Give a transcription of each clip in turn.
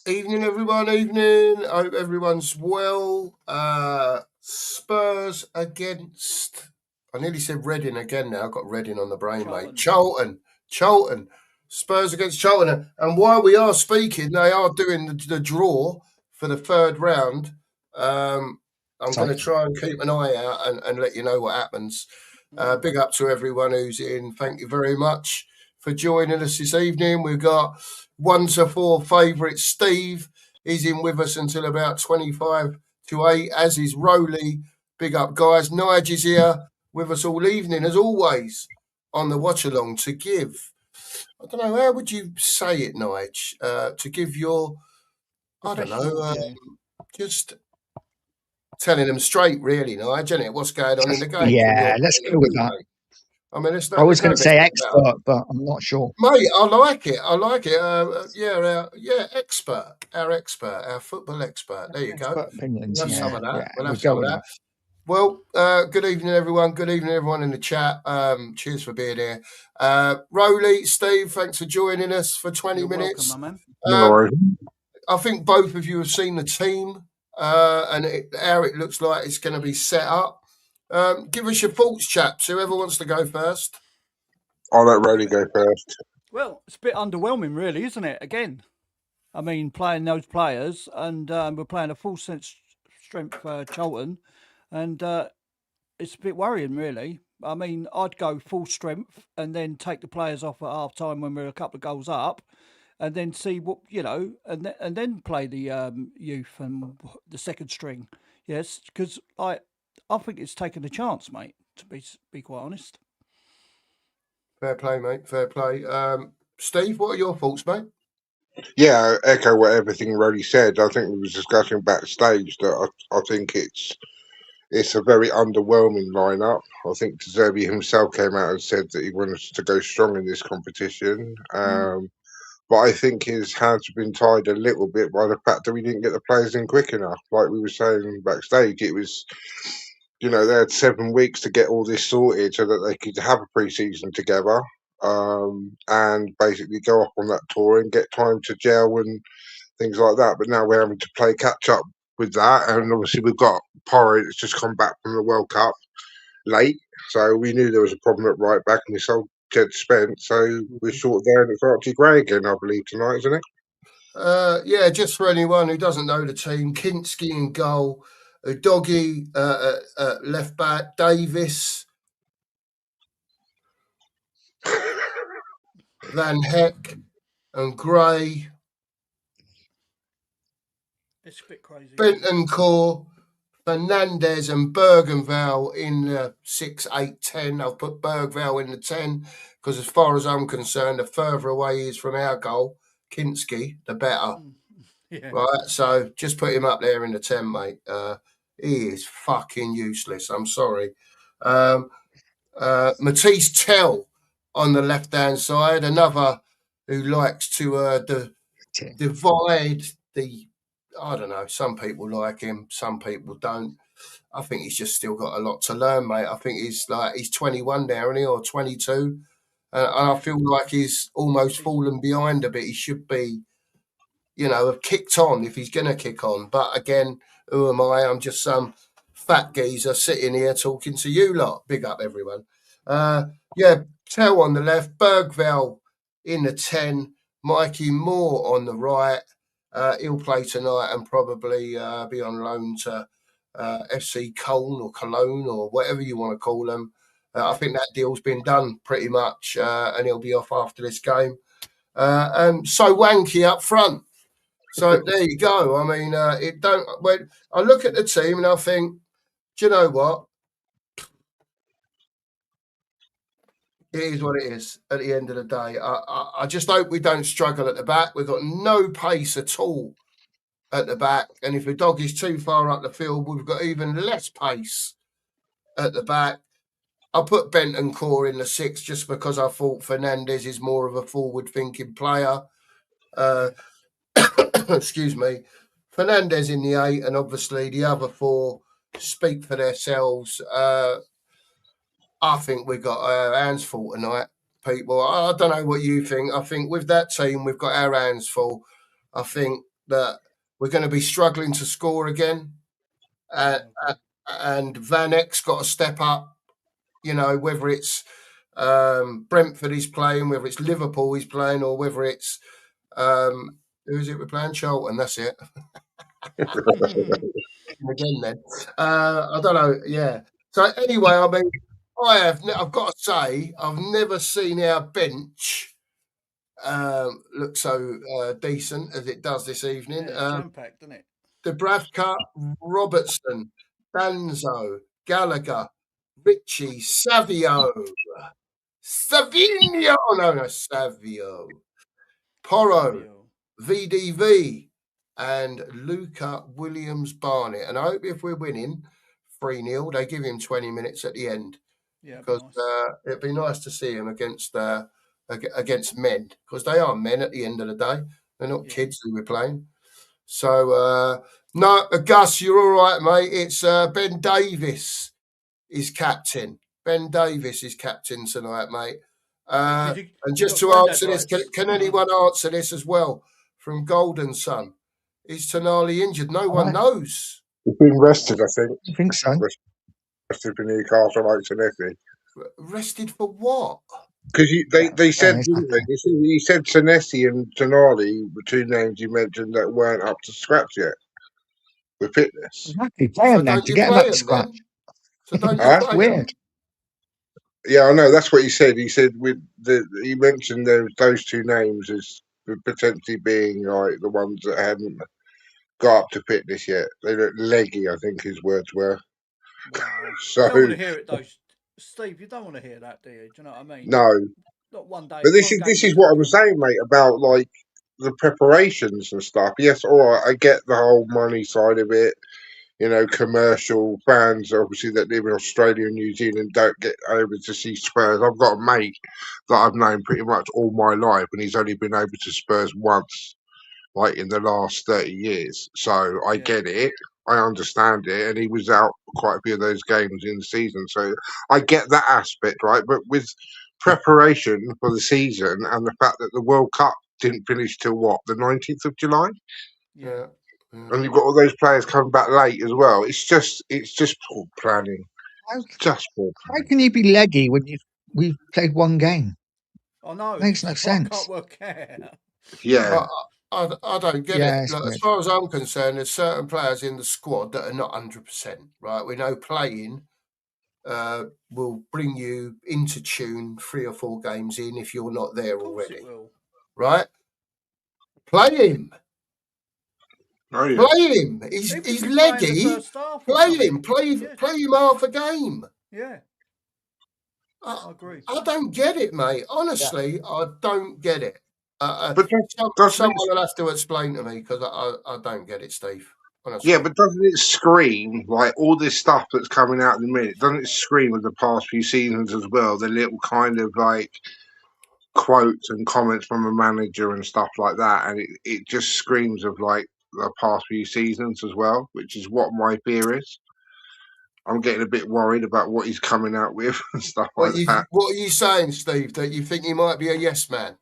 Evening, everyone. Evening. I hope everyone's well. Spurs against. I nearly said Reading again now. I've got Reading on the brain, mate. Charlton. Spurs against Charlton. And while we are speaking, they are doing the draw for the third round. I'm going to try and keep an eye out and let you know what happens. Big up to everyone who's in. Thank you very much for joining us this evening. We've got 1 to 4 favourite Steve. He's in with us until about 25 to 8, as is Rowley. Big up, guys. Nige is here with us all evening, as always, on the watch along to give. I don't know, how would you say it, Nige? To give your, I don't know, just telling them straight, really, Nige, isn't it? What's going on in the game? Yeah, let's go with that. I mean, I was going to say expert, but I'm not sure. Mate, I like it. Expert. Our football expert. There you go. Opinions, We'll have some of that. Yeah, We'll have some of that. Well, good evening, everyone. Good evening, everyone in the chat. Cheers for being here. Rowley, Steve, thanks for joining us for 20 minutes. Welcome, my man. I think both of you have seen the team and how it looks like it's going to be set up. Give us your thoughts, chaps. Whoever wants to go first. I'll let Rowley go first. Well, it's a bit underwhelming, really, isn't it? Again, I mean, playing those players, and we're playing a full strength Charlton, and it's a bit worrying, really. I mean, I'd go full strength and then take the players off at half time when we're a couple of goals up, and then see what and then play the youth and the second string. Yes, because I think it's taken a chance, mate. To be quite honest. Fair play, mate. Fair play. Steve, what are your thoughts, mate? Yeah, I echo what everything Rowley said. I think we were discussing backstage that I think it's a very underwhelming lineup. I think De Zerbi himself came out and said that he wanted us to go strong in this competition. But I think his hands have been tied a little bit by the fact that we didn't get the players in quick enough. Like we were saying backstage, it was, they had 7 weeks to get all this sorted so that they could have a pre-season together. And basically go off on that tour and get time to gel and things like that. But now we're having to play catch up with that, and obviously we've got Porro that's just come back from the World Cup late, so we knew there was a problem at right back, and we sold Jed Spence, so we're short there, and it's Archie Gray again, I believe, tonight, isn't it? Yeah, just for anyone who doesn't know the team, Kinski in goal, Doggy left back, Davis, Van Heck and Gray. It's a bit crazy. Bentancur, Fernandez and Bergenval in the 6, 8, 10. I've put Bergval in the 10 because as far as I'm concerned, the further away he is from our goal, Kinski, the better. Yeah. Right, so just put him up there in the 10, mate. He is fucking useless. I'm sorry. Matisse Tell on the left-hand side, another who likes to divide the... I don't know. Some people like him. Some people don't. I think he's just still got a lot to learn, mate. I think he's 21 now, isn't he, or 22? And I feel like he's almost fallen behind a bit. He should be, have kicked on if he's going to kick on. But again, who am I? I'm just some fat geezer sitting here talking to you lot. Big up, everyone. Tell on the left, Bergval in the 10, Mikey Moore on the right. He'll play tonight and probably be on loan to FC Cologne or whatever you want to call them. I think that deal's been done pretty much, and he'll be off after this game. And so wanky up front. So there you go. I mean, when I look at the team and I think, do you know what? It is what it is at the end of the day. I just hope we don't struggle at the back. We've got no pace at all at the back. And if the dog is too far up the field, we've got even less pace at the back. I put Bentancur in the 6 just because I thought Fernandez is more of a forward-thinking player. Excuse me. Fernandez in the 8, and obviously the other 4 speak for themselves. I think we've got our hands full tonight, people. I don't know what you think. I think with that team, we've got our hands full. I think that we're going to be struggling to score again. And Van Eck's got to step up, whether it's Brentford he's playing, whether it's Liverpool he's playing, or whether it's who is it we're playing? Charlton, that's it. Again then. I don't know, yeah. So anyway, I mean, I've got to say, I've never seen our bench look so decent as it does this evening. Jam-packed, isn't it? Dubravka, Robertson, Danzo, Gallagher, Ritchie, Savio, Porro, VDV, and Luca Williams-Barnett. And I hope if we're winning 3-0, they give him 20 minutes at the end. Yeah, because it'd be nice to see him against men, because they are men at the end of the day. They're not kids who we're playing. So, no, Gus, you're all right, mate. It's Ben Davis is captain. Ben Davis is captain tonight, mate. And just to answer this, can anyone answer this as well from Golden Sun? Is Tonali injured? No one knows. He's been rested, I think. I think so. Rested for Newcastle, like Senesi. Rested for what? Because they said, didn't they? He said Senesi and Tonali were two names you mentioned that weren't up to scratch yet with fitness. Exactly. Play them then to get them up to scratch. So don't you play weird. Yeah, I know. That's what he said. He said he mentioned those two names as potentially being like the ones that hadn't got up to fitness yet. They look leggy, I think his words were. So, you don't want to hear it though, Steve. You don't want to hear that, do you? Do you know what I mean? No. Not one day. But this is what I was saying, mate, about like the preparations and stuff. Yes, all right, I get the whole money side of it. Commercial fans, obviously, that live in Australia and New Zealand don't get over to see Spurs. I've got a mate that I've known pretty much all my life, and he's only been able to Spurs once, like in the last 30 years. So I get it. I understand it. And he was out for quite a few of those games in the season. So I get that aspect, right? But with preparation for the season and the fact that the World Cup didn't finish till what, the 19th of July? Yeah. And you've got all those players coming back late as well. It's just poor planning. Just poor planning. How can you be leggy when we've played one game? I know. Makes no sense. Can't work out. Yeah. I don't get it. Like, as far as I'm concerned, there's certain players in the squad that are not 100%. Right? We know playing will bring you into tune 3 or 4 games in if you're not there already. Right? Play him. Oh, yeah. Play him. He's leggy. Play him. Play him half a game. Yeah. I agree. I don't get it, mate. Honestly, I don't get it. But someone will have to explain to me, because I don't get it, Steve. Honestly. Yeah, but doesn't it scream, like all this stuff that's coming out in the minute, doesn't it scream of the past few seasons as well? The little kind of like quotes and comments from a manager and stuff like that, and it just screams of like the past few seasons as well, which is what my fear is. I'm getting a bit worried about what he's coming out with and stuff like that. What are you saying, Steve? That you think he might be a yes man?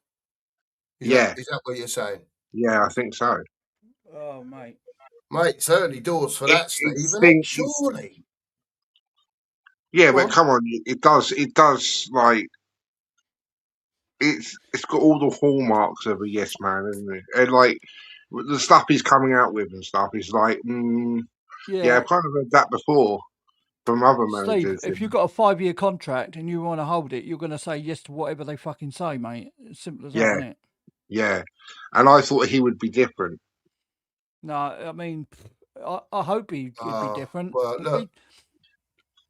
Is that what you're saying? Yeah, I think so. Oh, mate. Mate, it's early doors for that, Steve, isn't it? Surely. Yeah, but come on, it does like it's got all the hallmarks of a yes man, isn't it? And like the stuff he's coming out with and stuff is like, yeah, I've kind of heard that before from other managers. Steve, if you've got a 5-year contract and you want to hold it, you're going to say yes to whatever they fucking say, mate. It's simple as that, isn't it? Yeah, and I thought he would be different. No, I mean, I hope he'd be different. Well, look.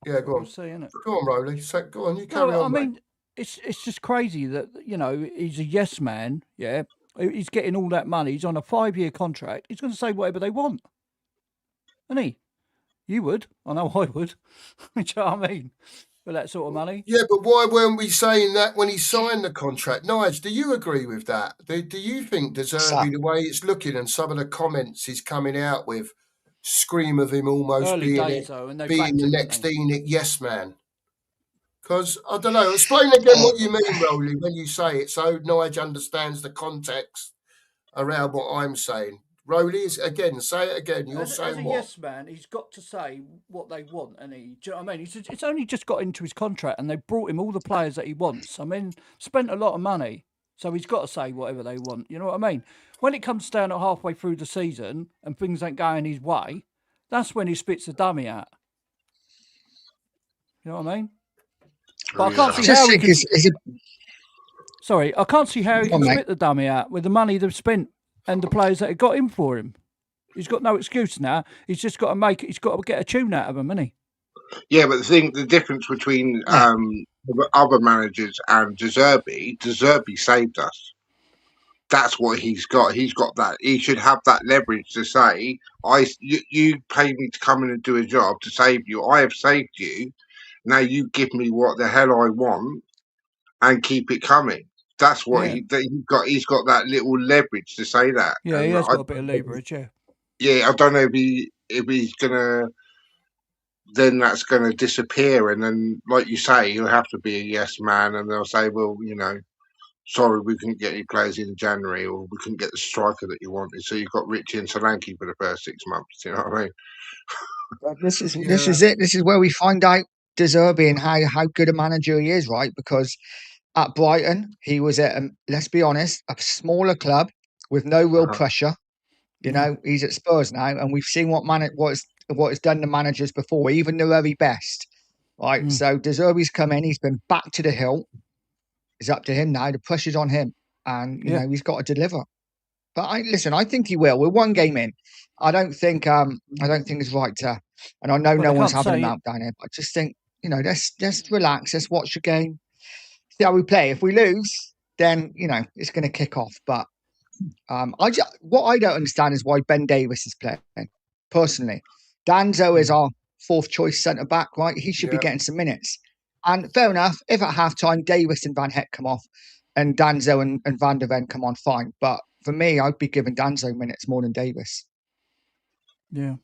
Yeah, go on. See, innit? Go on, Rowley. Go on, you carry on. I mean, it's just crazy that, he's a yes man, yeah. He's getting all that money. He's on a 5-year contract. He's going to say whatever they want. Isn't he? You would. I know I would. Do you know what I mean? For that sort of money. Yeah, but why weren't we saying that when he signed the contract? Nige, do you agree with that? Do you think De Zerbi, the way it's looking and some of the comments he's coming out with, scream of him almost being the next Enoch yes man? Because, I don't know, explain again what you mean, Rowley, when you say it, so Nige understands the context around what I'm saying. Rowley, again, say it again. You're As saying a what? yes man, he's got to say what they want, and do you know what I mean? It's only just got into his contract, and they brought him all the players that he wants. I mean, spent a lot of money, so he's got to say whatever they want. You know what I mean? When it comes down at halfway through the season and things ain't going his way, that's when he spits the dummy out. You know what I mean? But I can't see Just how he think, can. is it? Sorry, I can't see how he Go on, can mate. spit the dummy out with the money they've spent and the players that have got in for him. He's got no excuse now. He's just got to make it. He's got to get a tune out of him, hasn't he? Yeah, but the difference between other managers and De Zerbi saved us. That's what he's got. He's got that. He should have that leverage to say, you paid me to come in and do a job to save you. I have saved you. Now you give me what the hell I want and keep it coming. That's what he's got. He's got that little leverage to say that. Yeah, and he has got a bit of leverage. Yeah. Yeah, I don't know if he's gonna. Then that's gonna disappear, and then, like you say, he'll have to be a yes man, and they'll say, well, sorry, we couldn't get any players in January, or we couldn't get the striker that you wanted, so you've got Richie and Solanke for the first 6 months. You know what I mean? But this is it. This is where we find out De Zerbi and how good a manager he is, right? Because at Brighton, he was at let's be honest, a smaller club with no real pressure. You know, he's at Spurs now, and we've seen what it's done to managers before, even the very best. Right. So De Zerbi's come in, he's been back to the hill. It's up to him now. The pressure's on him, and you know he's got to deliver. But I think he will. We're one game in. I don't think it's right to. And I know no one's having a meltdown here, but I just think let's relax. Let's watch the game. See how we play. If we lose, then it's going to kick off. But what I don't understand is why Ben Davies is playing. Personally, Danzo is our fourth choice centre back, right? He should be getting some minutes. And fair enough, if at halftime Davies and Van Heck come off and Danzo and Van der Ven come on, fine. But for me, I'd be giving Danzo minutes more than Davies. Yeah.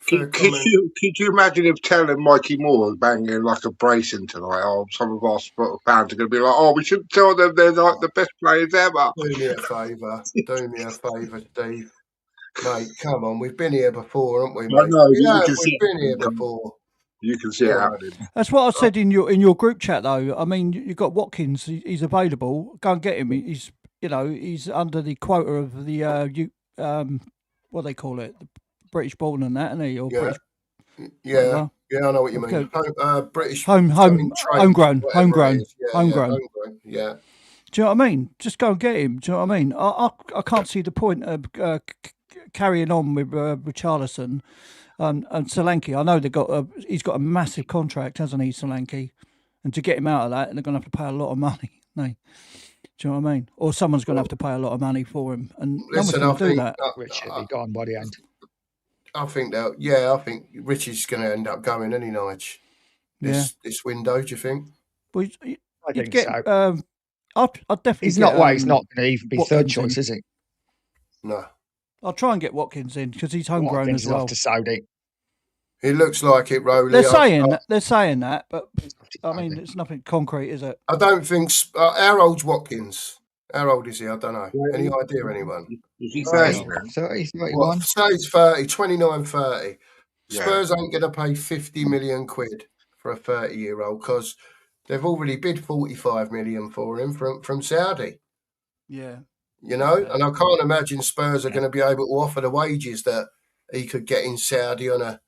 Could you imagine if telling Mikey Moore was banging like a bracing tonight? Oh, some of our fans are going to be like, "Oh, we shouldn't tell them they're like the best players ever." Do me a favour. Do me a favour, Steve. Mate, come on. We've been here before, haven't we, mate? We've been here before. You can see it happening. That's what I said in your group chat, though. I mean, you've got Watkins. He's available. Go and get him. He's under the quota of the what they call it, the British born and that, isn't he? Or British, I know what you mean. British homegrown. Yeah. Do you know what I mean? Just go and get him. Do you know what I mean? I can't see the point of carrying on with Charlton and Solanke. I know he's got a massive contract, hasn't he, Solanke? And to get him out of that, they're going to have to pay a lot of money. No. Do you know what I mean? Or someone's going to have to pay a lot of money for him, and listen, no one's going to do that. Richard will be gone by the end. I think Richie's going to end up going any night. This window, do you think? Well, I think so. I'd definitely. He's not going to even be Watkins third choice, is he? No. I'll try and get Watkins in because he's homegrown as well. Off to Saudi. It looks like it, Rowley. They're saying that, but I mean, it's nothing concrete, is it? I don't think. How old's Watkins? How old is he? I don't know. Any idea, anyone? Is he 30 now? 30, 31. Say he's 30, 29, 30. Spurs ain't going to pay 50 million quid for a 30-year-old because they've already bid 45 million for him from Saudi. Yeah. And I can't imagine Spurs are going to be able to offer the wages that he could get in Saudi on a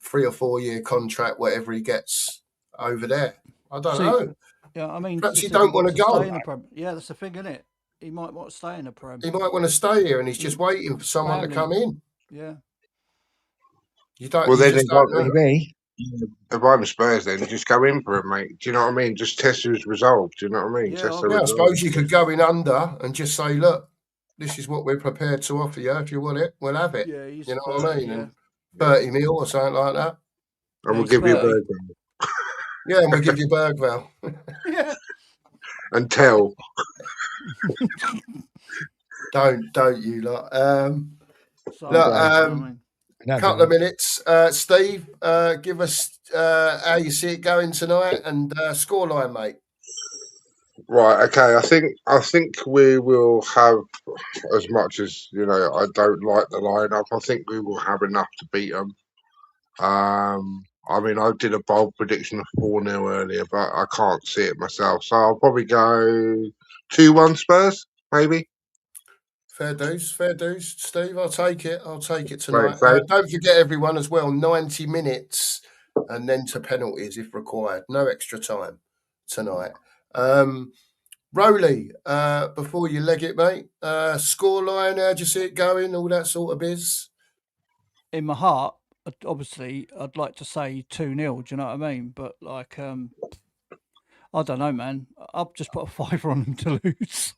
3 or 4 year contract, whatever he gets over there. I don't know. Yeah, I mean, perhaps he don't want to go. Yeah, that's the thing, isn't it? He might want to stay in the Prem. He might want to stay here, and he's just waiting for someone to come in. Yeah. You don't. Well, then if I'm Spurs, then just go in for it, mate. Do you know what I mean? Just test his resolve. Do you know what I mean? Yeah, I suppose you could go in under and just say, "Look, this is what we're prepared to offer you. If you want it, we'll have it." Yeah, you know what I mean? And 30 mil or something like that. And we'll give you a burger. Yeah, and we'll give you Bergvall. Yeah. And tell. don't you lot. Couple of minutes. Steve, give us how you see it going tonight and scoreline, mate. Right. Okay. I think we will have, as much as I don't like the lineup. I think we will have enough to beat them. I mean, I did a bold prediction of 4-0 earlier, but I can't see it myself. So I'll probably go 2-1 Spurs, maybe. Fair dues, Steve. I'll take it. I'll take it Right, tonight. so Don't forget, everyone, as well. 90 minutes, and then to penalties if required. No extra time tonight. Rowley, before you leg it, mate. Scoreline, how do you see it going? All that sort of biz. In my heart, obviously, I'd like to say 2-0. Do you know what I mean? But like, I don't know, man. I've just put a fiver on them to lose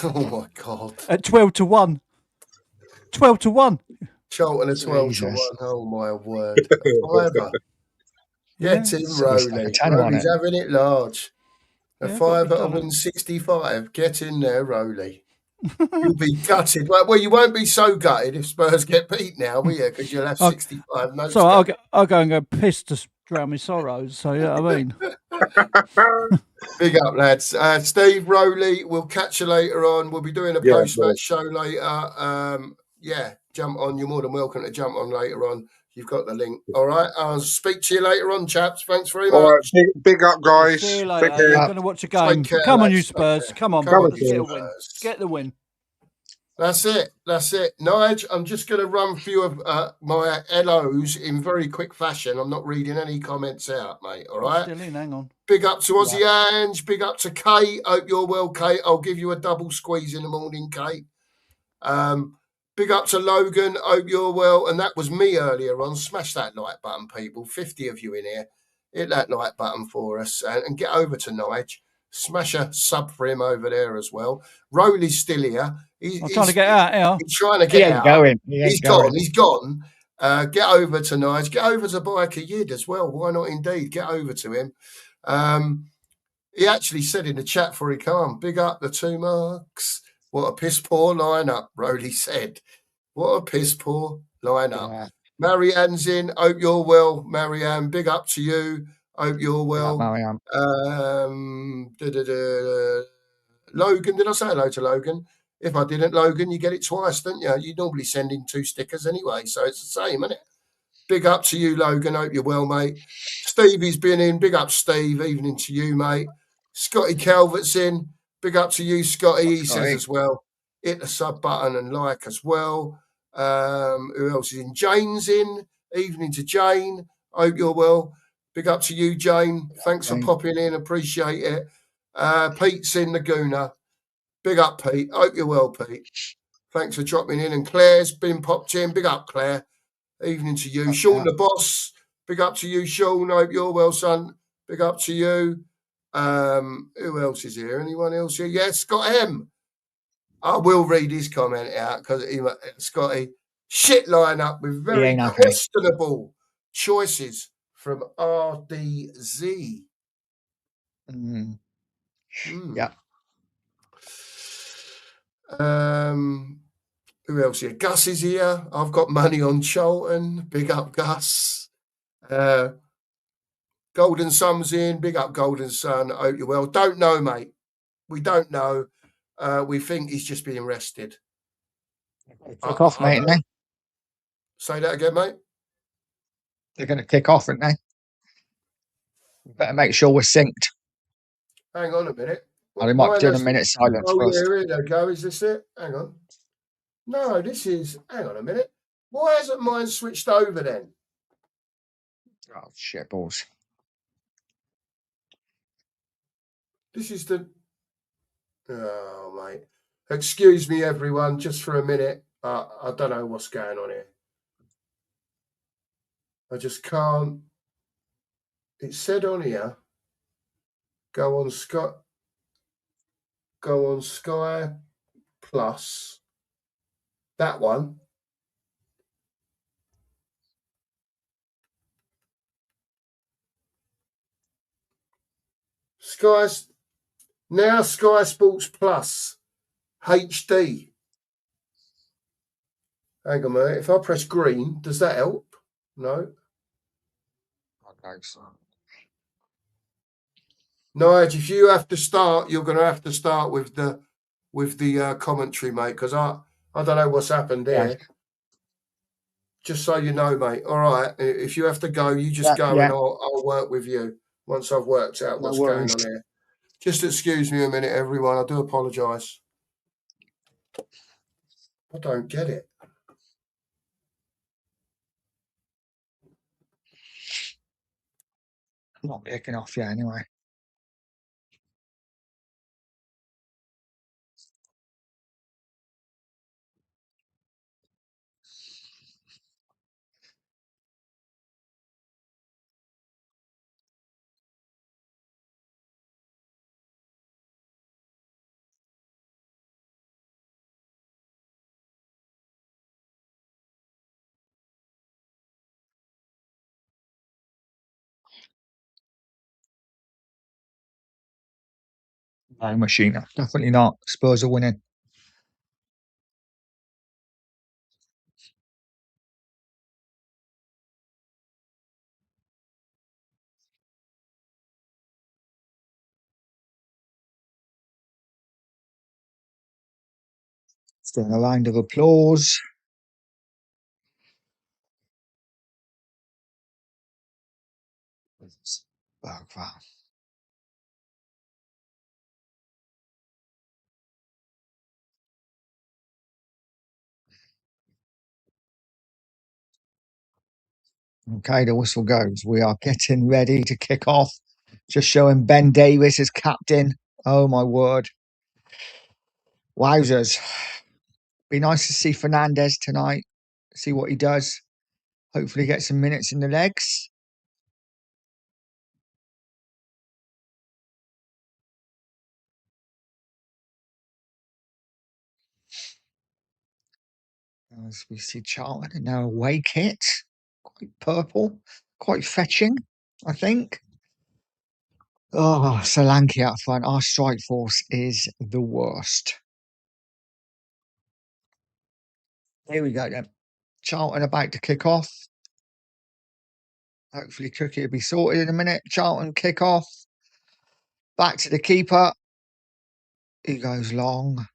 Oh my God. at 12-1. 12-1. Charlton at 12 to Jesus. 1. Oh my word. A fiver. Get Yeah. him, So it's like a Rowley. tenner on Rowley's it. having it large. A Yeah, gotta be fiver done it. on 65. Get in there, Rowley. You'll be gutted. Well, you won't be so gutted if Spurs get beat now, will you? Because you'll have 65 notes. So I'll go and go piss to drown my sorrows. So, you know what I mean? Big up, lads. Steve, Rowley, we'll catch you later on. We'll be doing a Yeah, post-match show later. Yeah, jump on. You're more than welcome to jump on later on. You've got the link. All right. I'll speak to you later on, chaps. Thanks very all right. much. Big up, guys. See you Take later. care. You're going to watch a game. Take care, Come on, lads. you Take Spurs. care. Come on, Come boys. on, Let's get a Spurs. win. Let's get the win. That's it. Nige, I'm just going to run a few of my LOs in very quick fashion. I'm not reading any comments out, mate. All right. Still in, hang on. Big up to Aussie Ange. Big up to Kate. Hope you're well, Kate. I'll give you a double squeeze in the morning, Kate. Big up to Logan. Hope you're well. And that was me earlier on. Smash that like button, people. 50 of you in here. Hit that like button for us and get over to Nige. Smash a sub for him over there as well. Rowley's still here. I'm trying to get out here. He's trying to He get ain't out. going. He's gone. He's gone. Get over to Nige. Get over to Biker Yid as well. Why not indeed? Get over to him. He actually said in the chat before he came, big up the 2 marks. What a piss poor lineup, Rowley said. What a piss poor lineup. Yeah. Marianne's in. Hope you're well, Marianne. Big up to you. Hope you're well. Logan, did I say hello to Logan? If I didn't, Logan, you get it twice, don't you? You normally send in 2 stickers anyway, so it's the same, isn't it? Big up to you, Logan. Hope you're well, mate. Stevie's been in. Big up, Steve. Evening to you, mate. Scotty Calvert's in. Big up to you, Scotty. He says as well. Hit the sub button and like as well. Who else is in? Jane's in. Evening to Jane. Hope you're well. Big up to you, Jane. Thanks for popping in. Appreciate it. Pete's in the Gooner. Big up, Pete. Hope you're well, Pete. Thanks for dropping in. And Claire's been popped in. Big up, Claire. Evening to you. Sean the boss. Big up to you, Sean. Hope you're well, son. Big up to you. Who else is here? Anyone else here? Yes, Scott M. I will read his comment out because Scotty, shit lineup with very questionable choices from RDZ. Yeah. Who else here? Gus is here. I've got money on Charlton. Big up, Gus. Golden Sun's in. Big up, Golden Sun. I hope you're well. Don't know, mate. We don't know. We think he's just being rested. Kick off, mate, aren't they? Say that again, mate. They're going to kick off, aren't they? We better make sure we're synced. Hang on a minute. I might do a minute silence first. Yeah, here they go. Is this it? Hang on. No, this is. Hang on a minute. Why hasn't mine switched over then? Oh, shit balls. This is the. Oh, mate. Excuse me, everyone, just for a minute. I don't know what's going on here. I just can't. It said on here, go on Sky Plus. That one. Sky Sports Plus HD. Hang on a minute. If I press green, does that help? No. Okay, so. Nige, if you have to start, you're going to have to start with the commentary, mate, because I don't know what's happened there. Yeah. Just so you know, mate. All right, if you have to go, you just go, and I'll work with you once I've worked out what's going on here. Just excuse me a minute, everyone. I do apologise. I don't get it. Not kicking off yet, anyway. No, machine. Definitely not. Spurs are winning. Still a round of applause. Wow. Okay, the whistle goes. We are getting ready to kick off. Just showing Ben Davies as captain. Oh my word. Wowzers. Be nice to see Fernandez tonight. See what he does. Hopefully get some minutes in the legs. As we see Charlton in their away kit. Quite purple. Quite fetching, I think. Oh, Solanke up front. Our strike force is the worst. Here we go then. Charlton about to kick off. Hopefully Cookie will be sorted in a minute. Charlton kick off. Back to the keeper. He goes long.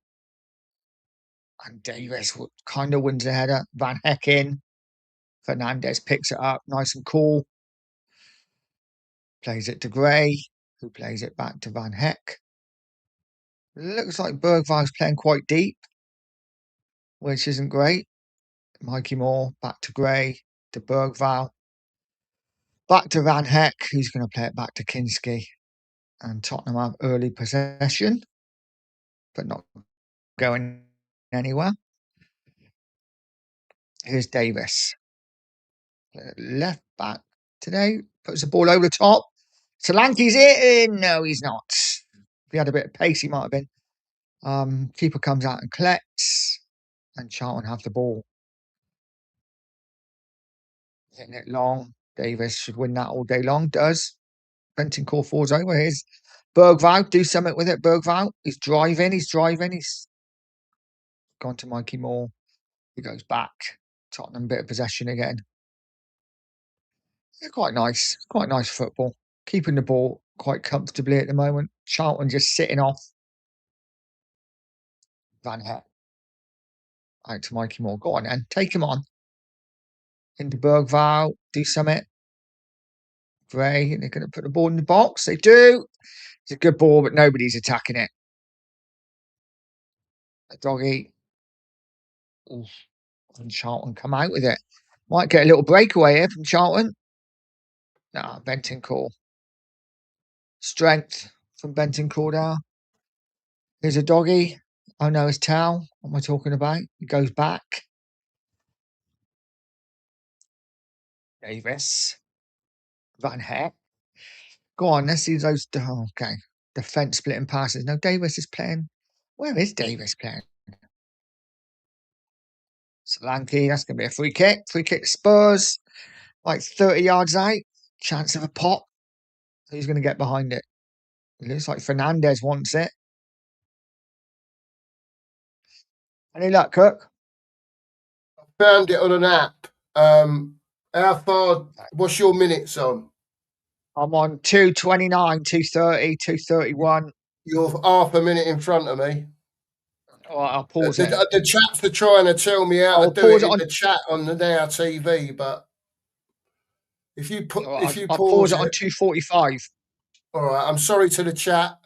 And Davis kind of wins the header. Van Heck in. Fernandez picks it up. Nice and cool. Plays it to Gray, who plays it back to Van Heck. Looks like Bergwijn's playing quite deep, which isn't great. Mikey Moore back to Gray, to Bergwijn. Back to Van Heck, who's going to play it back to Kinski. And Tottenham have early possession, but not going anywhere. Here's Davis. Left back today. Puts the ball over the top. Solanke's in. No, he's not. If he had a bit of pace, he might have been. Keeper comes out and collects. And Charlton have the ball. Hitting it long. Davis should win that all day long. Does. Bentancur falls over. Here's Bergwijn. Do something with it, Bergwijn. He's driving. He's gone to Mikey Moore. He goes back. Tottenham bit of possession again. They're quite nice. Quite nice football. Keeping the ball quite comfortably at the moment. Charlton just sitting off. Van Heck. Out to Mikey Moore. Go on then. Take him on. Into Bergwijn. Do something. Gray. They're going to put the ball in the box. They do. It's a good ball, but nobody's attacking it. A doggy. Oof. And Charlton come out with it. Might get a little breakaway here from Charlton. Nah, Bentancur. Strength from Bentancur now. Here's a doggy. Oh no, it's Towel. What am I talking about? He goes back. Davis. Van Heck. Go on, let's see those. Oh, okay. Defense splitting passes. No, Davis is playing. Where is Davis playing? Solanke. That's going to be a free kick. Free kick Spurs. Like 30 yards out. Chance of a pop. Who's going to get behind it? It looks like Fernandez wants it. Any luck, Cook? I found it on an app. How far? What's your minutes on? I'm on 2:29, 2:30, 2:31. You're half a minute in front of me. All right, I'll pause it. The chaps are trying to tell me how I'll to do it pause it in on. the chat on the Now TV, but if you I'll pause it on 2:45. all right. I'm sorry to the chat.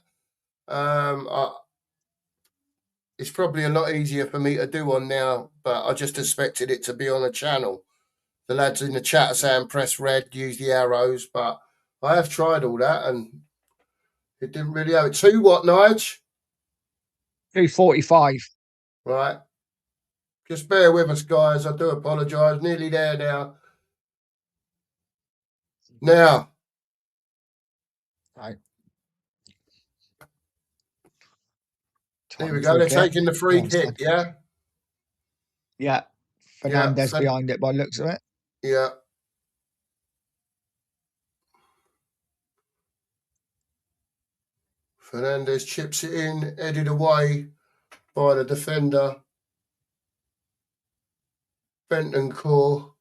It's probably a lot easier for me to do on now, but I just expected it to be on a channel. The lads in the chat are saying press red, use the arrows, but I have tried all that and it didn't really have it. 2 what, Nige? 2:45. Right. Just bear with us, guys. I do apologise. Nearly there now. Now. Right. Here we go. They're taking the free kick, yeah? Yeah. Fernandez behind it by the looks of it. Yeah. Fernandez chips it in, headed away by the defender. Bentancur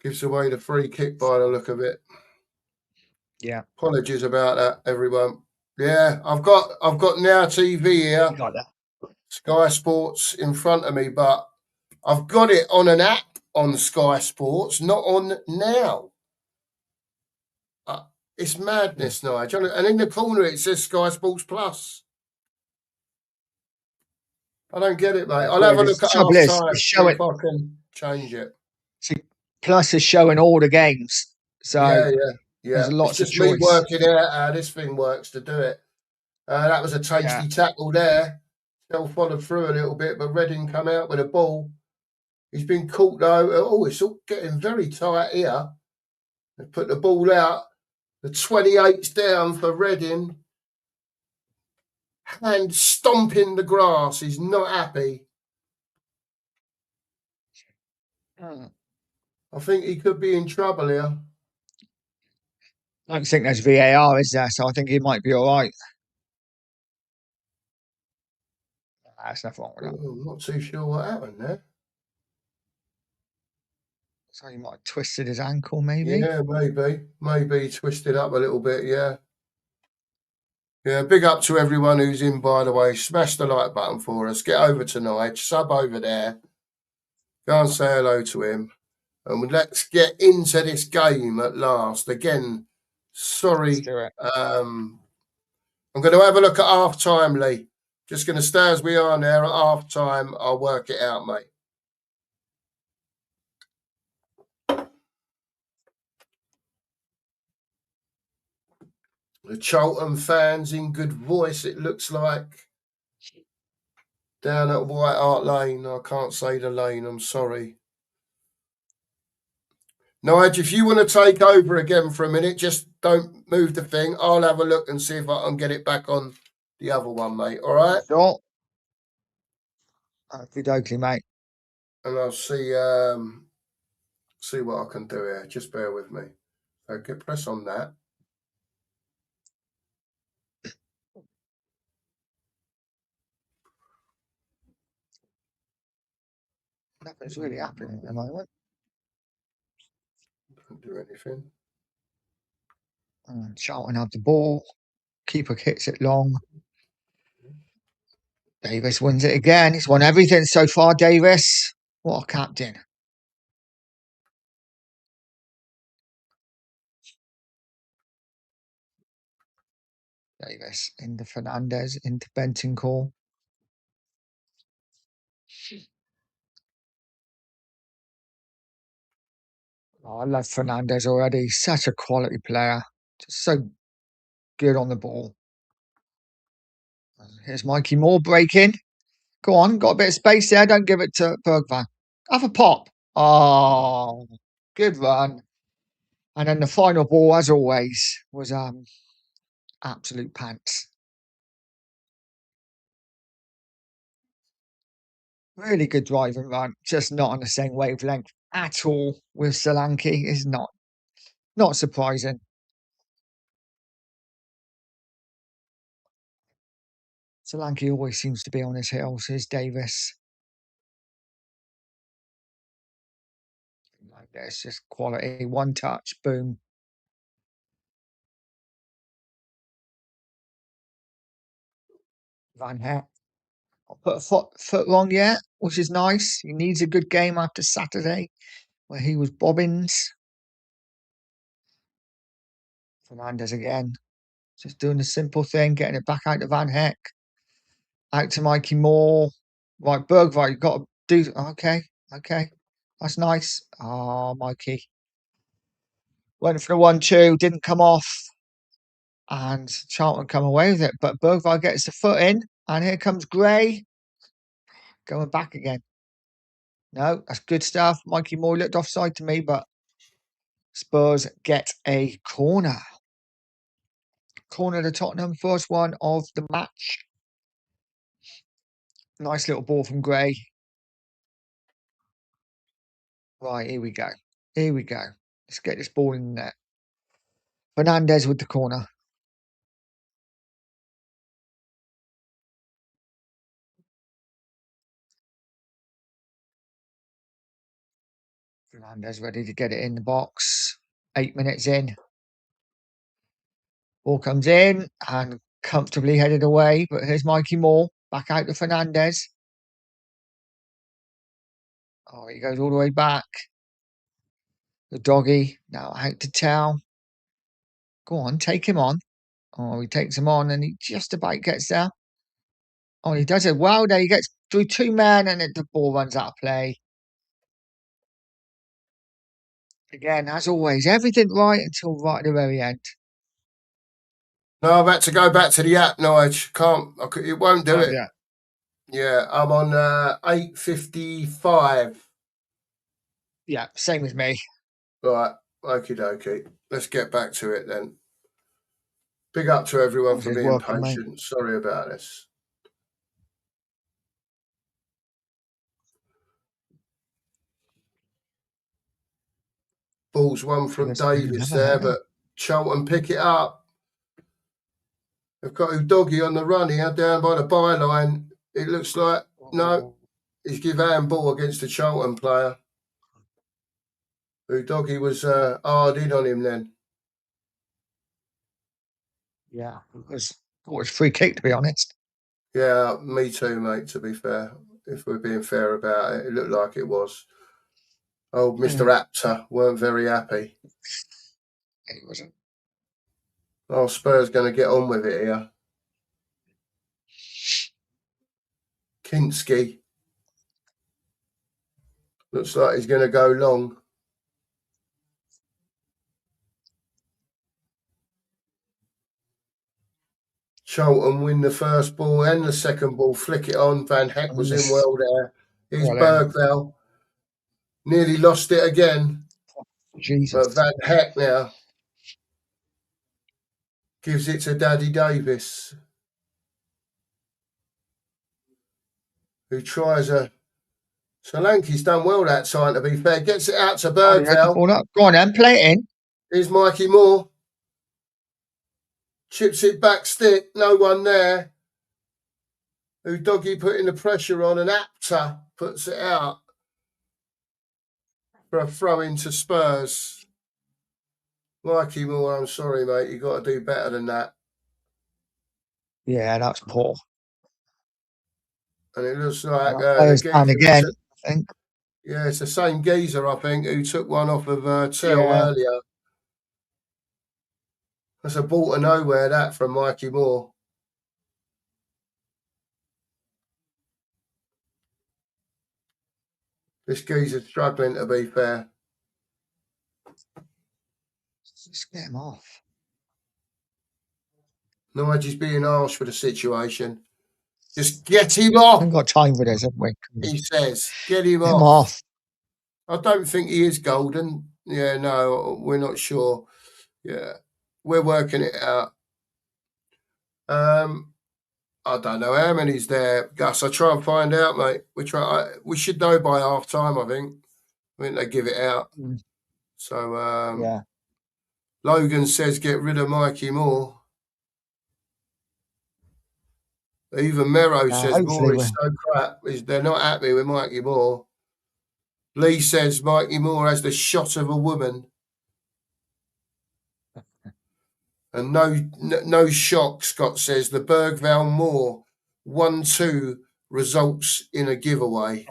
gives away the free kick by the look of it. Yeah. Apologies about that, everyone. Yeah, I've got Now TV here. You got that. Sky Sports in front of me, but I've got it on an app on Sky Sports, not on Now. It's madness, Nigel. And in the corner it says Sky Sports Plus. I don't get it, mate. I'll have a look at half time, see if I can change it. See, Plus is showing all the games. So yeah. There's lots it's just of me choice. working out how this thing works to do it. That was a tasty tackle there. Still followed through a little bit, but Redding come out with a ball. He's been caught though. Oh, it's all getting very tight here. They put the ball out. The 28's down for Redding. Hand stomping the grass. He's not happy. I think he could be in trouble here. I don't think there's VAR, is there? So I think he might be all right. That's nothing wrong with that. I'm not too sure what happened there. So he might have twisted his ankle, maybe? Yeah, maybe. Maybe twisted up a little bit, yeah. Yeah, big up to everyone who's in, by the way. Smash the like button for us. Get over tonight. Sub over there. Go and say hello to him. And let's get into this game at last. Again, sorry. I'm going to have a look at half-time, Lee. Just going to stay as we are now at half-time. I'll work it out, mate. The Charlton fans in good voice, it looks like. Down at White Hart Lane. I can't say the lane, I'm sorry. Nigel, if you want to take over again for a minute, just don't move the thing. I'll have a look and see if I can get it back on the other one, mate. All right? Sure. Okey-dokey, mate. And I'll see what I can do here. Just bear with me. Okay, press on that. Nothing's really happening at the moment. Don't do anything. Charlton have the ball. Keeper kicks it long. Davis wins it again. He's won everything so far, Davis. What a captain. Davis into Fernandez, into Bentancur. Oh, I love Fernandez already. Such a quality player. Just so good on the ball. Here's Mikey Moore breaking. Go on, got a bit of space there. Don't give it to Bergvan. Have a pop. Oh, good run. And then the final ball, as always, was absolute pants. Really good drive and run. Just not on the same wavelength at all with Solanke. Is not surprising. Solanke always seems to be on his heels. Here's Davis. Like this, just quality. One touch, boom. Van Heck. I'll put a foot wrong yet, which is nice. He needs a good game after Saturday, where he was bobbins. Fernandez again. Just doing the simple thing, getting it back out to Van Heck. Out to Mikey Moore. Right, Bergwijn, you've got to do... Okay. That's nice. Oh, Mikey. Went for the 1-2, didn't come off. And Charlton come away with it. But Bergwijn gets the foot in. And here comes Gray. Going back again. No, that's good stuff. Mikey Moore looked offside to me, but Spurs get a corner. Corner to Tottenham, first one of the match. Nice little ball from Gray. Right, here we go. Let's get this ball in the net. Fernandez with the corner. Fernandez ready to get it in the box. 8 minutes in. Ball comes in and comfortably headed away. But here's Mikey Moore. Back out to Fernandez. Oh, he goes all the way back. The doggy. Now out to Tell. Go on, take him on. Oh, he takes him on and he just about gets there. Oh, he does it well there. He gets through 2 men and the ball runs out of play. Again, as always, everything right until right at the very end. No, I've had to go back to the app, Nige. It won't do it. Yeah, I'm on 8:55. Yeah, same as me. Right, okie dokie. Let's get back to it then. Big up to everyone for being patient. Mate. Sorry about this. Ball's one from Davis there, but Charlton pick it up. They've got Udogie on the run here, down by the byline. It looks like, no, he's give handball against the Charlton player. Udogie was hard in on him then. Yeah, it was free kick, to be honest. Yeah, me too, mate, to be fair. If we're being fair about it, it looked like it was. Old Mr. Apter weren't very happy. He wasn't. Oh, Spurs going to get on with it here. Kinski. Looks like he's going to go long. Charlton win the first ball and the second ball. Flick it on. Van Heck was in well there. Here's Bergwijn. Nearly lost it again. Jesus. But Van Heck now gives it to Daddy Davis, who tries a... Solanke's done well that time, to be fair. Gets it out to Bergwijn. Go on then, play it in. Here's Mikey Moore. Chips it back stick. No one there. Udogie putting the pressure on, and Apter puts it out for a throw into Spurs. Mikey Moore, I'm sorry, mate. You've got to do better than that. Yeah, that's poor. And it looks like and again, I think. Yeah, it's the same geezer, I think, who took one off of Tell earlier. That's a ball to nowhere, that, from Mikey Moore. This geezer's struggling, to be fair. Just get him off. Nigel's being harsh for the situation. Just get him off. I haven't got time for this, have we? He says, get him off. I don't think he is golden. Yeah, no, we're not sure. Yeah, we're working it out. I don't know how many's there, Gus. I try and find out, mate. We should know by half time, I think. I think they give it out. So, yeah. Logan says get rid of Mikey Moore. Even Mero says Moore is so crap. They're not happy with Mikey Moore. Lee says Mikey Moore has the shot of a woman. And no shock, Scott says. The Bergvale Moore 1-2 results in a giveaway.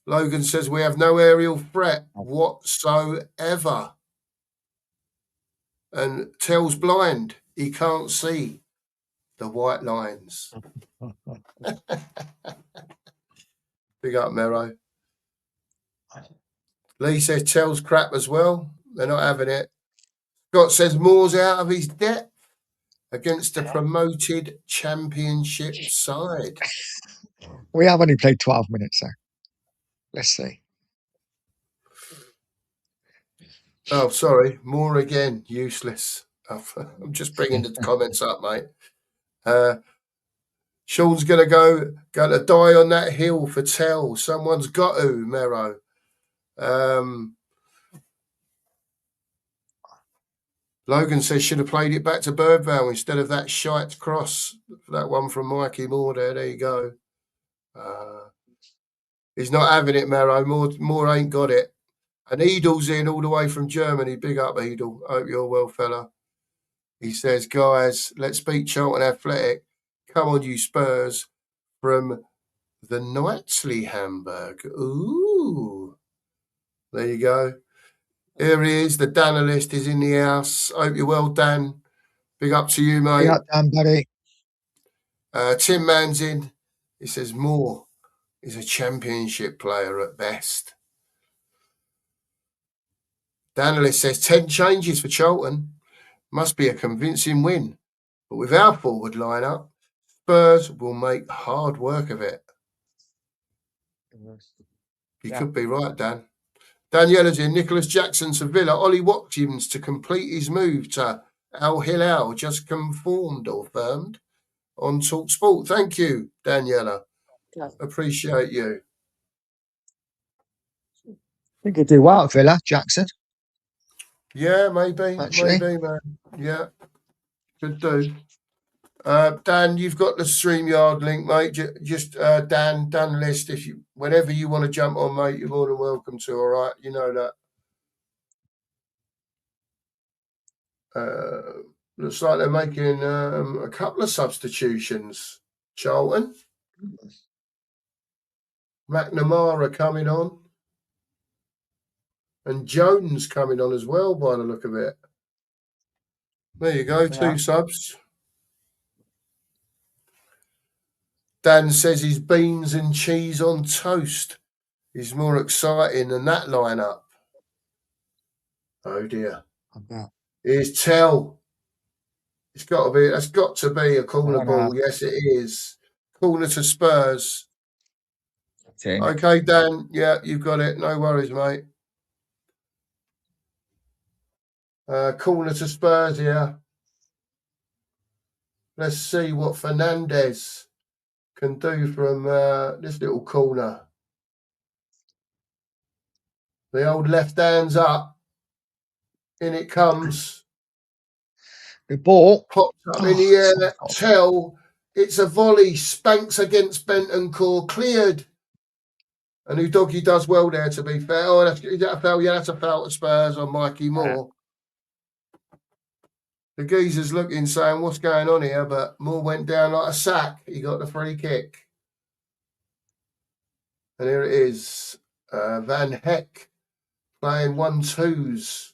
Logan says we have no aerial threat whatsoever. And Tell's blind. He can't see the white lines. Big up, Mero. Lee says Tell's crap as well. They're not having it. Scott says Moore's out of his depth against the promoted championship side. We have only played 12 minutes, so let's see. Oh, sorry. Moore again. Useless. I'm just bringing the comments up, mate. Sean's going to die on that hill for Tell. Someone's got to, Mero. Logan says should have played it back to Birdvale instead of that shite cross. That one from Mikey Moore there. There you go. He's not having it, Mero. Moore ain't got it. And Edel's in all the way from Germany. Big up, Edel. Hope you're well, fella. He says, guys, let's beat Charlton Athletic. Come on, you Spurs. From the Knightsley Hamburg. Ooh. There you go. Here he is. The Danalist is in the house. Hope you're well, Dan. Big up to you, mate. Big up, Dan, buddy. Tim Man's in. He says, Moore is a championship player at best. Danalist says 10 changes for Charlton. Must be a convincing win. But with our forward lineup, Spurs will make hard work of it. You could be right, Dan. Daniela's in. Nicholas Jackson to Villa. Ollie Watkins to complete his move to Al Hilal just confirmed or firmed on Talk Sport. Thank you, Daniela. Appreciate you. I think he'd do well at Villa, Jackson. Yeah, maybe. Actually. Maybe, man. Yeah, could do. Dan, you've got the StreamYard link, mate. Just Dan List. Whenever you want to jump on, mate, you're more than welcome to. All right, you know that. Looks like they're making a couple of substitutions. Charlton, McNamara coming on, and Jones coming on as well. By the look of it, there you go. 2 subs. Dan says his beans and cheese on toast is more exciting than that lineup. Oh dear. Here's Tell. That's got to be a corner ball. Yes, it is. Corner to Spurs. Okay, Dan. Yeah, you've got it. No worries, mate. Corner to Spurs here. Let's see what Fernandez can do from this little corner. The old left hand's up. In it comes. The ball popped up in the air. Tell. It's a volley. Spanks against Bentancur. Cleared. And Udogie does well there, to be fair. Oh, is that a foul? Yeah, that's a foul to Spurs on Mikey Moore. The geezer's looking, saying, what's going on here? But Moore went down like a sack. He got the free kick. And here it is. Van Heck playing 1-2s.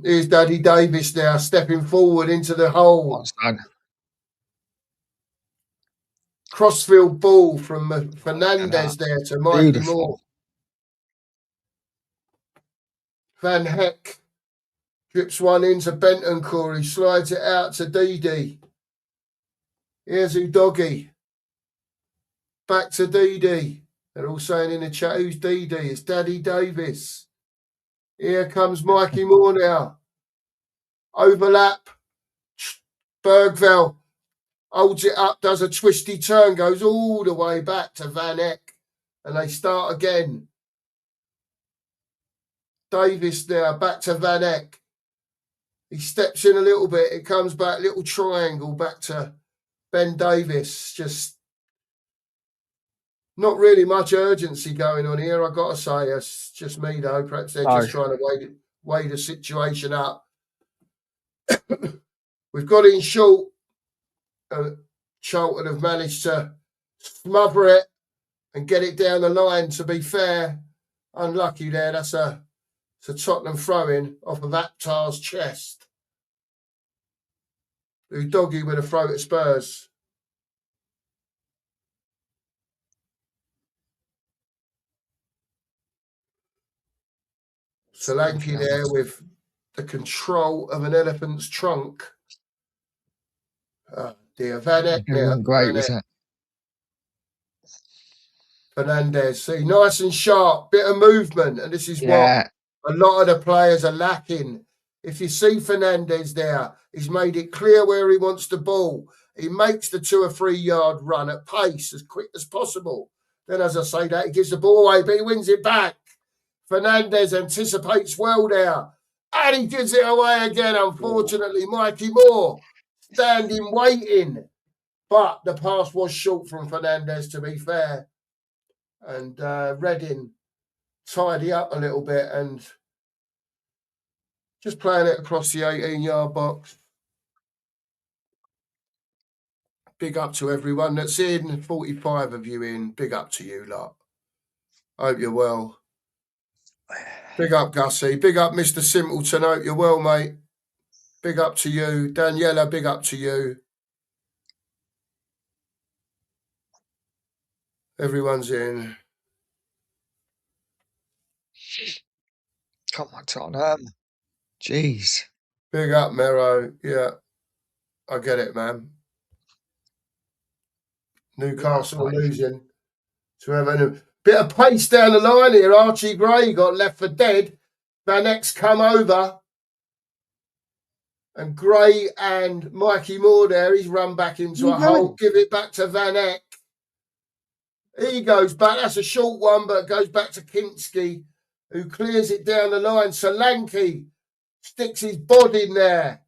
Here's Daddy Davis now stepping forward into the hole. Crossfield ball from Fernandez there to Mikey Moore. Van Heck drips one into Bentancur. He slides it out to Didi. Here's Udogie. Back to Didi. They're all saying in the chat, who's Didi? It's Daddy Davis. Here comes Mikey Moore now. Overlap. Bergveld holds it up, does a twisty turn, goes all the way back to Van Heck. And they start again. Davis now, back to Van Heck. He steps in a little bit. It comes back, little triangle, back to Ben Davis. Just not really much urgency going on here, I've got to say. It's just me, though. Perhaps they're just trying to weigh the situation up. We've got in short. Charlton have managed to smother it and get it down the line, to be fair. Unlucky there. That's a Tottenham throw-in off of Aptar's chest. Udogie with a throw at Spurs. Solanke there with the control of an elephant's trunk. Dear Van Eck there. Great, was it? Fernandez, see, nice and sharp, bit of movement, and this is what a lot of the players are lacking. If you see Fernandez there, he's made it clear where he wants the ball. He makes the 2 or 3 yard run at pace as quick as possible. Then, as I say that, he gives the ball away, but he wins it back. Fernandez anticipates well there, and he gives it away again, unfortunately. Mikey Moore standing waiting, but the pass was short from Fernandez, to be fair. And Reading tidy up a little bit and just playing it across the 18-yard box. Big up to everyone that's in. 45 of you in. Big up to you lot. Hope you're well. Big up Gussie. Big up Mr. Simpleton. Hope you're well, mate. Big up to you. Daniela, big up to you. Everyone's in. Come on, Tottenham. Jeez. Big up, Mero. Yeah, I get it, man. Newcastle losing to having a bit of pace down the line here. Archie Gray got left for dead. Van Eck's come over. And Gray and Mikey Moore there, he's run back into a hole. Give it back to Van Eck. He goes back. That's a short one, but it goes back to Kinski, who clears it down the line. Solanke sticks his bod in there.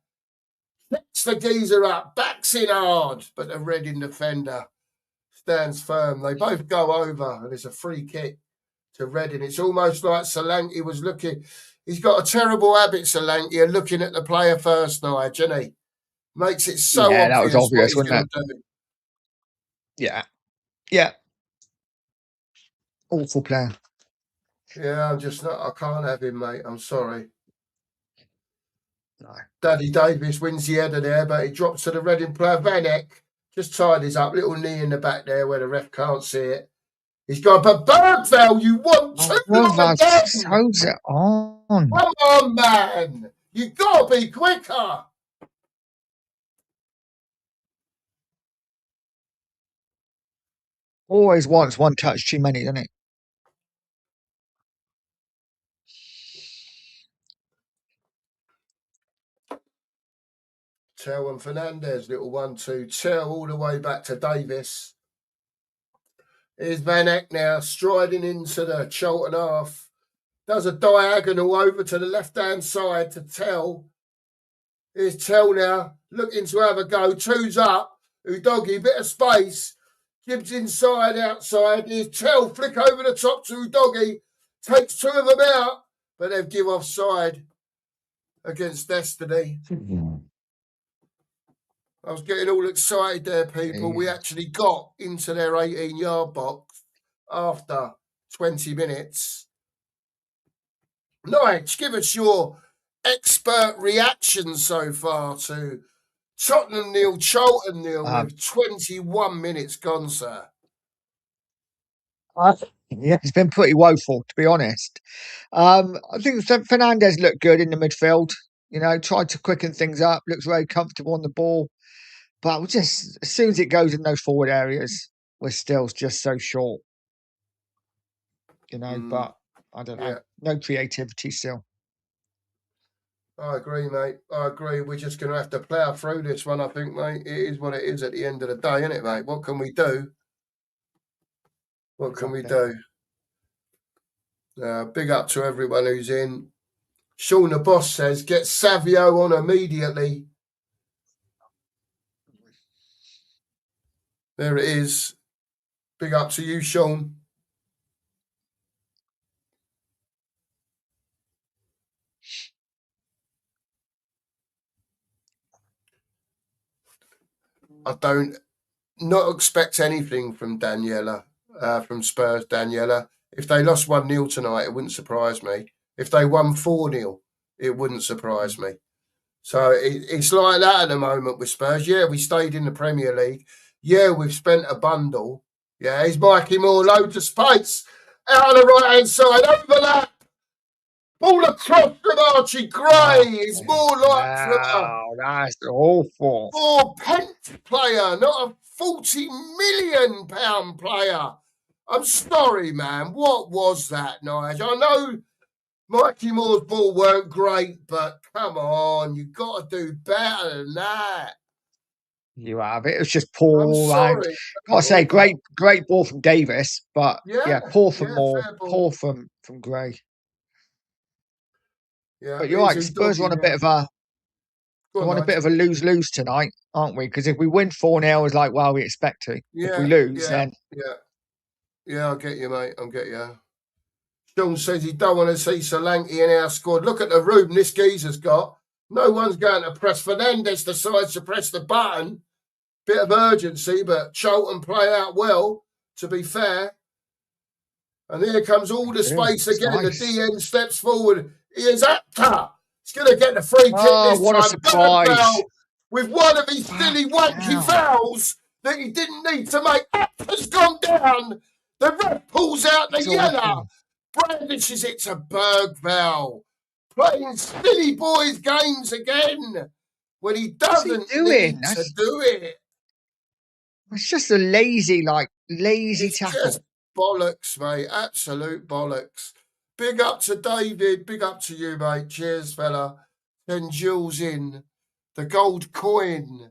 Picks the geezer up. Backs in hard. But the Reading defender stands firm. They both go over, and it's a free kick to Reading. It's almost like Solanke was looking. He's got a terrible habit, Solanke, of looking at the player first, Nige, isn't he? Makes it so obvious. That was obvious, wasn't it? Do. Yeah. Awful player. Yeah, I'm just not. I can't have him, mate. I'm sorry. No. Daddy Davis wins the header there, but he drops to the Reading player. Van Eck just tidies up. Little knee in the back there where the ref can't see it. He's got, but Bergvall, you want too long again. Throws it on. Come on, man. You got to be quicker. Always wants one touch too many, doesn't it? Tell and Fernandez, little 1-2. Tell all the way back to Davis. Here's Van Eck now, striding into the Charlton half. Does a diagonal over to the left-hand side to Tell. Here's Tell now, looking to have a go. 2's up. Udogie, bit of space. Gibbs inside, outside. Here's Tell, flick over the top to Udogie. Takes 2 of them out, but they've give offside against Destiny. I was getting all excited there, people. We actually got into their 18-yard box after 20 minutes. Nige, give us your expert reaction so far to Tottenham 0, Charlton 0 with 21 minutes gone, sir. Yeah, it's been pretty woeful, to be honest. I think Fernandez looked good in the midfield. You know, tried to quicken things up. Looks very comfortable on the ball. But just as soon as it goes in those forward areas, we're still just so short. You know, but I don't know. Yeah. No creativity still. I agree, mate. I agree. We're just going to have to plough through this one, I think, mate. It is what it is at the end of the day, isn't it, mate? What can we do? What can we do? Big up to everyone who's in. Sean the boss says, get Savio on immediately. There it is. Big up to you, Sean. I don't not expect anything from Daniela, from Spurs, Daniela. If they lost 1-0 tonight, it wouldn't surprise me. If they won 4-0, it wouldn't surprise me. So it's like that at the moment with Spurs. Yeah, we stayed in the Premier League. Yeah, we've spent a bundle. Yeah, he's Mikey Moore, loads of space. Out on the right-hand side, overlap. Ball across from Archie Gray. It's more like from a that's awful. 4-pence player, not a £40 million player. I'm sorry, man. What was that, Nigel? I know Mikey Moore's ball weren't great, but come on, you've got to do better than that. You have. It was just poor. I'm sorry. Gotta say, great ball from Davis, but poor from Moore, poor from Gray. Yeah, but you're right. Spurs are on a bit of a lose-lose tonight, aren't we? Because if we win 4-0, it's like, well, we expect to. If we lose, then I get you, mate. I get you. Sean says he don't want to see Solanke in our squad. Look at the room this geezer's got. No one's going to press. Fernandes decides to press the button. Bit of urgency, but Charlton play out well, to be fair. And here comes all the space again. Nice. The DN steps forward. He is Apta. He's going to get the free kick this what time. A surprise. With one of his silly wanky fouls that he didn't need to make. Apta's gone down. The ref pulls out the yellow. Brandishes it to Bergvall. Playing silly boys games again when he doesn't need to do it. It's just a lazy tackle. Just bollocks, mate. Absolute bollocks. Big up to David. Big up to you, mate. Cheers, fella. 10 Jules in. The gold coin.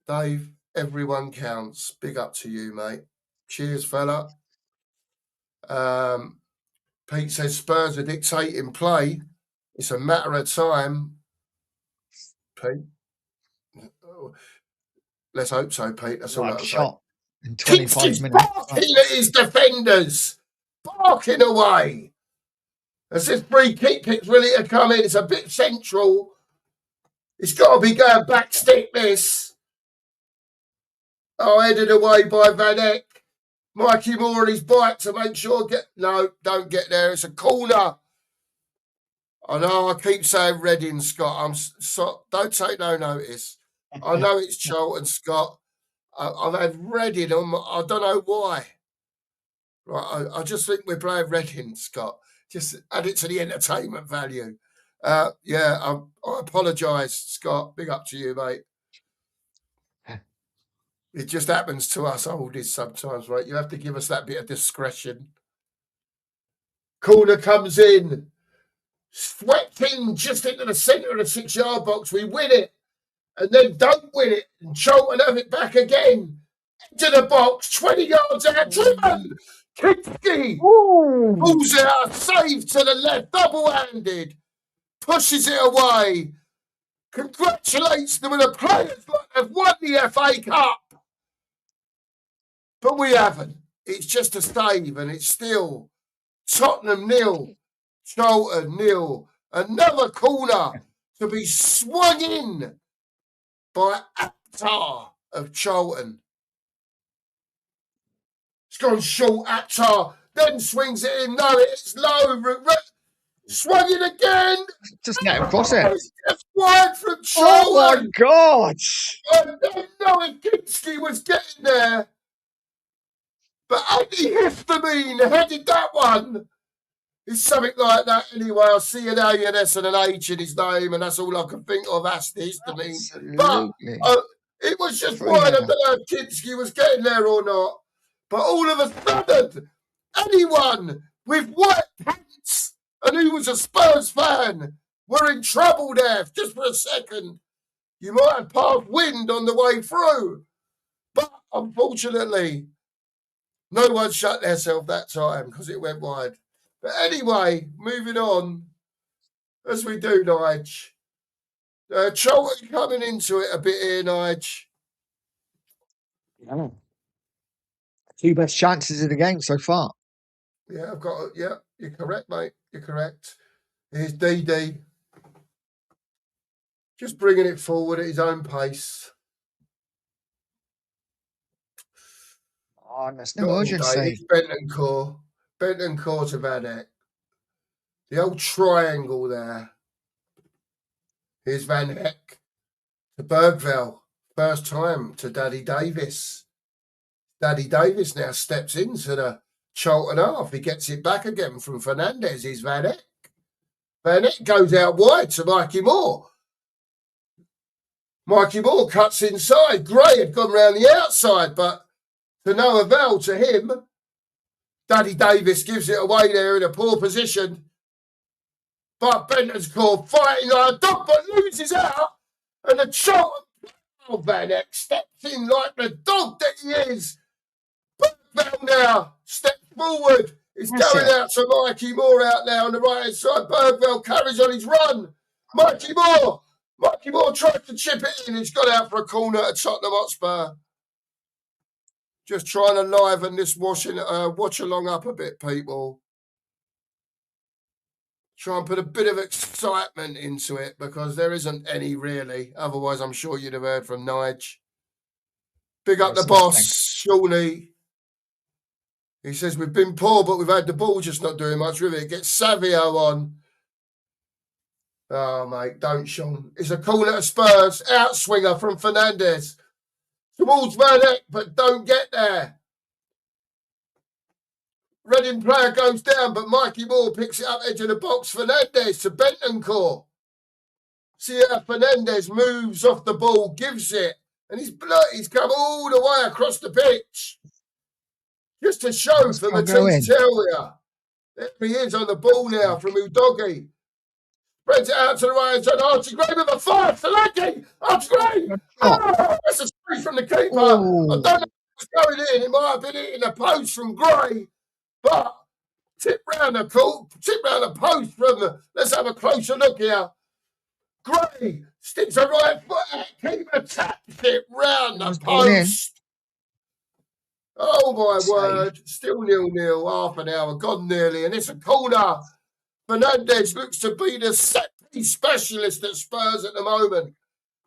Dave, everyone counts. Big up to you, mate. Cheers, fella. Pete says Spurs are dictating play. It's a matter of time. Pete. Let's hope so, Pete. That's all I can say. In 25 minutes. Barking at his defenders. Barking away. As this free kick's ready to come in. It's a bit central. It's got to be going back stick, this. Oh, headed away by Van Eyck. Mikey Moore on his bike to make sure. No, don't get there. It's a corner. I know I keep saying Reading, Scott. Don't take no notice. I know it's Charlton, Scott. I've had Reading on. I don't know why. Right, I just think we're playing Reading, Scott. Just add it to the entertainment value. I apologise, Scott. Big up to you, mate. It just happens to us oldies sometimes, right? You have to give us that bit of discretion. Corner comes in. Swept in just into the centre of the 6-yard box. We win it. And then don't win it. And Charlton have it back again. Into the box. 20 yards out. Driven. Kinski pulls out a save to the left. Double-handed. Pushes it away. Congratulates them. And the players have won the FA Cup. But we haven't. It's just a save. And it's still Tottenham 0. Charlton 0. Another corner to be swung in by Aptar of Charlton. It's gone short. Aptar then swings it in. No, it's low. Swung in again. Just let him cross it. It's just wide from Charlton. Oh my God. I didn't know if Kinski was getting there. But antihistamine headed that one. It's something like that anyway. I see an A and S and an H in his name, and that's all I can think of. Antihistamine. But it was just wide. I don't know if Kinski was getting there or not. But all of a sudden, anyone with white pants and who was a Spurs fan were in trouble there just for a second. You might have passed wind on the way through. But unfortunately, no one shut themselves that time because it went wide. But anyway, moving on, as we do, Nige. Charlton coming into it a bit here, Nige. Yeah. 2 best chances of the game so far. Yeah, you're correct, mate. You're correct. Here's DD. Just bringing it forward at his own pace. Oh, there's no Got urgency. It's Bentancur. Bentancur to Van Eyck. The old triangle there. Here's Van Eyck to Bergveld. First time to Daddy Davis. Daddy Davis now steps into the Charlton half. He gets it back again from Fernandez. Here's Van Eyck. Van Eyck goes out wide to Mikey Moore. Mikey Moore cuts inside. Gray had gone round the outside, but to no avail to him. Daddy Davis gives it away there in a poor position. But Bentancur fighting like a dog, but loses out. And the Charlton Van Eyck steps in like the dog that he is. Bergveld now steps forward. He's going out to Mikey Moore out now on the right-hand side. Bergveld carries on his run. Mikey Moore tries to chip it in. He's got out for a corner at Tottenham Hotspur. Just trying to liven this watch along up a bit, people. Try and put a bit of excitement into it because there isn't any really. Otherwise, I'm sure you'd have heard from Nige. Big up the boss, Shawnee. He says, we've been poor, but we've had the ball, just not doing much with it. Get Savio on. Oh, mate, don't, Sean. It's a corner to Spurs. Outswinger from Fernandez. Towards Van Eyck, but don't get there. Reading player goes down, but Mikey Moore picks it up edge of the box. Fernandez to Bentancur. See how Fernandez moves off the ball, gives it, and he's come all the way across the pitch. Just to show for Matisse Telia. There he is on the ball now from Udogie. Spreads it out to the right hand side. Archie Gray with a fire. Solanke. Archie Gray. Oh, that's a straight from the keeper. Oh. I don't know what's going in. It might have been hitting the post from Gray. But tip round the post from the. Let's have a closer look here. Gray sticks a right foot out. Keeper taps it round the post. Oh my word. Still 0-0. Half an hour gone nearly. And it's a corner. Fernandez looks to be the set-piece specialist at Spurs at the moment.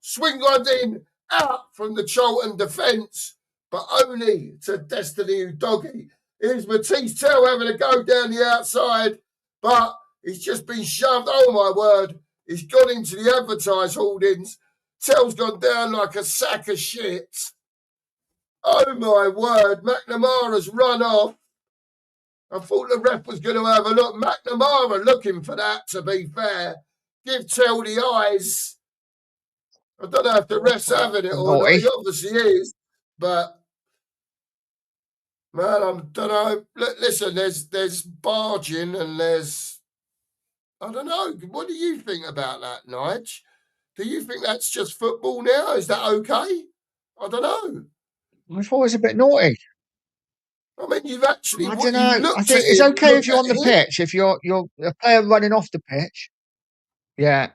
Swing on in, out from the Charlton defence, but only to Destiny Udogie. Here's Matisse Tell having a go down the outside, but he's just been shoved. Oh, my word. He's gone into the advertised holdings. Tell's gone down like a sack of shit. Oh, my word. McNamara's run off. I thought the ref was going to have a look. McNamara looking for that, to be fair. Give Tell the eyes. I don't know if the ref's having it or not. He obviously is. But, man, I don't know. Listen, there's barging and there's... I don't know. What do you think about that, Nige? Do you think that's just football now? Is that okay? I don't know. I thought it was a bit naughty. I mean, you've actually... I don't know. I think it's okay if you're on the pitch, if you're a player running off the pitch. Yeah.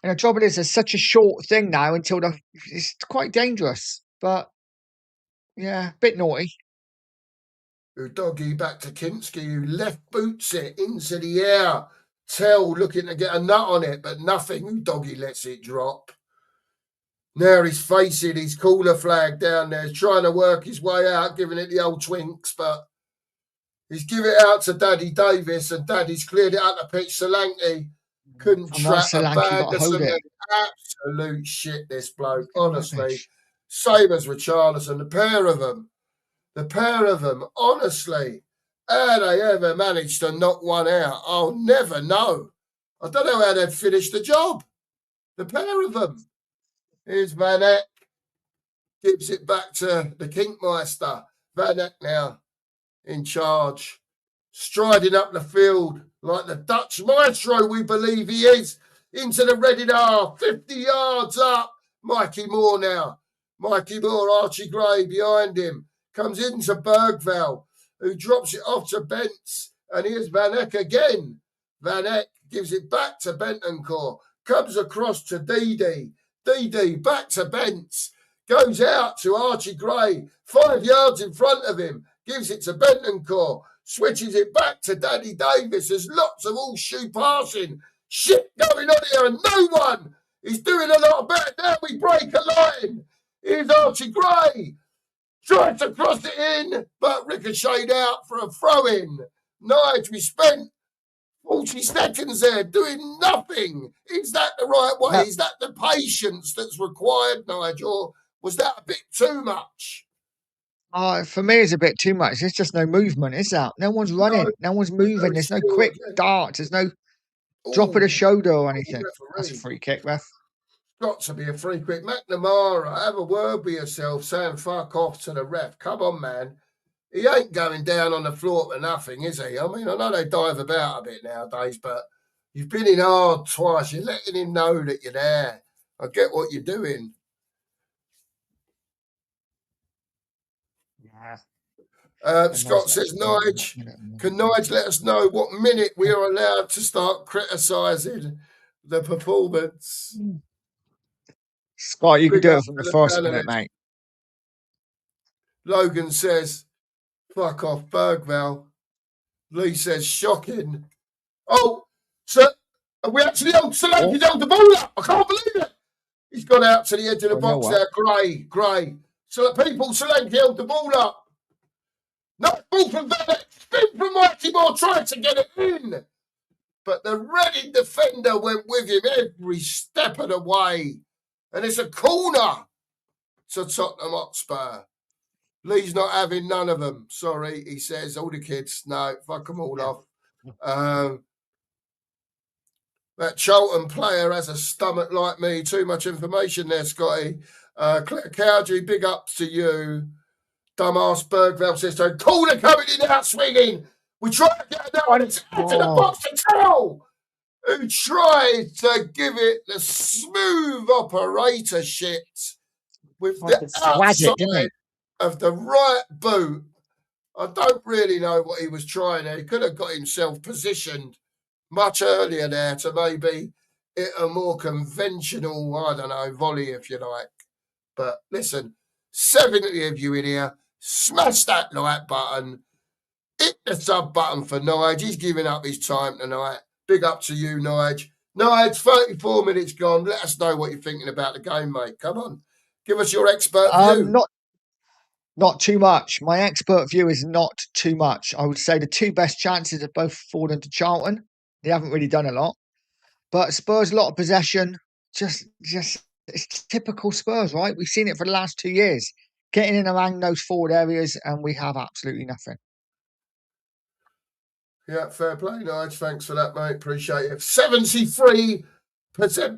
And the trouble is, there's such a short thing now until it's quite dangerous. But, yeah, a bit naughty. Udogie back to Kinski, who left boots it into the air. Tell looking to get a nut on it, but nothing. Udogie lets it drop. Now he's facing his cooler flag down there. He's trying to work his way out, giving it the old twinks, but he's given it out to Daddy Davis, and Daddy's cleared it out the pitch. Solanke couldn't trap a bag. Absolute shit, this bloke, honestly. Same as with Charlton, the pair of them, honestly. How they ever managed to knock one out, I'll never know. I don't know how they'd finish the job. The pair of them. Here's Van Eyck. Gives it back to the Kinkmeister. Van Eyck now in charge. Striding up the field like the Dutch maestro we believe he is. Into the Reading half. 50 yards up. Mikey Moore now. Mikey Moore, Archie Gray behind him. Comes into Bergveld, who drops it off to Bentz. And here's Van Eyck again. Van Eyck gives it back to Bentancur. Comes across to Didi. Didi back to Bentz. Goes out to Archie Gray. 5 yards in front of him. Gives it to Bentancur. Switches it back to Daddy Davis. There's lots of all shoe passing. Shit going on here and no one is doing a lot better. Now we break a line. Here's Archie Gray. Tried to cross it in, but ricocheted out for a throw-in. Nige, we spent 40 seconds there doing nothing. Is that the right way? No. Is that the patience that's required, Nige, or was that a bit too much? For me, it's a bit too much. There's just no movement, is that? No one's running. No one's moving. There's no quick darts. There's no drop of the shoulder or anything. That's a free kick, ref. Got to be a free kick. McNamara, have a word with yourself, saying fuck off to the ref. Come on, man. He ain't going down on the floor for nothing, is he? I mean, I know they dive about a bit nowadays, but you've been in hard twice. You're letting him know that you're there. I get what you're doing. Yeah. Scott says, Nige, can Nige let us know what minute we are allowed to start criticising the performance? Scott, you can do it from the first minute, mate. Logan says, fuck off, Bergvall. Lee says, shocking. Oh, so we actually held Solanke's held the ball up. I can't believe it. He's gone out to the edge of the box there. Gray. So people, Solanke held the ball up. No ball from Vanek. Spin from Mikey Moore, trying to get it in. But the Reading defender went with him every step of the way. And it's a corner to Tottenham Hotspur. Lee's not having none of them. Sorry, he says. All the kids, no, fuck them all off. That Charlton player has a stomach like me. Too much information there, Scotty. Claire Cowdery, big ups to you. Dumbass Bergvall says, so corner coming in out swinging. We tried to get that one into the box to Tell, who tried to give it the smooth operator shit with the outside of the right boot. I don't really know what he was trying there. He could have got himself positioned much earlier there to maybe hit a more conventional, I don't know, volley, if you like. But listen, 70 of you in here, smash that like button, hit the sub button for Nige. He's giving up his time tonight. Big up to you, Nige. Nige, 34 minutes gone. Let us know what you're thinking about the game, mate. Come on. Give us your expert view. Not too much. My expert view is not too much. I would say the two best chances have both fallen to Charlton. They haven't really done a lot. But Spurs, a lot of possession. Just it's typical Spurs, right? We've seen it for the last 2 years. Getting in around those forward areas, and we have absolutely nothing. Yeah, fair play, Nige. Thanks for that, mate. Appreciate it. 73%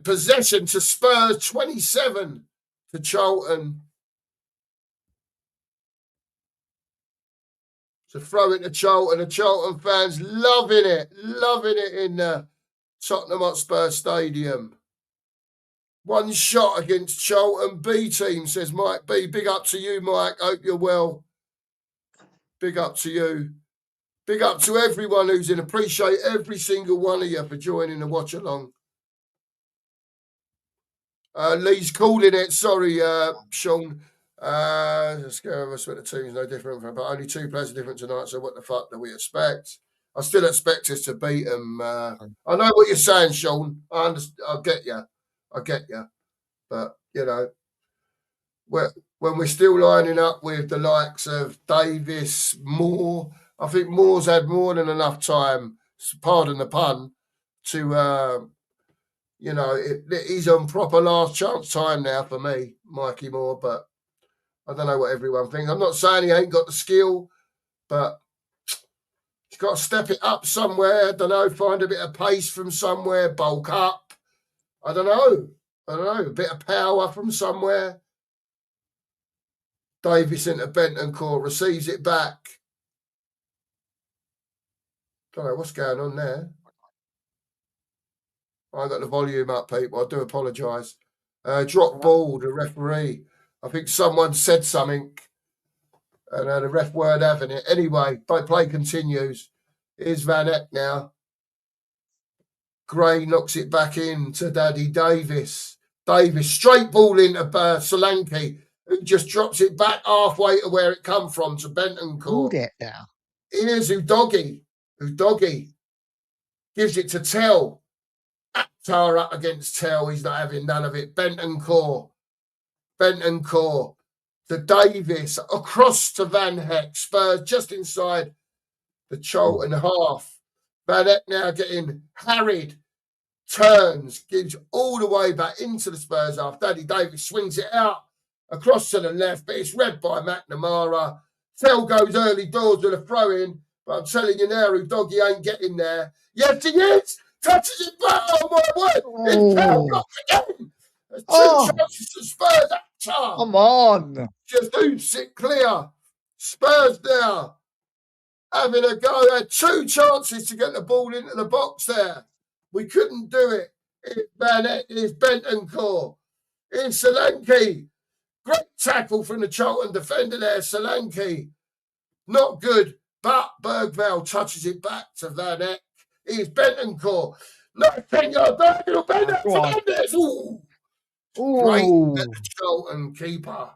possession to Spurs, 27 to Charlton. So throw it to Charlton. The Charlton fans loving it in the Tottenham Hotspur Stadium. One shot against Charlton B team, says Mike B. Big up to you, Mike. Hope you're well. Big up to you. Big up to everyone who's in. Appreciate every single one of you for joining the watch along. Lee's calling it. Sorry, Sean. Let's go over the team's no different, but only two players are different tonight. So what the fuck do we expect? I still expect us to beat them. I know what you're saying, Sean. I get you. But you know, when we're still lining up with the likes of Davis, Moore, I think Moore's had more than enough time. Pardon the pun. To he's on proper last chance time now for me, Mikey Moore. But I don't know what everyone thinks. I'm not saying he ain't got the skill, but he's got to step it up somewhere. I don't know, find a bit of pace from somewhere, bulk up. I don't know, a bit of power from somewhere. Davis into Bentancur, receives it back. Don't know what's going on there. I got the volume up, people. I do apologise. Drop ball, the referee. I think someone said something, and the ref weren't having it. Anyway, play continues. Here's Van Eck now. Gray knocks it back in to Daddy Davis. Davis, straight ball into Solanke, who just drops it back halfway to where it come from, to Bentancur. Hold it now. Here's Udogie. Gives it to Tell. Akhtar up against Tell. He's not having none of it. Bentancur. to Davis, across to Van Heck. Spurs just inside the Charlton half. Van Heck now getting harried. Turns, gives all the way back into the Spurs half. Danny Davis swings it out across to the left, but it's read by McNamara. Tell goes early doors with a throw in, but I'm telling you now, Udogie ain't getting there. Yes, he is. Touches it back. Oh my word! It's Tell blocked again. There's two chances to Spurs. Come on! Just hoops it clear. Spurs now having a go. Had two chances to get the ball into the box there. We couldn't do it. It's Bennett, it's Bentancur, it's Solanke. Great tackle from the Charlton defender there, Solanke. Not good, but Bergvall touches it back to Van Eck. It's Bentancur. Nice 10-yard diagonal, Bennett Fernandez. Ooh. Great at the Charlton keeper.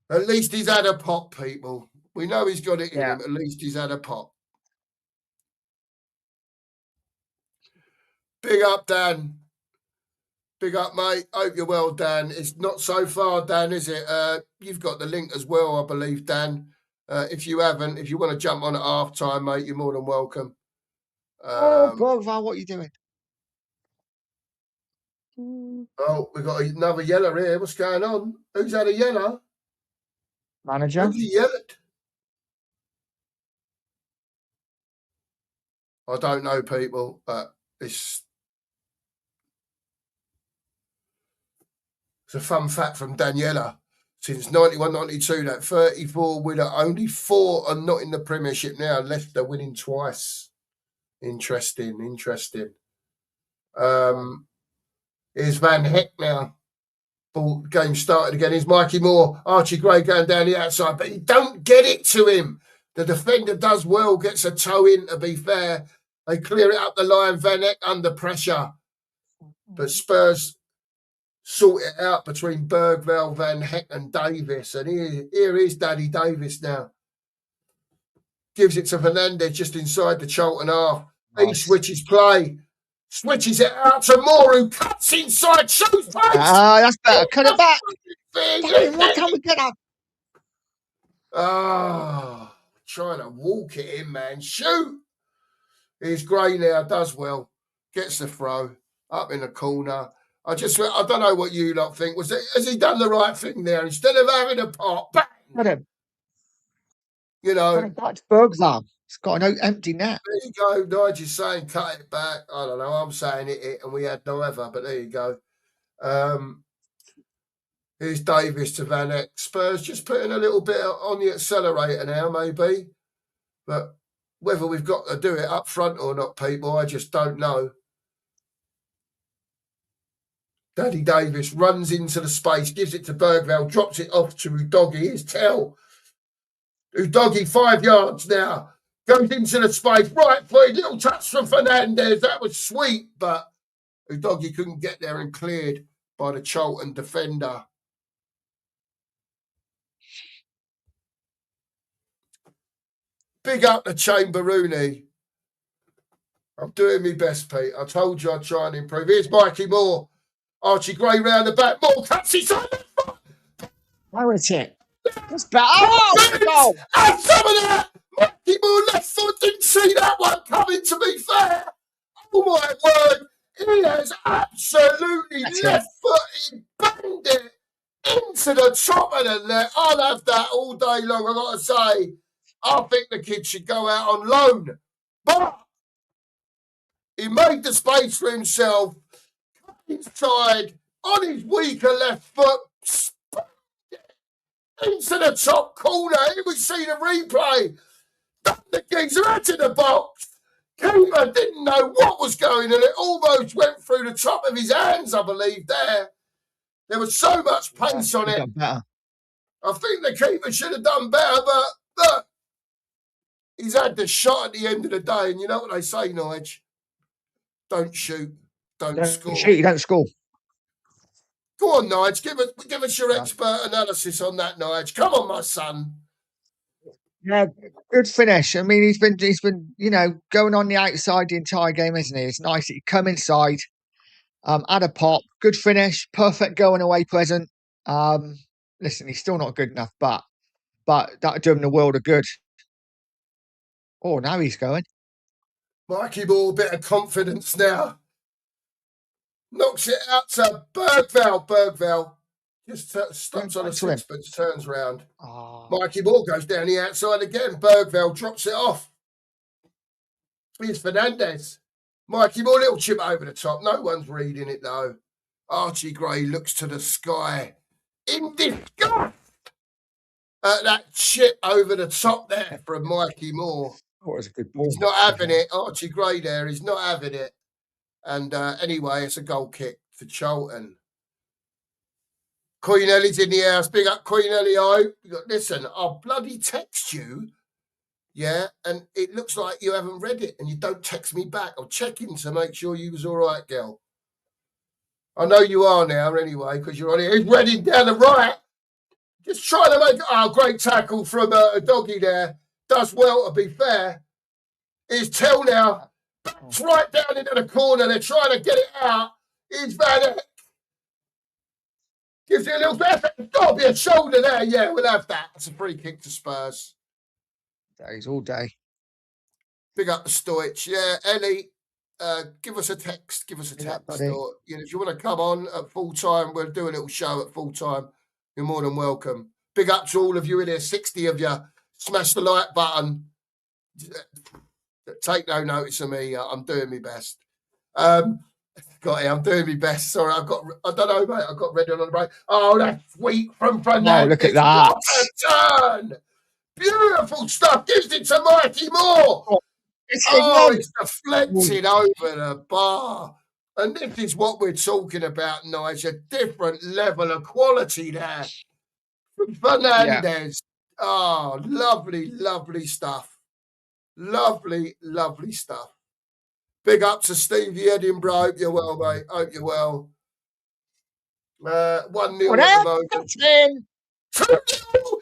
At least he's had a pop, people. We know he's got it in him. At least he's had a pop. Big up, Dan. Big up, mate. Hope you're well, Dan. It's not so far, Dan, is it? You've got the link as well, I believe, Dan. If you haven't, if you want to jump on at half time, mate, you're more than welcome. Bergvall, what are you doing? Oh, we've got another yellow here. What's going on? Who's had a yellow? Manager. Who's he yelled? I don't know, people, but it's a fun fact from Daniela. Since 91-92, that 34 winner, only 4 are not in the Premiership now. Leicester winning twice. Interesting. Here's Van Heck now. Ball game started again. Here's Mikey Moore. Archie Gray going down the outside, but he don't get it to him. The defender does well, gets a toe in, to be fair. They clear it up the line. Van Heck under pressure. But Spurs sort it out between Bergvall, Van Heck and Davis. And here is Daddy Davis now. Gives it to Fernandez just inside the Charlton half. Nice. He switches play. Switches it out to Moore, who cuts inside, shoots face. That's better. Cut it back. What can we get up? Trying to walk it in, man. Shoot. Here's Gray now, does well. Gets the throw. Up in the corner. I don't know what you lot think. Has he done the right thing there? Instead of having a pop, bang! You know. That's Bergvall. It's got an empty net. There you go. Nigel's saying cut it back. I don't know. I'm saying it and we had neither, but there you go. Here's Davis to Van Eck. Spurs just putting a little bit on the accelerator now, maybe. But whether we've got to do it up front or not, people, I just don't know. Daddy Davis runs into the space, gives it to Bergvall, drops it off to Udogie. Here's Tell. Udogie 5 yards now. Goes into the space, right foot, little touch from Fernandez. That was sweet, but Udogie couldn't get there and cleared by the Charlton defender. Big up the Chamberrooney. I'm doing my best, Pete. I told you I'd try and improve. Here's Mikey Moore. Archie Gray round the back. Moore cuts it on the front. Where is it? That's better. Oh, no. And some of that. Mikey Moore left foot. Didn't see that one coming, to be fair. Oh, my word. He has absolutely left-footed banged it into the top of the net. I'll have that all day long, I've got to say. I think the kid should go out on loan. But he made the space for himself. Inside, on his weaker left foot. Into the top corner. Here we see the replay. The geezer into the box. Keeper didn't know what was going on. It almost went through the top of his hands, I believe, there. There was so much pace on it. I think the keeper should have done better, but look, he's had the shot at the end of the day. And you know what they say, Nige? Don't shoot, don't score. Shoot, you don't score. Go on, Nige. Give us your expert analysis on that, Nige. Come on, my son. Yeah, good finish. I mean, he's been, going on the outside the entire game, isn't he? It's nice that he come inside, had a pop, good finish, perfect going away present. Listen, he's still not good enough, but that'll do him the world of good. Oh, now he's going. Mikey Moore, bit of confidence now. Knocks it out to Bergvall. Bergvall just stops on a sixpence, turns round. Oh. Mikey Moore goes down the outside again. Bergvall drops it off. Here's Fernandez. Mikey Moore, little chip over the top. No one's reading it, though. Archie Gray looks to the sky in disgust at that chip over the top there from Mikey Moore. Oh, it was a good ball. He's not having it. Archie Gray there, he's not having it. And anyway, it's a goal kick for Charlton. Queen Ellie's in the house. Big up Queen Ellie. Listen, I'll bloody text you. Yeah, and it looks like you haven't read it and you don't text me back. I'll check in to make sure you was all right, girl. I know you are now anyway, because you're on it. He's Reading down the right. Just trying to make great tackle from a doggy there. Does well, to be fair. Here's Tell now. It's right down into the corner. They're trying to get it out. Here's Van Eyck. Gives it a little bit. There's got to be a shoulder there. Yeah, we'll have that. It's a free kick to Spurs. Days all day. Big up the Stoich. Yeah, Ellie, give us a text. Give us a text. Or, if you want to come on at full time, we'll do a little show at full time. You're more than welcome. Big up to all of you in there, 60 of you. Smash the like button. Take no notice of me. I'm doing my best. I'm doing my best. Sorry, I don't know, mate. I got ready on the break. Oh, that's sweet from Fernandez. Oh, look at that. What a turn. Beautiful stuff. Gives it to Mikey Moore. It's deflected over the bar. And this is what we're talking about, Nigel. A different level of quality there from Fernandez. Yeah. Oh, lovely, lovely stuff. Lovely, lovely stuff. Big up to Stevie Edinburgh. Hope you're well, mate. Hope you're well. 1-0 at the moment. 2-0.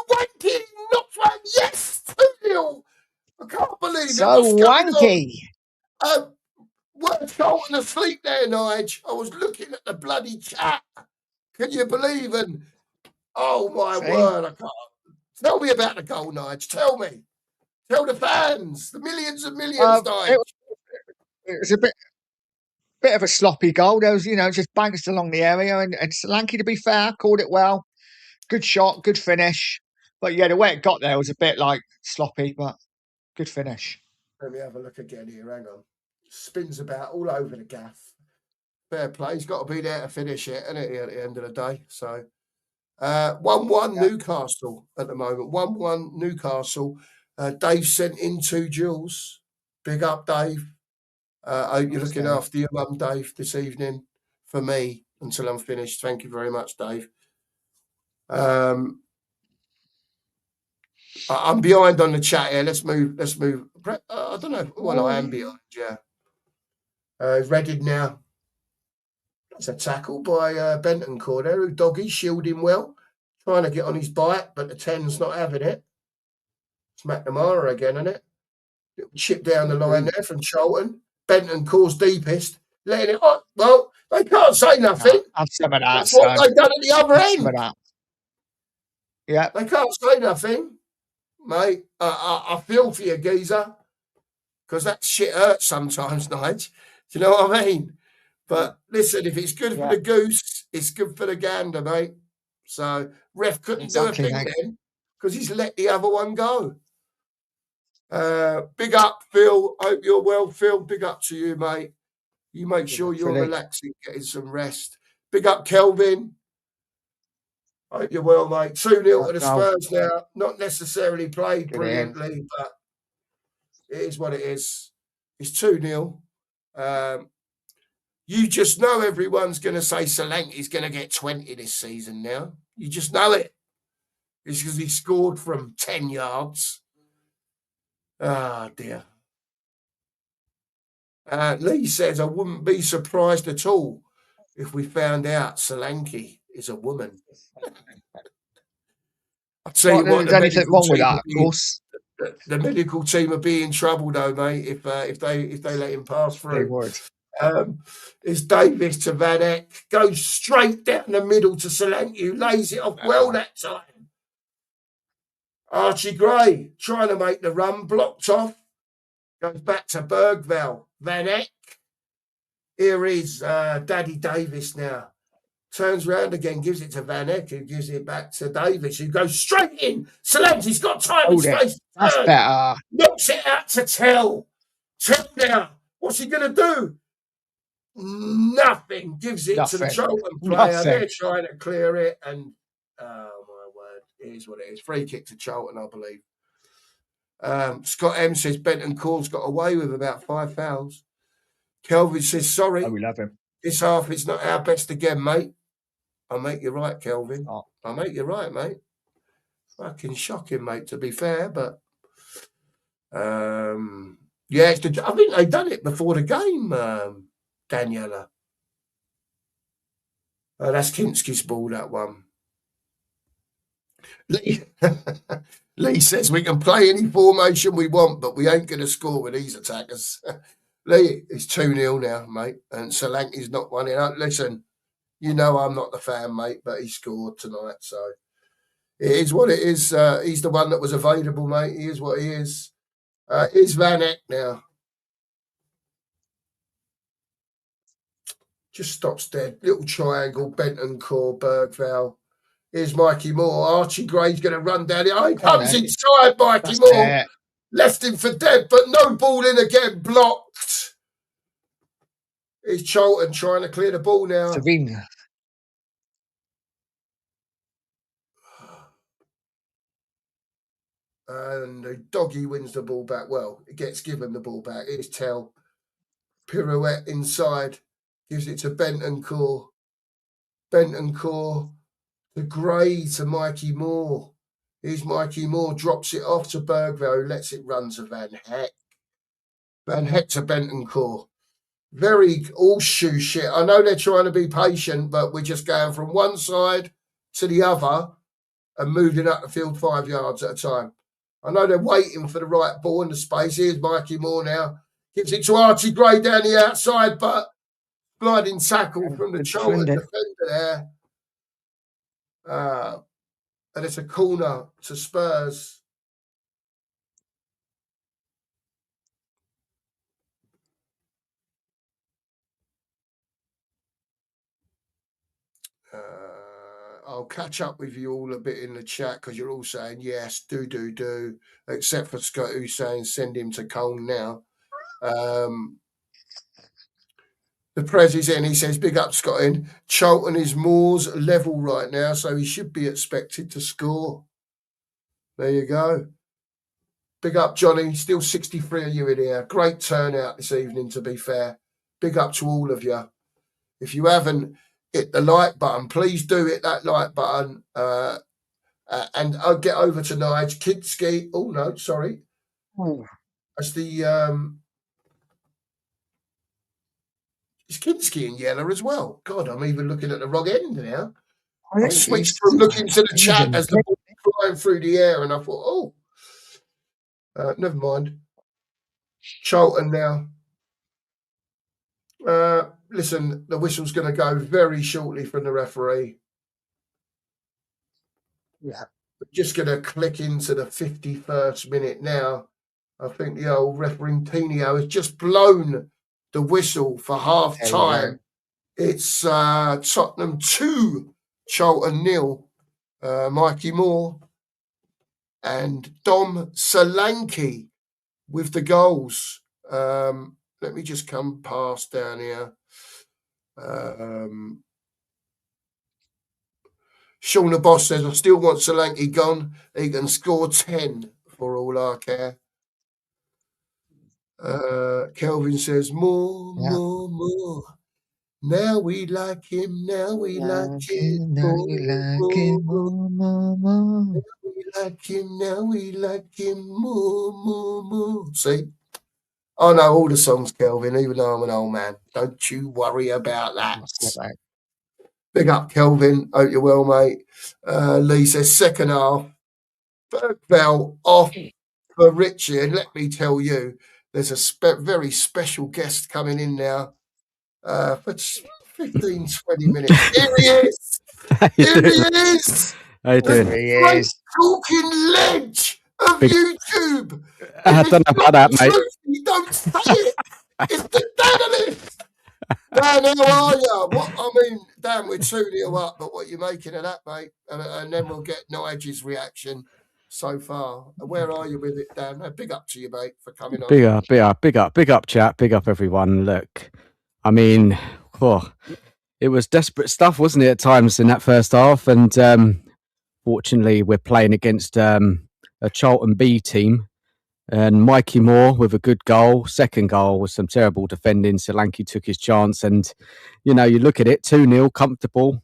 Wanky. Not one. Yes. 2-0. I can't believe it. So wanky. Were Charlton asleep there, Nige? I was looking at the bloody chat. Can you believe? And oh my word, I can't. Tell me about the goal, Nige. Tell me. Tell the fans, the millions and millions, Nige. It was a bit of a sloppy goal. There was, just bounced along the area, and Solanke, to be fair, called it well. Good shot, good finish. But yeah, the way it got there was a bit like sloppy, but good finish. Let me have a look again here. Hang on. Spins about all over the gaff. Fair play. He's got to be there to finish it, isn't it, at the end of the day? So, 1-1 Newcastle at the moment. 1-1 Newcastle. Dave sent in 2 jewels. Big up, Dave. I hope you're looking after your mum, Dave, this evening for me until I'm finished. Thank you very much, Dave. I'm behind on the chat here. Let's move. I don't know. Well, I am behind, yeah. Reading now. That's a tackle by Bentancur there, who doggy shielding well. Trying to get on his bite, but the 10's not having it. It's McNamara again, isn't it? Little chip down the line there from Charlton. Bentancur's deepest. Letting it on. Well, they can't say nothing. Have some of that. That's what they've done at the other end. Yeah. They can't say nothing. Mate, I feel for you, geezer. Because that shit hurts sometimes, Nige. Do you know what I mean? But listen, if it's good for the goose, it's good for the gander, mate. So ref couldn't do a thing then because he's let the other one go. Big up, Phil. Hope you're well, Phil. Big up to you, mate. You make sure you're relaxing, getting some rest. Big up, Kelvin. Hope you're well, mate. 2-0 to the Spurs now. Not necessarily played brilliantly, but it is what it is. It's 2-0. You just know everyone's going to say Solanke's going to get 20 this season now. You just know it. It's because he scored from 10 yards. Ah, dear. Lee says, I wouldn't be surprised at all if we found out Solanke is a woman. I'll tell you what, there's anything wrong with that, of course. The medical team would be in trouble, though, mate, if they let him pass through. They would. It's Davis to Van Eck. Goes straight down the middle to Solanke, lays it off well that time. Archie Gray trying to make the run, blocked off. Goes back to Bergvall. Van Eck. Here is Daddy Davis now. Turns round again, gives it to Van Eck, who gives it back to Davis, who goes straight in. Solanke's got time and space. That's better. Knocks it out to Tell. Tell now. What's he going to do? Nothing. Gives it to the Charlton player. They're trying to clear it. And, oh, my word. It is what it is. Free kick to Charlton, I believe. Scott M says Benton Call's got away with about 5 fouls. Kelvin says, sorry. Oh, we love him. This half is not our best again, mate. I'll make you right, Kelvin. I'll make you right, mate. Fucking shocking, mate, to be fair. But, yeah, I think they've done it before the game, Daniela. Oh, that's Kinski's ball, that one. Lee says we can play any formation we want, but we ain't going to score with these attackers. Lee, it's 2-0 now, mate. And Solanke's not one in. Listen, you know I'm not the fan, mate, but he scored tonight. So it is what it is. He's the one that was available, mate. He is what he is. Here's Van Eck now. Just stops dead. Little triangle, Benton Core, Bergvall. Here's Mikey Moore. Archie Gray's going to run down it. Oh, he comes inside, Mikey Moore. Left him for dead, but no ball in again. Blocked. It's Charlton trying to clear the ball now. Savina. And the doggy wins the ball back. Well, it gets given the ball back. Here's Tell. Pirouette inside. Gives it to Benton Core. Benton Core. The Gray to Mikey Moore. Here's Mikey Moore. Drops it off to Bergvall, who lets it run to Van Heck. Van Heck to Benton Core. Very all shoe shit. I know they're trying to be patient, but we're just going from one side to the other and moving up the field 5 yards at a time. I know they're waiting for the right ball in the space. Here's Mikey Moore now. Gives it to Archie Gray down the outside, but gliding tackle from the Charlton defender there. And it's a corner to Spurs. I'll catch up with you all a bit in the chat because you're all saying yes, do, except for Scott who's saying send him to Cone now. The Prez is in. He says, big up, Scott in. Charlton is Moore's level right now, so he should be expected to score. There you go. Big up, Johnny. Still 63 of you in here. Great turnout this evening, to be fair. Big up to all of you. If you haven't hit the like button, please do hit that like button. And I'll get over to Nige. Kinski. Oh, no, sorry. That's the... Is Kinski in yellow as well? God, I'm even looking at the wrong end now. I switched from looking to the chat as the ball was flying through the air, and I thought, never mind. Charlton now. Listen, the whistle's going to go very shortly from the referee. Yeah. We're just going to click into the 51st minute now. I think the old referee Tinio has just blown the whistle for half time. It's Tottenham 2, Charlton 0. Mikey Moore and Dom Solanke with the goals. Let me just come past down here. Sean the Boss says, I still want Solanke gone. He can score 10 for all I care. Kelvin says, more. Now we like him, now we like him. Now we like him, more. Now we like him, now we like him, more. See? I know all the songs, Kelvin, even though I'm an old man. Don't you worry about that. Big up, Kelvin. Hope you're well, mate. Lee says, second half. Bergvall off for Richie. And let me tell you, there's a very special guest coming in now. for 15, 20 minutes. Here he is. How you Here he doing? is. How you The doing? He great is. talking ledge of Big- YouTube. I If don't it's know not about that, the mate. truth, you don't say it. It's the Danalist. Dan, how are you? What I mean, Dan, we're 2-0 up, but what are you making of that, mate? And then we'll get Nigel's reaction so far. Where are you with it, Dan? Big up to you, mate, for coming on. Big up, chat. Big up, everyone. Look, I mean, it was desperate stuff, wasn't it, at times in that first half? And fortunately, we're playing against a Charlton B team. And Mikey Moore with a good goal. Second goal was some terrible defending. Solanke took his chance. And, you look at it, 2-0, comfortable.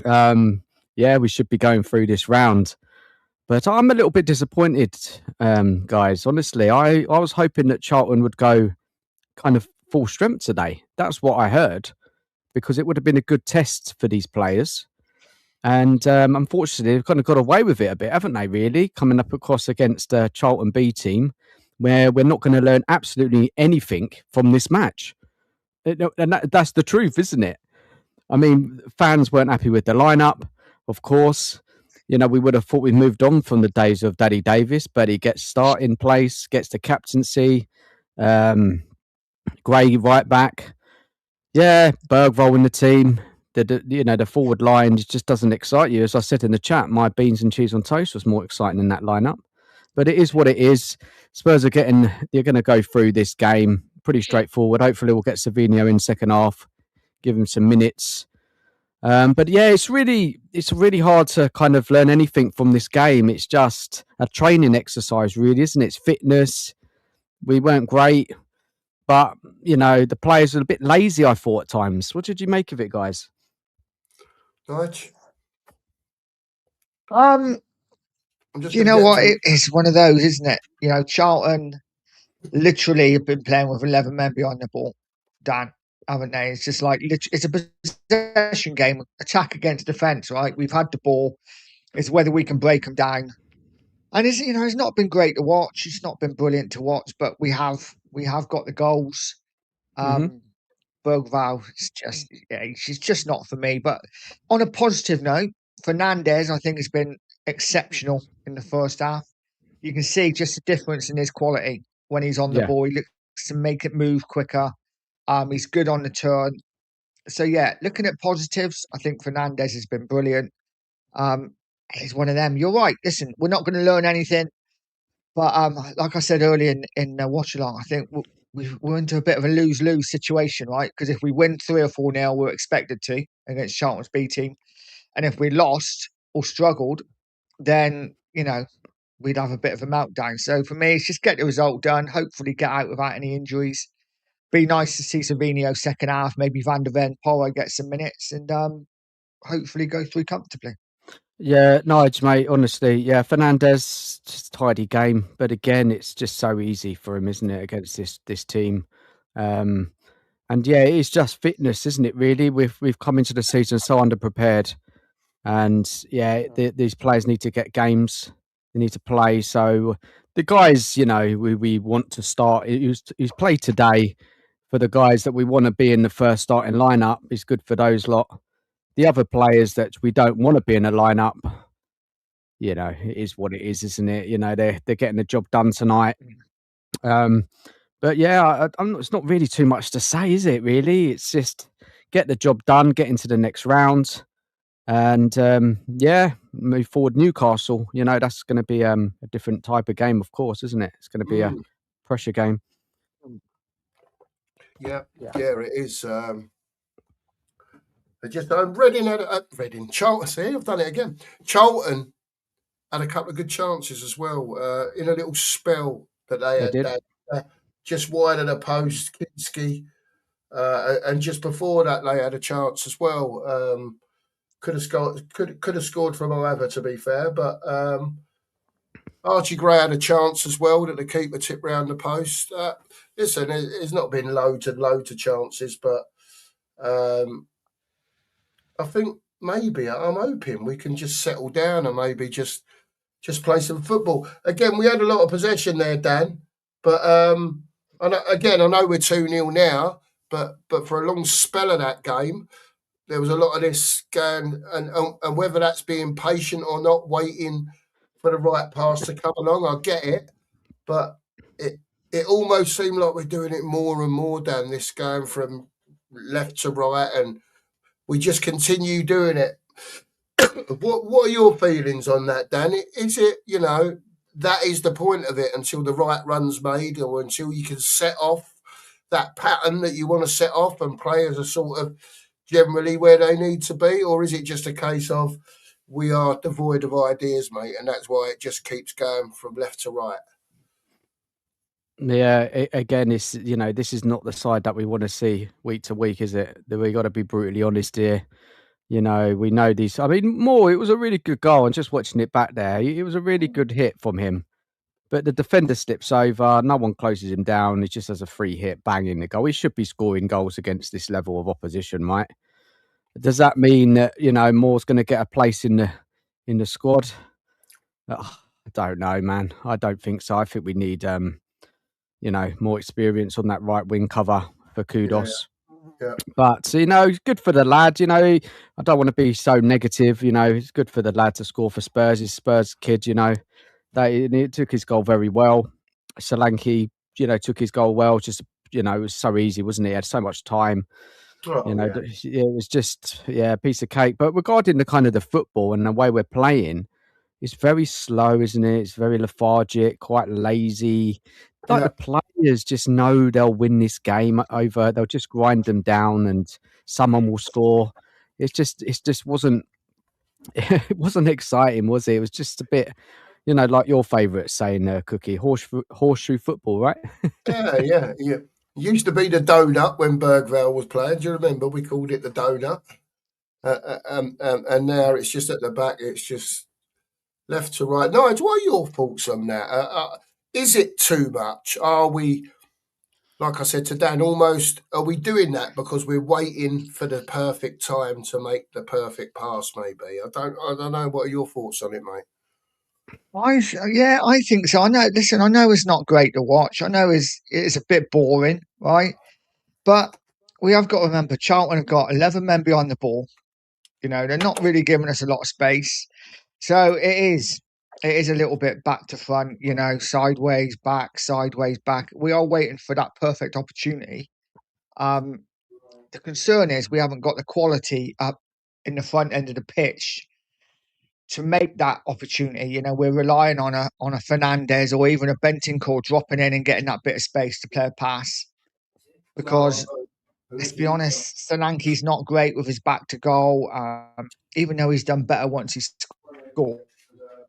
Yeah, we should be going through this round. But I'm a little bit disappointed, guys. Honestly, I was hoping that Charlton would go kind of full strength today. That's what I heard, because it would have been a good test for these players. And unfortunately, they've kind of got away with it a bit, haven't they, really? Coming up across against a Charlton B team, where we're not going to learn absolutely anything from this match. And that's the truth, isn't it? I mean, fans weren't happy with the lineup, of course. We would have thought we moved on from the days of Daddy Davis, but he gets start in place, gets the captaincy. Gray right back. Yeah, Bergvall in the team. The forward line just doesn't excite you. As I said in the chat, my beans and cheese on toast was more exciting than that lineup. But it is what it is. Spurs are going to go through this game pretty straightforward. Hopefully, we'll get Savinho in second half, give him some minutes. But yeah, it's really hard to kind of learn anything from this game. It's just a training exercise, really, isn't it? It's fitness. We weren't great, but the players were a bit lazy, I thought, at times. What did you make of it, guys? Nige? You know what? It's one of those, isn't it? Charlton literally have been playing with 11 men behind the ball, Dan, haven't they? It's just like, it's a possession game, attack against defence, right? We've had the ball. It's whether we can break them down. And it's not been great to watch. It's not been brilliant to watch, but we have got the goals. Bergvall is she's just not for me. But on a positive note, Fernandes, I think, has been exceptional in the first half. You can see just the difference in his quality when he's on the ball. He looks to make it move quicker. He's good on the turn. So yeah, looking at positives, I think Fernandes has been brilliant. He's one of them. You're right. Listen, we're not going to learn anything, but like I said earlier in watch along, I think we're into a bit of a lose-lose situation, right? Because if we win 3 or 4-0, we're expected to against Charlton's B team, and if we lost or struggled, then we'd have a bit of a meltdown. So for me, it's just get the result done. Hopefully, get out without any injuries. Be nice to see Savinho second half. Maybe Van der Ven, Porro get some minutes, and hopefully go through comfortably. Yeah, Nige, mate, honestly, Fernandes, just tidy game. But again, it's just so easy for him, isn't it, against this team? And yeah, it's just fitness, isn't it, really? We've come into the season so underprepared. And yeah, these players need to get games. They need to play. So the guys, we want to start. He's played today for the guys that we want to be in the first starting lineup. Is good for those lot. The other players that we don't want to be in a lineup, it is what it is, isn't it? They're getting the job done tonight. But yeah, it's not really too much to say, is it? Really, it's just get the job done, get into the next round, and move forward. Newcastle, that's going to be a different type of game, of course, isn't it? It's going to be a pressure game. Yeah, it is. Just Reading. Charlton. See, I've done it again. Charlton had a couple of good chances as well in a little spell that they had. Just wide of the post, Kinski, and just before that they had a chance as well. Could have scored from whoever, to be fair, but Archie Gray had a chance as well that the keeper tipped round the post. Listen, there's not been loads and loads of chances, but I think maybe I'm hoping we can just settle down and maybe just play some football. Again, we had a lot of possession there, Dan, but I know we're 2-0 now, but for a long spell of that game, there was a lot of this going, and whether that's being patient or not, waiting for the right pass to come along, I get it, but it almost seemed like we're doing it more and more, Dan, this going from left to right, and we just continue doing it. What are your feelings on that, Dan? Is it, that is the point of it until the right run's made, or until you can set off that pattern that you want to set off and players are sort of generally where they need to be? Or is it just a case of we are devoid of ideas, mate, and that's why it just keeps going from left to right? Yeah, again, it's this is not the side that we want to see week to week, is it? We got to be brutally honest here. We know these. I mean, Moore, it was a really good goal, and just watching it back there, it was a really good hit from him. But the defender slips over, no one closes him down. He just has a free hit, bang in the goal. He should be scoring goals against this level of opposition, right? Does that mean that Moore's going to get a place in the squad? I don't know, man. I don't think so. I think we need more experience on that right wing cover for Kudos. Yeah. But it's good for the lad. I don't want to be so negative. It's good for the lad to score for Spurs. He's Spurs kid. He took his goal very well. Solanke, took his goal well. Just it was so easy, wasn't it? He had so much time. It was just a piece of cake. But regarding the kind of the football and the way we're playing, it's very slow, isn't it? It's very lethargic, quite lazy. The players just know they'll win this game over. They'll just grind them down, and someone will score. It just wasn't. It wasn't exciting, was it? It was just a bit, like your favourite saying, Cookie, horseshoe football, right? Yeah. It used to be the donut when Bergvale was playing. Do you remember? We called it the donut. And now it's just at the back. It's just left to right. Nigel, what are your thoughts on that? Is it too much? Are we, like I said to Dan, are we doing that because we're waiting for the perfect time to make the perfect pass? Maybe I don't know. What are your thoughts on it, mate? I think so. I know it's not great to watch. I know it's a bit boring, right? But we have got to remember, Charlton have got 11 men behind the ball. They're not really giving us a lot of space. So it is a little bit back to front, sideways back. We are waiting for that perfect opportunity. The concern is we haven't got the quality up in the front end of the pitch to make that opportunity. We're relying on a Fernandez or even a Bentancur dropping in and getting that bit of space to play a pass. Because let's be honest, Solanke's not great with his back to goal. Even though he's done better once he's scored.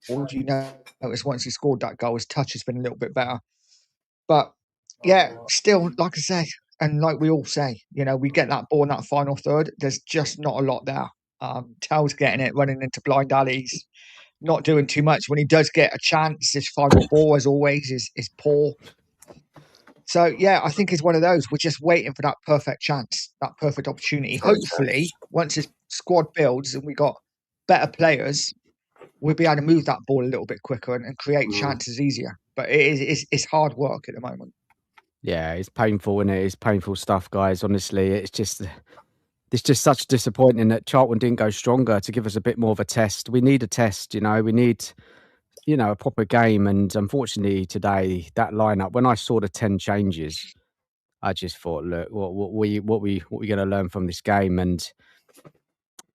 Notice once he scored that goal, his touch has been a little bit better. But still, like I say, and like we all say, we get that ball in that final third. There's just not a lot there. Tell's getting it, running into blind alleys, not doing too much. When he does get a chance, his final ball, as always, is poor. So, I think it's one of those. We're just waiting for that perfect chance, that perfect opportunity. Hopefully, once his squad builds and we got better players, we'll be able to move that ball a little bit quicker and create chances easier. But it's hard work at the moment. Yeah, it's painful, isn't it? It's painful stuff, guys. Honestly, it's just such disappointing that Charlton didn't go stronger to give us a bit more of a test. We need a test, we need a proper game. And unfortunately today, that lineup, when I saw the 10 changes, I just thought, look, what we going to learn from this game? And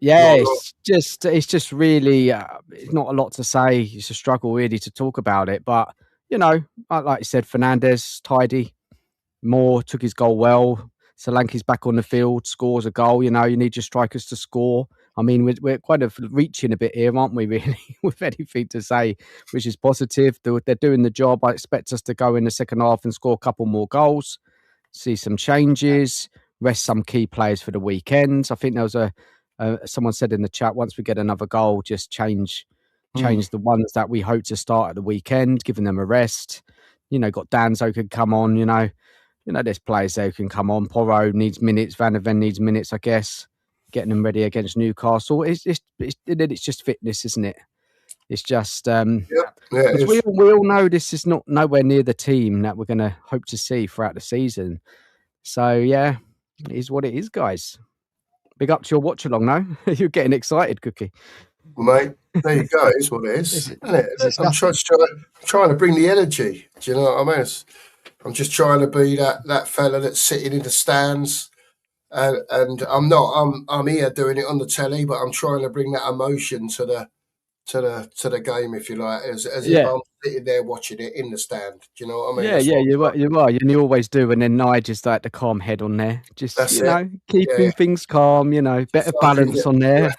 it's just really, it's not a lot to say. It's a struggle really to talk about it. But, like you said, Fernandez, tidy. Moore took his goal well. Solanke's back on the field, scores a goal. You need your strikers to score. I mean, we're kind of reaching a bit here, aren't we, really, with anything to say, which is positive. They're doing the job. I expect us to go in the second half and score a couple more goals, see some changes, rest some key players for the weekend. I think there was someone said in the chat, once we get another goal, just change the ones that we hope to start at the weekend, giving them a rest. Got Danzo could come on, there's players there who can come on. Porro needs minutes. Van der Ven needs minutes, I guess. Getting them ready against Newcastle. It's just fitness, isn't it? It's just we all know this is nowhere near the team that we're going to hope to see throughout the season. So it is what it is, guys. Big up to your watch along now. You're getting excited, Cookie. Well, mate, there you go. It's what it is, isn't it? I'm trying to bring the energy. Do you know what I mean? I'm just trying to be that fella that's sitting in the stands, and I'm not. I'm here doing it on the telly, but I'm trying to bring that emotion to the game, if you like, as if I'm sitting there watching it in the stand. Do you know what I mean? Yeah, you are, and you always do. And then Nige is like the calm head on there, just keeping things calm. Better balance on there,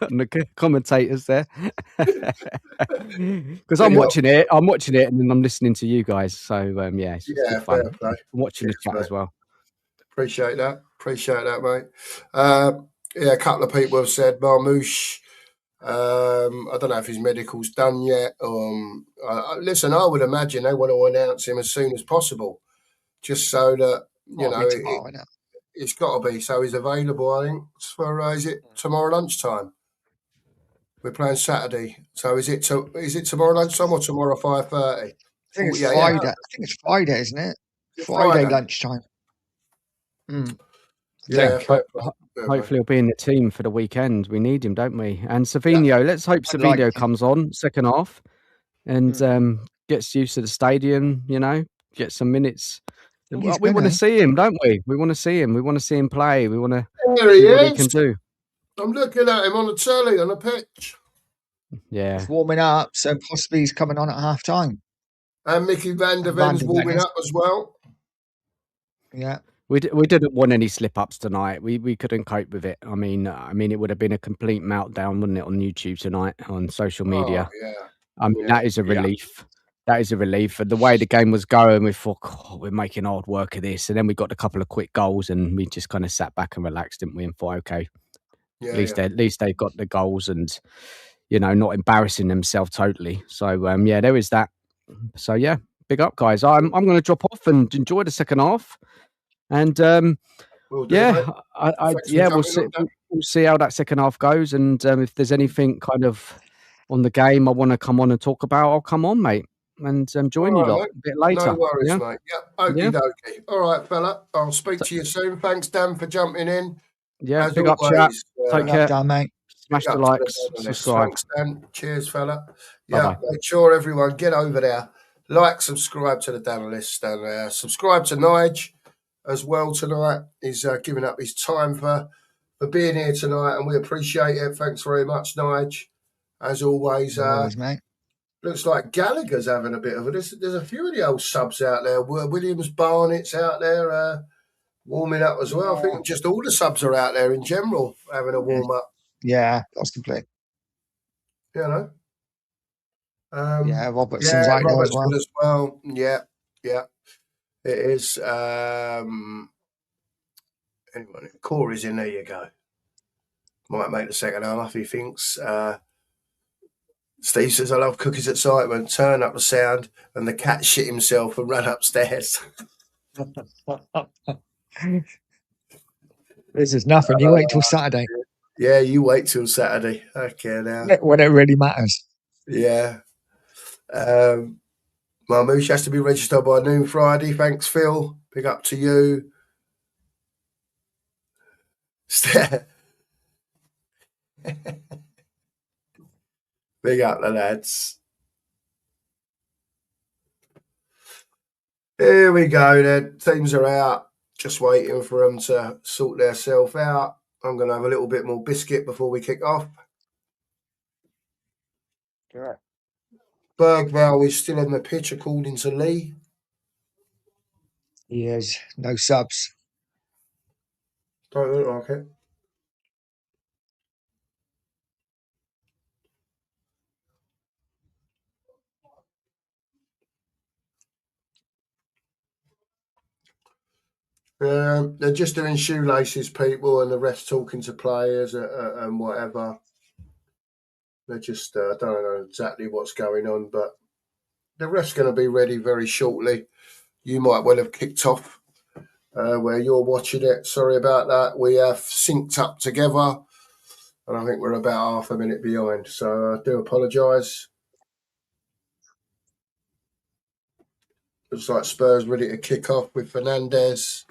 and the commentators there. Because I'm watching it, and then I'm listening to you guys. So it's good fun. I'm watching the chat as well. Appreciate that, mate. A couple of people have said Marmouche. I don't know if his medical's done yet. Listen, I would imagine they want to announce him as soon as possible, just so that it's got to be. So he's available. I think for is it tomorrow lunchtime? We're playing Saturday, so is it tomorrow lunchtime or tomorrow 5:30? I think it's Friday. I think it's Friday, isn't it? Friday lunchtime. Yeah, hopefully he'll be in the team for the weekend. We need him, don't we? And Savinho, let's hope Savinho comes on second half and gets used to the stadium, get some minutes. We want to see him, don't we? We want to see him. We want to see him play. We want to see what he can do. I'm looking at him on the telly, on the pitch. Yeah. He's warming up, so possibly he's coming on at half time. And Mickey van der Ven's warming up as well. Yeah. We didn't want any slip-ups tonight. We couldn't cope with it. I mean, it would have been a complete meltdown, wouldn't it, on YouTube tonight, on social media? Oh, yeah. I mean, that is a relief. That is a relief. And the way the game was going, we thought, we're making hard work of this. And then we got a couple of quick goals and we just kind of sat back and relaxed, didn't we? And thought, okay, at least they got the goals and, not embarrassing themselves totally. So, there is that. So, big up, guys. I'm going to drop off and enjoy the second half. And we'll see how that second half goes. And if there's anything kind of on the game I want to come on and talk about, I'll come on, mate, and join you lot a bit later. No worries, mate. Okie dokie. All right, fella. I'll speak to you soon. Thanks, Dan, for jumping in. Yeah, big up, chat. Take care, Dan, mate. Smash the likes, subscribe. Thanks, Dan. Cheers, fella. Yeah, make sure everyone get over there, like, subscribe to the Danalist, and subscribe to Nige as well tonight. He's giving up his time for being here tonight, and we appreciate it. Thanks very much, Nige. As always, mate. Looks like Gallagher's having a bit of it. There's a few of the old subs out there. Williams Barnett's out there warming up as well. I think just all the subs are out there in general having a warm up. Yeah, possibly. Robertson's out there as well. Yeah. It is. Anyway, Corey's in. There you go. Might make the second half, he thinks. Steve says, I love Cookie's excitement. Turn up the sound and the cat shit himself and run upstairs. This is nothing. You wait till Saturday. Yeah, you wait till Saturday. Okay, now. When it really matters. Yeah. Marmouche has to be registered by noon Friday. Thanks, Phil. Big up to you. Big up the lads. Here we go then. Teams are out. Just waiting for them to sort themselves out. I'm going to have a little bit more biscuit before we kick off. Sure. Bergvall is still on the pitch according to Lee. He is. No subs. Don't look like it. They're just doing shoelaces, people, and the rest talking to players and whatever. They're just, I don't know exactly what's going on, but the ref's going to be ready very shortly. You might well have kicked off where you're watching it. Sorry about that. We have synced up together, and I think we're about half a minute behind. So I do apologise. Looks like Spurs ready to kick off with Fernandez.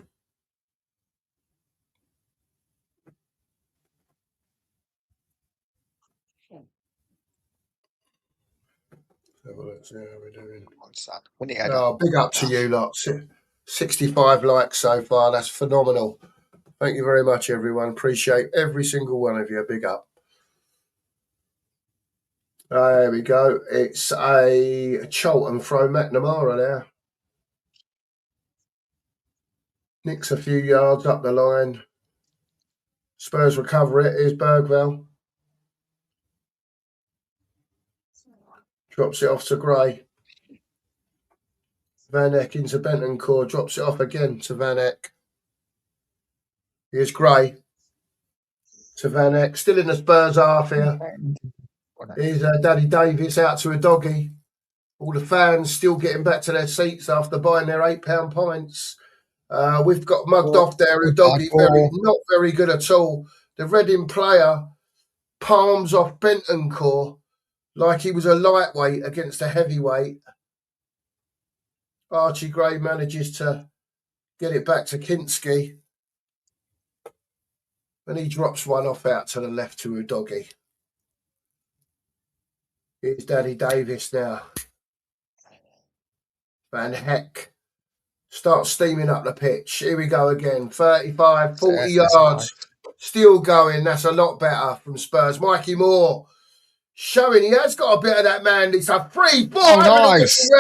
Let's see how we're doing. Oh, big up to you lot. 65 likes so far. That's phenomenal. Thank you very much, everyone. Appreciate every single one of you. Big up. There we go. It's a Charlton throw McNamara there. Nicks a few yards up the line. Spurs recover it. Here's Bergville. Drops it off to Gray. Van Eck into Bentancur. Drops it off again to Van Eck. Here's Gray. To Van Eck. Still in the Spurs half here. Here's Daddy Davis out to a doggy. All the fans still getting back to their seats after buying their £8 pints. We've got mugged off there. A doggy, not very good at all. The Reading player palms off Bentancur like he was a lightweight against a heavyweight. Archie Gray manages to get it back to Kinski. And he drops one off out to the left to a doggy. Here's Daddy Davis now. Van Heck starts steaming up the pitch. Here we go again. 35, 40 yards. Still going. That's a lot better from Spurs. Mikey Moore showing he has got a bit of that man. It's a 3-4. Nice.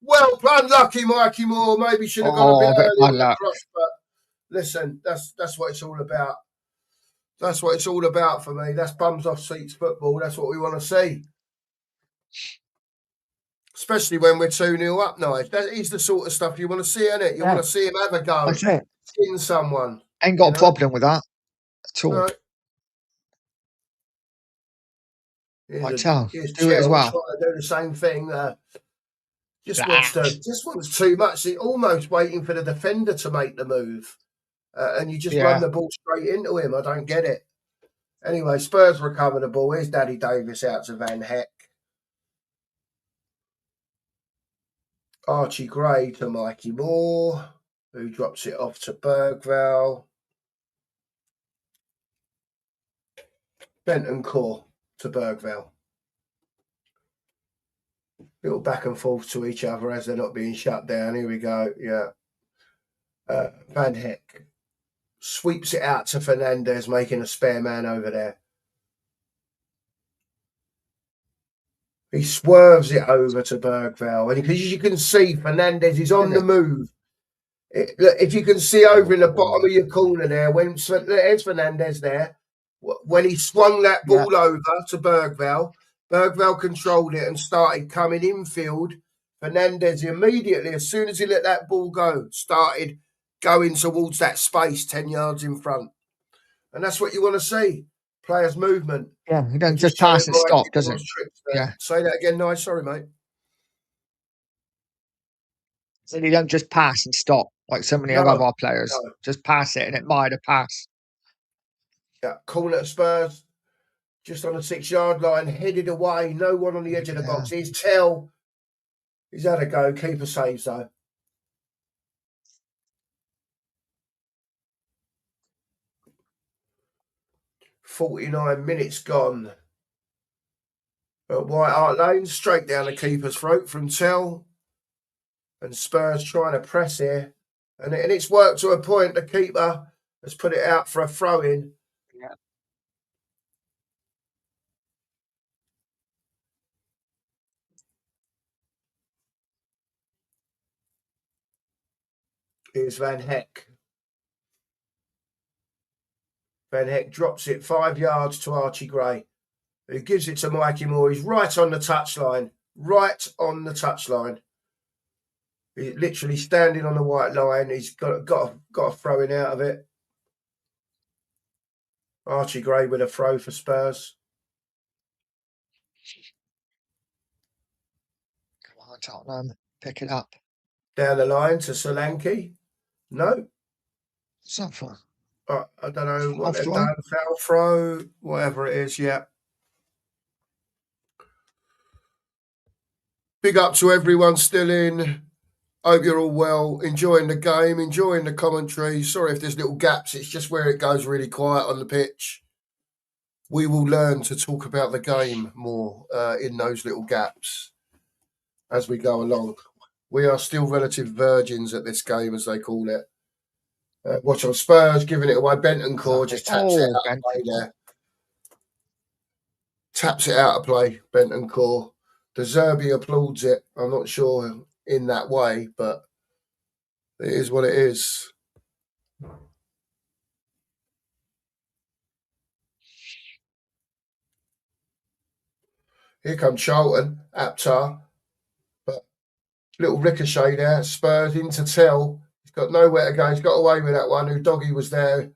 Well, unlucky Mikey Moore. Maybe should have got a bit early on the cross, but listen, that's what it's all about. That's what it's all about for me. That's bums off seats football. That's what we want to see. Especially when we're 2-0 up, Nige. That is the sort of stuff you want to see, isn't it? You want to see him have a go. That's it. Skin someone. Ain't got a problem with that at all. No. Right, do it as well. Trying to do the same thing. Just wants too much. He's almost waiting for the defender to make the move. And you just run the ball straight into him. I don't get it. Anyway, Spurs recover the ball. Here's Daddy Davis out to Van Heck. Archie Gray to Mikey Moore, who drops it off to Bergville. Bentancur to Bergville. Little back and forth to each other as they're not being shut down. Here we go. Yeah. Van Heck sweeps it out to Fernandez, making a spare man over there. He swerves it over to Bergville. And as you can see, Fernandez is on the move. If you can see over in the bottom of your corner there, there's Fernandez there. When he swung that ball over to Bergville, Bergville controlled it and started coming infield. Fernandez immediately, as soon as he let that ball go, started going towards that space 10 yards in front. And that's what you want to see. Players' movement. Yeah, he doesn't just pass and stop, does it? Yeah. Say that again, Nice. Sorry, mate. So you don't just pass and stop like so many of our players. No. Just pass it and admire the pass. Yeah, corner at Spurs. Just on the 6-yard line, headed away. No one on the edge of the box. Here's Tell. He's had a go. Keeper saves, though. "49 minutes gone. At White Hart Lane, straight down the keeper's throat from Tell. And Spurs trying to press here. And it's worked to a point. The keeper has put it out for a throw-in. Yeah. Here's Van Heck. Van Heck drops it 5 yards to Archie Gray, who gives it to Mikey Moore. He's right on the touchline. Right on the touchline. He's literally standing on the white line. He's got a throw-in out of it. Archie Gray with a throw for Spurs. Come on, Tottenham. Pick it up. Down the line to Solanke. No. What's that for? I don't know what they've done. Foul throw, whatever it is, yeah. Big up to everyone still in. Hope you're all well, enjoying the game, enjoying the commentary. Sorry if there's little gaps. It's just where it goes really quiet on the pitch. We will learn to talk about the game more in those little gaps. as we go along. We are still relative virgins at this game, as they call it. Watch on Spurs giving it away. Bentancur just taps it out of play there. Taps it out of play, Bentancur. De Zerbi applauds it. I'm not sure in that way, but it is what it is. Here comes Charlton, Aptar. But little ricochet there. Spurs into Tell. He's got nowhere to go. He's got away with that one. Udogie was there.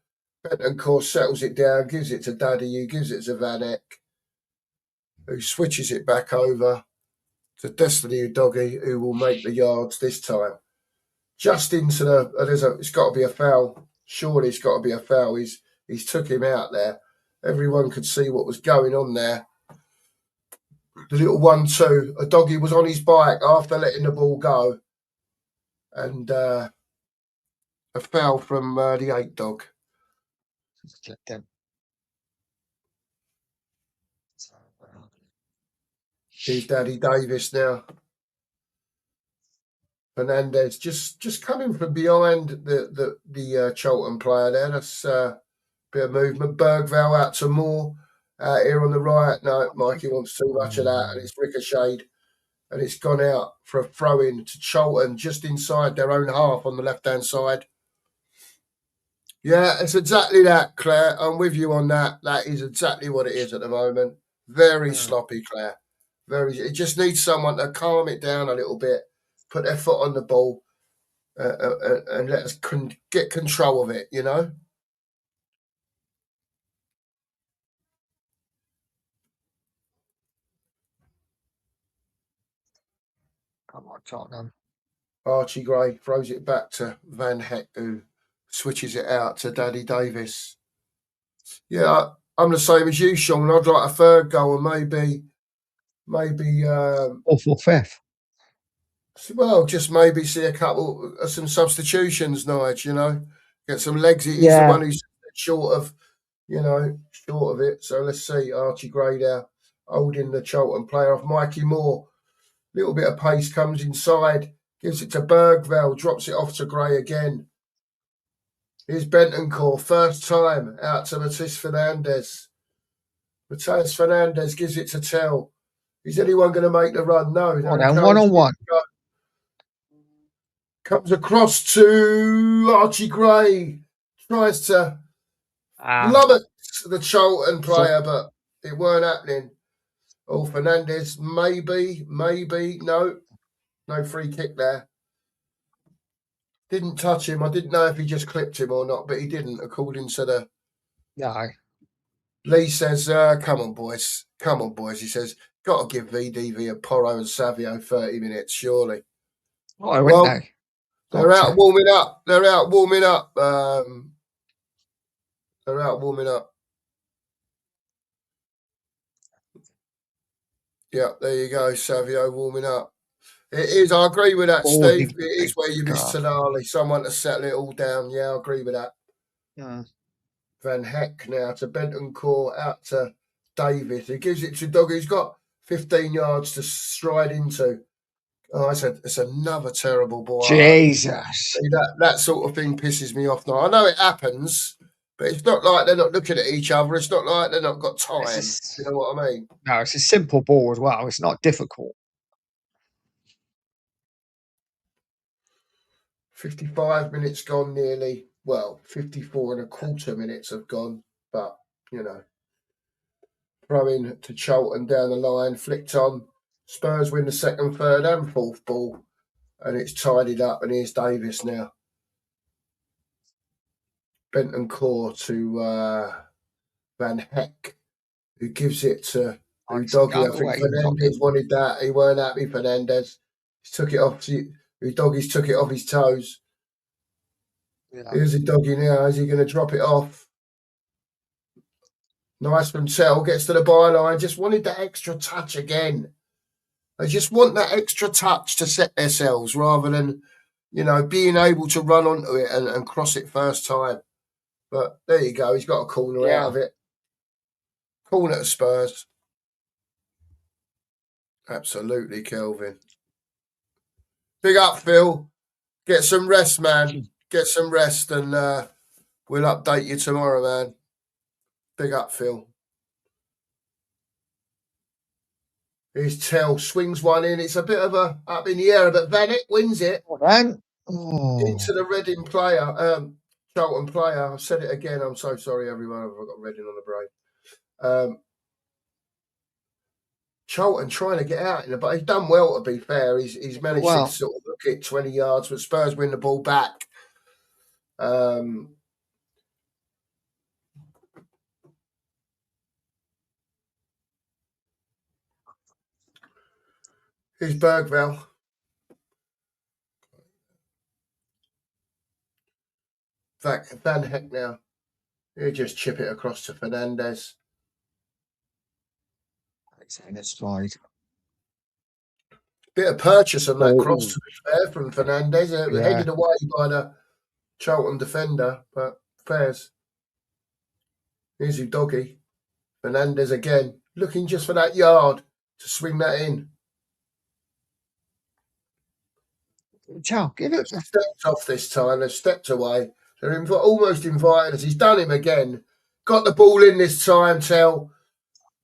Bentancur settles it down, gives it to Daddy, who gives it to Van Eyck, who switches it back over to Destiny Udogie, who will make the yards this time. Just into the it's got to be a foul. Surely it's got to be a foul. He's took him out there. Everyone could see what was going on there. The little 1-2. Udogie was on his bike after letting the ball go, and a foul from the 8 dog. Here's Daddy Davis now. Fernandez just coming from behind the Charlton player there. That's a bit of movement. Bergvall out to Moore out here on the right. No, Mikey wants too much of that, and it's ricocheted, and it's gone out for a throw-in to Charlton just inside their own half on the left-hand side. Yeah, it's exactly that, Claire. I'm with you on that. That is exactly what it is at the moment. Very sloppy, Claire. It just needs someone to calm it down a little bit, put their foot on the ball, and let us get control of it, you know? Come on, Tottenham. Archie Gray throws it back to Van Eyck, who switches it out to Daddy Davis. Yeah, I'm the same as you, Sean. I'd like a third goal and maybe fourth or fifth. Well, just maybe see a couple of some substitutions, Nige, you know, get some legs. He's the one who's short of it. So let's see. Archie Gray there holding the Charlton player off. Mikey Moore, little bit of pace, comes inside, gives it to Bergvall, drops it off to Gray again. Here's Bentancur, first time out to Matheus Fernandes. Matheus Fernandes gives it to Tell. Is anyone going to make the run? No. One-on-one. Comes across to Archie Gray. Tries to lummox the Charlton player, but it weren't happening. Oh, Fernandes, maybe. No free kick there. Didn't touch him. I didn't know if he just clipped him or not, but he didn't, according to the... No. Lee says, come on, boys. He says, got to give VDV and Porro and Savio 30 minutes, surely. Oh, well, they're out warming up. Yeah, there you go, Savio warming up. It is, I agree with that, Steve. It is where you miss Tonali, someone to settle it all down. Yeah, I agree with that. Yeah. Van Eyck now to Bentancur, out to Davis. He gives it to Doggy. He's got 15 yards to stride into. Oh, it's another terrible ball. Jesus. That sort of thing pisses me off now. I know it happens, but it's not like they're not looking at each other. It's not like they've not got time. You know what I mean? No, it's a simple ball as well. It's not difficult. 55 minutes gone nearly. Well, 54 and a quarter minutes have gone, but, you know. Throwing to Charlton down the line, flicked on. Spurs win the second, third and fourth ball, and it's tidied up, and here's Davis now. Bentancur to Van Eyck, who gives it to Udogie. I think Fernandes wanted that. He weren't happy, Fernandes. He took it off. Udogie's took it off his toes. Yeah. Here's Udogie now. Is he going to drop it off? Nice from Tell. Gets to the byline. Just wanted that extra touch again. They just want that extra touch to set themselves rather than, you know, being able to run onto it and cross it first time. But there you go. He's got a corner out of it. Corner to Spurs. Absolutely, Kelvin. Big up, Phil. Get some rest, man. Get some rest, and we'll update you tomorrow, man. Big up, Phil. Here's Tell, swings one in. It's a bit of a up in the air, but Van Eck wins it. Into the Reading player, Charlton player. I've said it again. I'm so sorry, everyone. I've got Reading on the brain. Charlton trying to get out in it, but he's done well, to be fair. He's managed to sort of look it 20 yards, but Spurs win the ball back. Here's Bergville. Van Heck now. He'll just chip it across to Fernandez. That's right. Bit of purchase on that cross, to be fair, from Fernandez. Headed away by the Charlton defender, but fairs. Here's Udogie. Fernandez again, looking just for that yard to swing that in. Chow, give it. They've stepped off this time. They've stepped away. They're almost invited us. He's done him again. Got the ball in this time, Tell.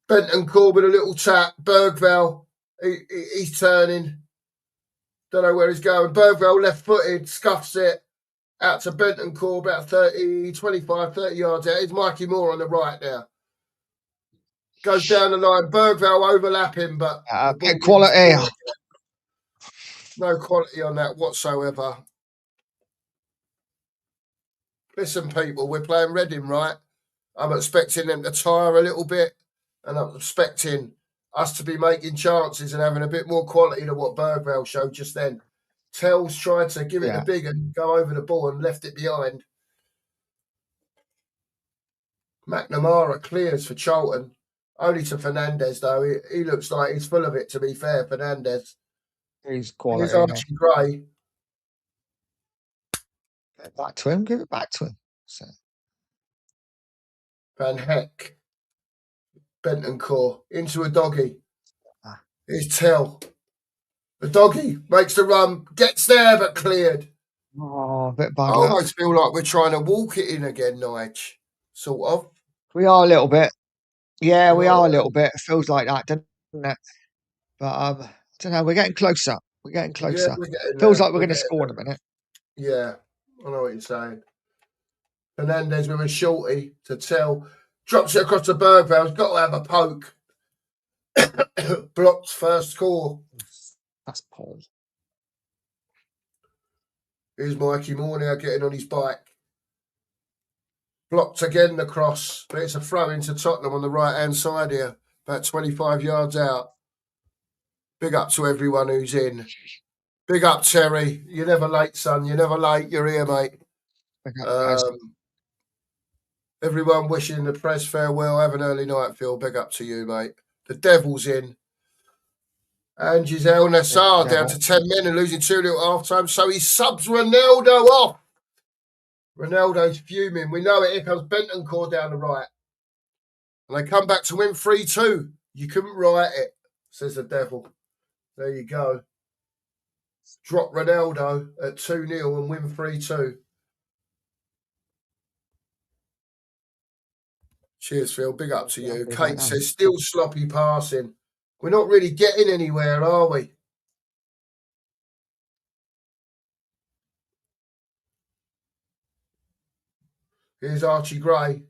Bentancur with a little tap. Bergville, he's turning. Don't know where he's going. Bergville left-footed, scuffs it. Out to Bentancur, about 25, 30 yards out. It's Mikey Moore on the right now. Goes down the line. Bergville overlapping, but quality. No quality on that whatsoever. Listen, people, we're playing Reading, right? I'm expecting them to tire a little bit, and I'm expecting us to be making chances and having a bit more quality than what Bergville showed just then. Tell's tried to give it a big and go over the ball and left it behind. McNamara clears for Charlton. Only to Fernandez, though. He looks like he's full of it, to be fair, Fernandez. He's quality. Here's Archie Gray. Give it back to him. Give it back to him. So. Van Heck. Bentancur. Into Udogie. Here's Tell. Udogie makes the run. Gets there, but cleared. Oh, a bit bad. I almost feel like we're trying to walk it in again, Nige. Sort of. We are a little bit. Yeah, we are a little bit. It feels like that, doesn't it? But I don't know. We're getting closer. We're getting closer. Yeah, we're getting feels like we're going to score in a minute. Yeah, I know what you're saying. Fernandez with a shorty to Tell. Drops it across to Bergville. He's got to have a poke. Blocked first score. That's Paul. Here's Mikey Moore now getting on his bike. Blocked again the cross, but it's a throw into Tottenham on the right-hand side here, about 25 yards out. Big up to everyone who's in. Big up, Terry. You're never late, son. You're never late. You're here, mate. Everyone wishing the press farewell. Have an early night, Phil. Big up to you, mate. The Devil's in. And Giselle Nassar down to 10 men and losing 2-0 at half-time. So he subs Ronaldo off. Ronaldo's fuming. We know it. Here comes Bentancur down the right. And they come back to win 3-2. You couldn't write it, says the Devil. There you go. Drop Ronaldo at 2-0 and win 3-2. Cheers, Phil. Big up to you. Kate says, still sloppy passing. We're not really getting anywhere, are we? Here's Archie Gray.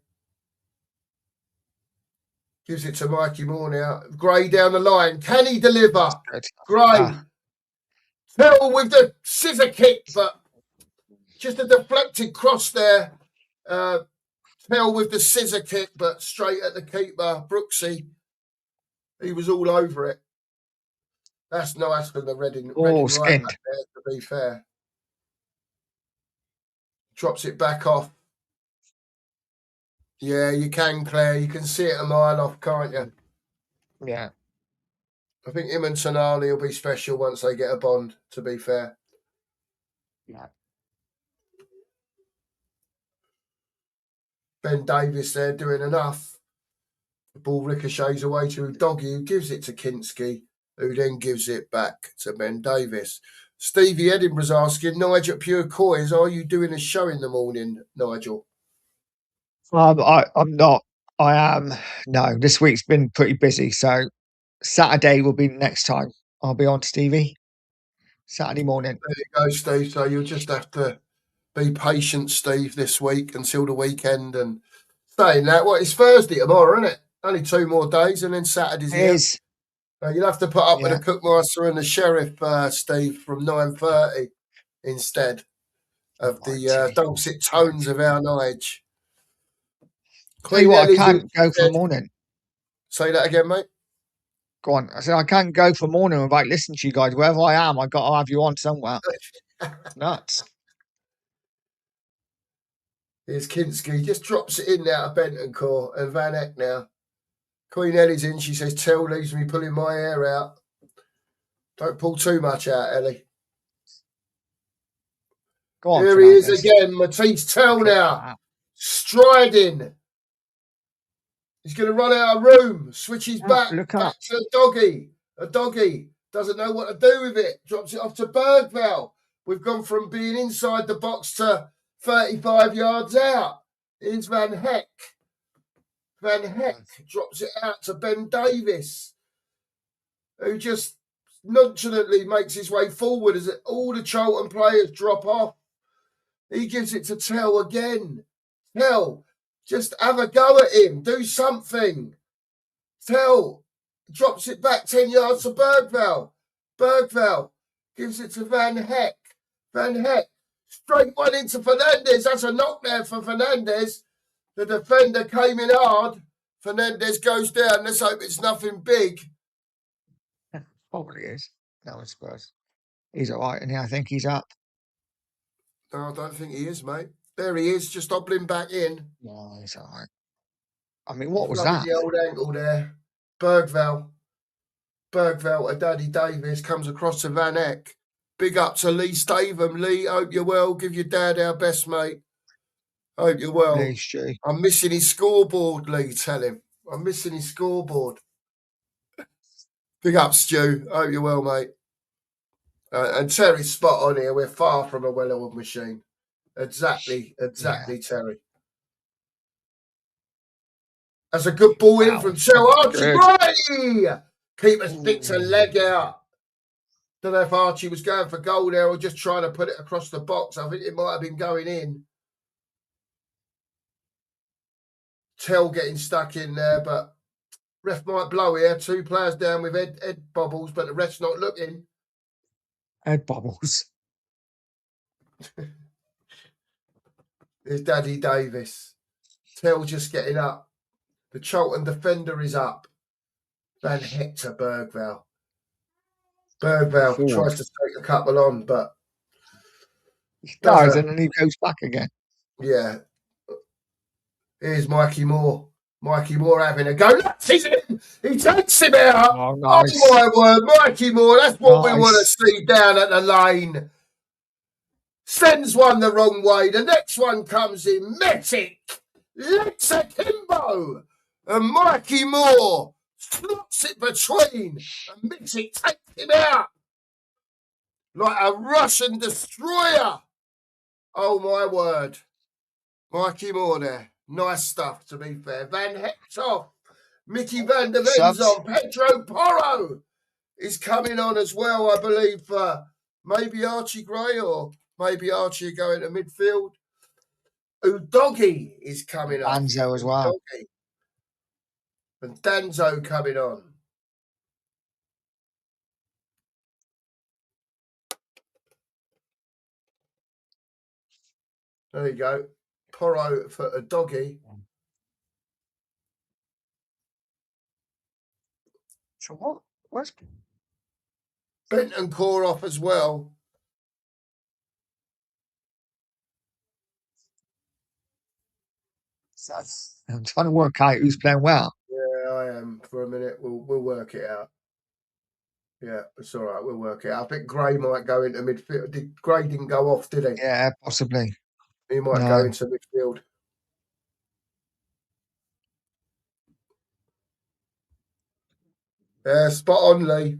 Gives it to Mikey Moore now. Gray down the line. Can he deliver? Gray. Tell with the scissor kick, but just a deflected cross there. Tell with the scissor kick, but straight at the keeper, Brooksy. He was all over it. That's nice for the Reading right back there, to be fair. Drops it back off. Yeah, you can, Claire. You can see it a mile off, can't you? Yeah. I think him and Tonali will be special once they get a bond, to be fair. Yeah. Ben Davis there doing enough. The ball ricochets away to Udogie, who gives it to Kinski, who then gives it back to Ben Davis. Stevie Edinburgh's asking, Nigel at Pure Coys, are you doing a show in the morning, Nigel? I'm not. I am. No, this week's been pretty busy. So Saturday will be next time. I'll be on Stevie. Saturday morning. There you go, Steve. So you'll just have to be patient, Steve, this week until the weekend. And saying that, it's Thursday tomorrow, isn't it? Only 2 more days, and then Saturday's It here. is. You'll have to put up with the Cookmaster and the Sheriff, Steve, from 9:30 instead of the dulcet tones of our Nige. Tell you what, I can't go for morning. Say that again, mate. Go on. I said I can't go for morning without listening to you guys. Wherever I am, I got to have you on somewhere. It's nuts. Here's Kinski. Just drops it in now to Bentoncourt and Van Eck now. Queen Ellie's in. She says, Tell leaves me pulling my hair out. Don't pull too much out, Ellie. Go on. Here he is again. Matisse Tell now. Striding. He's going to run out of room. Switches back to a doggy. A doggy. Doesn't know what to do with it. Drops it off to Bergvall. We've gone from being inside the box to 35 yards out. Here's Van Heck. Van Heck drops it out to Ben Davis, who just nonchalantly makes his way forward as all the Charlton players drop off. He gives it to Tell again. Tell, just have a go at him. Do something. Tell drops it back 10 yards to Bergvall. Bergvall gives it to Van Heck. Van Heck, straight one into Fernandez. That's a knock there for Fernandez. The defender came in hard. Fernandez goes down. Let's hope it's nothing big. Probably is. No, I suppose. He's all right, and I think he's up. No, I don't think he is, mate. There he is, just hobbling back in. No, he's all right. I mean, what was that? The old ankle there. Bergvall to Daddy Davis comes across to Van Eck. Big up to Lee Stavum. Lee, hope you're well. Give your dad our best, mate. Hope you're well. Lee, I'm missing his scoreboard, Lee, tell him. I'm missing his scoreboard. Big up, Stu. Hope you're well, mate. And Terry's spot on here. We're far from a well-oiled machine. Exactly, Terry. That's a good ball in from Chell. Archie! Keeper sticks a leg out. Don't know if Archie was going for goal there or just trying to put it across the box. I think it might have been going in. Tell getting stuck in there, but ref might blow here. 2 players down with head bobbles, but the ref's not looking. Head bobbles. There's Daddy Davis. Tell just getting up. The Charlton defender is up. Van Hector Bergvall. Bergvall tries to take a couple on, but he does, and then he goes back again. Yeah. Here's Mikey Moore. Mikey Moore having a go. He's in. He takes him out. Oh, nice. Oh my word, Mikey Moore. That's what we want to see down at the lane. Sends one the wrong way. The next one comes in. Metic. Legs akimbo. And Mikey Moore slots it between. And Metic takes him out. Like a Russian destroyer. Oh my word. Mikey Moore there. Nice stuff, to be fair. Van Hector, Mickey van der Ven's on. Pedro Porro is coming on as well, I believe, for maybe Archie Gray or maybe Archie going to midfield. Udogi is coming on. Danzo as well. Udogi. And Danzo coming on. There you go. Porro for a doggy. So what? Where's Bentoncourt off as well. I'm trying to work out who's playing well. Yeah, I am. For a minute, we'll work it out. Yeah, it's all right. We'll work it out. I think Gray might go into midfield. Gray didn't go off, did he? Yeah, possibly. He might go into midfield. Spot on, Lee.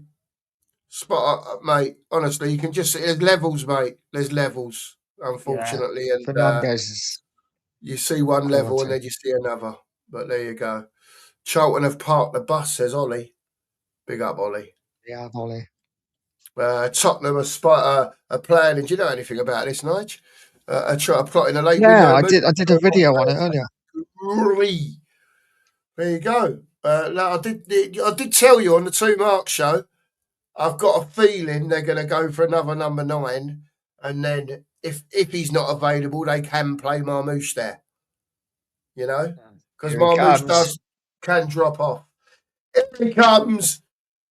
spot, mate. Honestly, you can just see there's levels, mate. There's levels, unfortunately, and Fernandez. you see one level and then you see another. But there you go. Charlton have parked the bus, says Ollie. Big up, Ollie. Yeah, Ollie. Tottenham are planning. Do you know anything about this, Nige? Plotting a late Yeah, window. I did a video on it earlier. There you go. I did tell you on the Two Mark show. I've got a feeling they're going to go for another number 9, and then if he's not available, they can play Marmouche there. You know, because Marmouche can drop off. Here he comes,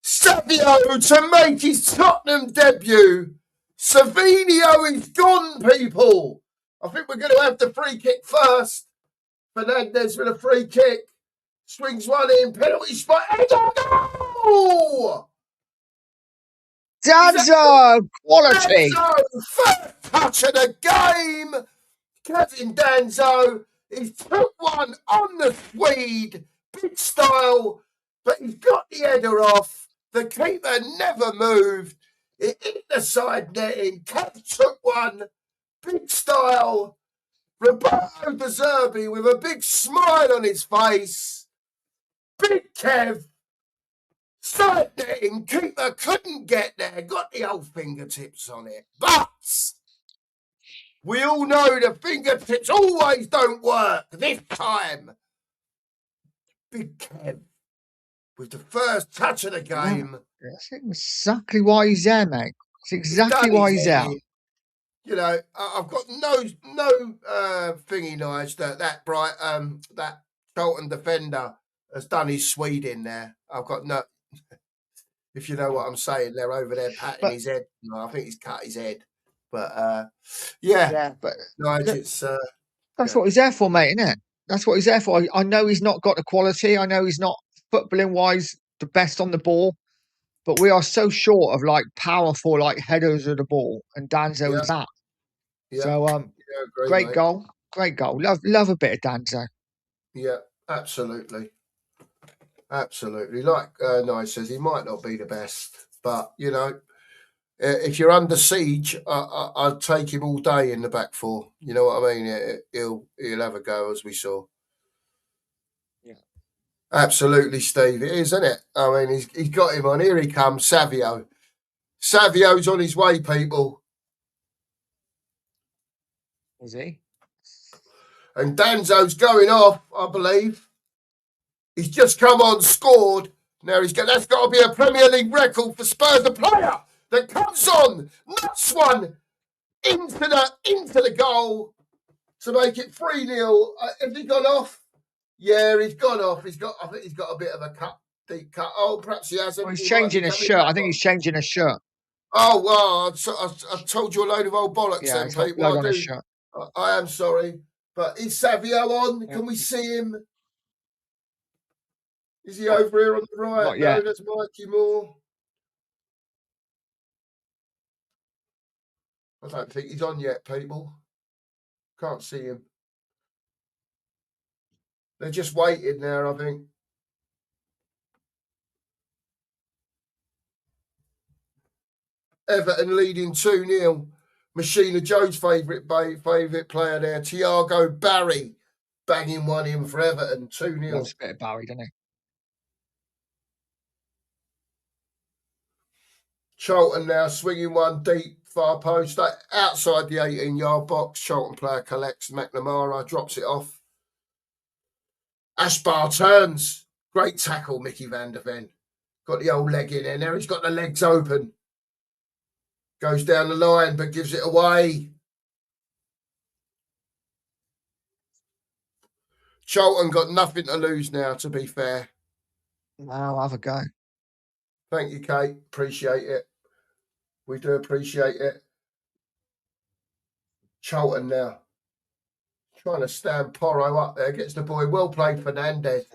Savio to make his Tottenham debut. Savinio is gone, people. I think we're going to have the free kick first. Fernandez with a free kick. Swings one in, penalty spot. Goal! Danzo! Quality! Danzo, first touch of the game. Kevin Danzo, he took one on the Swede. Big style, but he's got the header off. The keeper never moved. It hit the side netting. Kev took one. Big style. Roberto De Zerbi with a big smile on his face. Big Kev. Side netting. Keeper couldn't get there. Got the old fingertips on it. But we all know the fingertips always don't work. This time. Big Kev with the first touch of the game. That's exactly why he's there, mate. That's exactly why he's there. You know, I've got no thingy knowledge that Charlton defender has done his Swede in there. I've got no. If you know what I'm saying, they're over there patting his head. No, I think he's cut his head. But but Nige, it's that's what he's there for, mate, isn't it? That's what he's there for. I know he's not got the quality. I know he's not footballing wise the best on the ball, but we are so short of like powerful like headers of the ball, and Danzo is that. Yeah. So great goal. Love a bit of Danzo. Yeah, absolutely. Like Nye says, he might not be the best, but you know, if you're under siege, I'd take him all day in the back four. You know what I mean? He'll have a go, as we saw. Yeah, absolutely, Steve. It is, isn't it? I mean, he's got him on. Here he comes, Savio. Savio's on his way, people. Is he? And Danzo's going off, I believe. He's just come on, scored. Now that's got to be a Premier League record for Spurs. The player that comes on, nuts one into the goal to make it 3-0. Has he gone off? Yeah, he's gone off. I think he's got a bit of a deep cut. Oh, perhaps he hasn't. Well, he's changing his shirt. I think he's changing his shirt. Oh well, I told you a load of old bollocks. Yeah, then, people. on his shirt. I am sorry, but is Savio on? Can we see him? Is he over here on the right? Not yet. No, that's Mikey Moore. I don't think he's on yet, people. Can't see him. They're just waiting there, I think. Everton leading 2-0. Machina Joe's favourite player there, Thiago Barry, banging one in for Everton, 2-0. Loves a bit of Barry, doesn't he? Charlton now swinging one deep, far post, outside the 18-yard box. Charlton player collects McNamara, drops it off. Ashbar turns. Great tackle, Mickey van der Ven. Got the old leg in there. He's got the legs open. Goes down the line, but gives it away. Charlton got nothing to lose now, to be fair. I'll have a go. Thank you, Kate. Appreciate it. We do appreciate it. Charlton now. Trying to stand Porro up there. Gets the boy. Well played, Fernandez.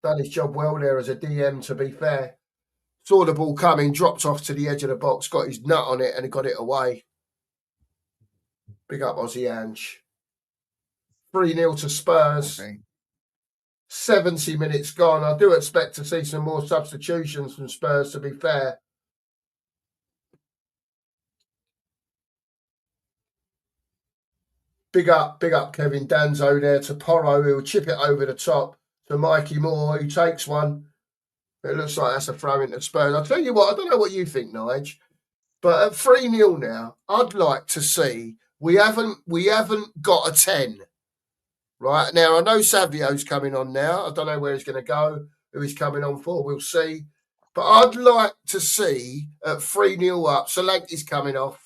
Done his job well there as a DM, to be fair. Saw the ball coming, dropped off to the edge of the box, got his nut on it, and he got it away. Big up Aussie Ange. 3-0 to Spurs. Okay. 70 minutes gone. I do expect to see some more substitutions from Spurs, to be fair. Big up Kevin Danzo there to Porro, who will chip it over the top to Mikey Moore, who takes one. It looks like that's a throw into Spurs. I'll tell you what, I don't know what you think, Nige, but at 3-0 now, I'd like to see we haven't got a 10. Right now, I know Savio's coming on now. I don't know where he's going to go, who he's coming on for. We'll see. But I'd like to see at 3-0 up, Solanke's coming off.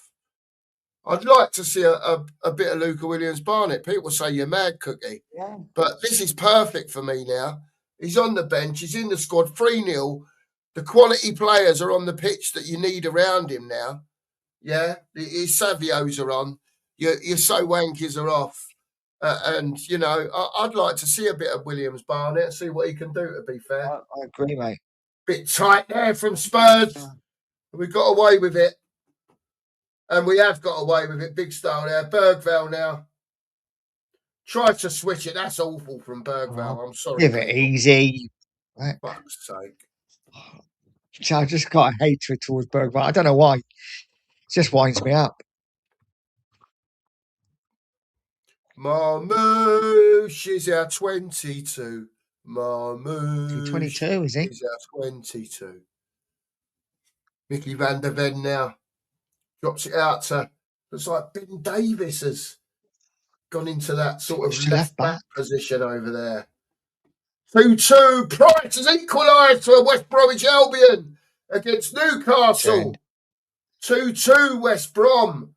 I'd like to see a bit of Luca Williams-Barnett. People say you're mad, Cookie. Yeah. But this is perfect for me now. He's on the bench. He's in the squad. 3-0. The quality players are on the pitch that you need around him now. Yeah? His Savios are on. Your So Wankies are off. And, you know, I'd like to see a bit of Williams-Barnett, see what he can do, to be fair. I agree, mate. Bit tight there from Spurs. Yeah. We got away with it. And we have got away with it. Big style there. Bergvall now. Try to switch it. That's awful from Bergvall. I'm sorry. Give it easy. Right. Fuck's sake. I just got a hatred towards Bergvall. I don't know why. It just winds me up. Marmouche is our 22. Marmouche. 22, is he? Is our 22. Mickey van der Ven now. Drops it out to, looks like Ben Davis has gone into that sort of left back position over there. 2-2. Price has equalised for West Bromwich Albion against Newcastle. 2-2 West Brom.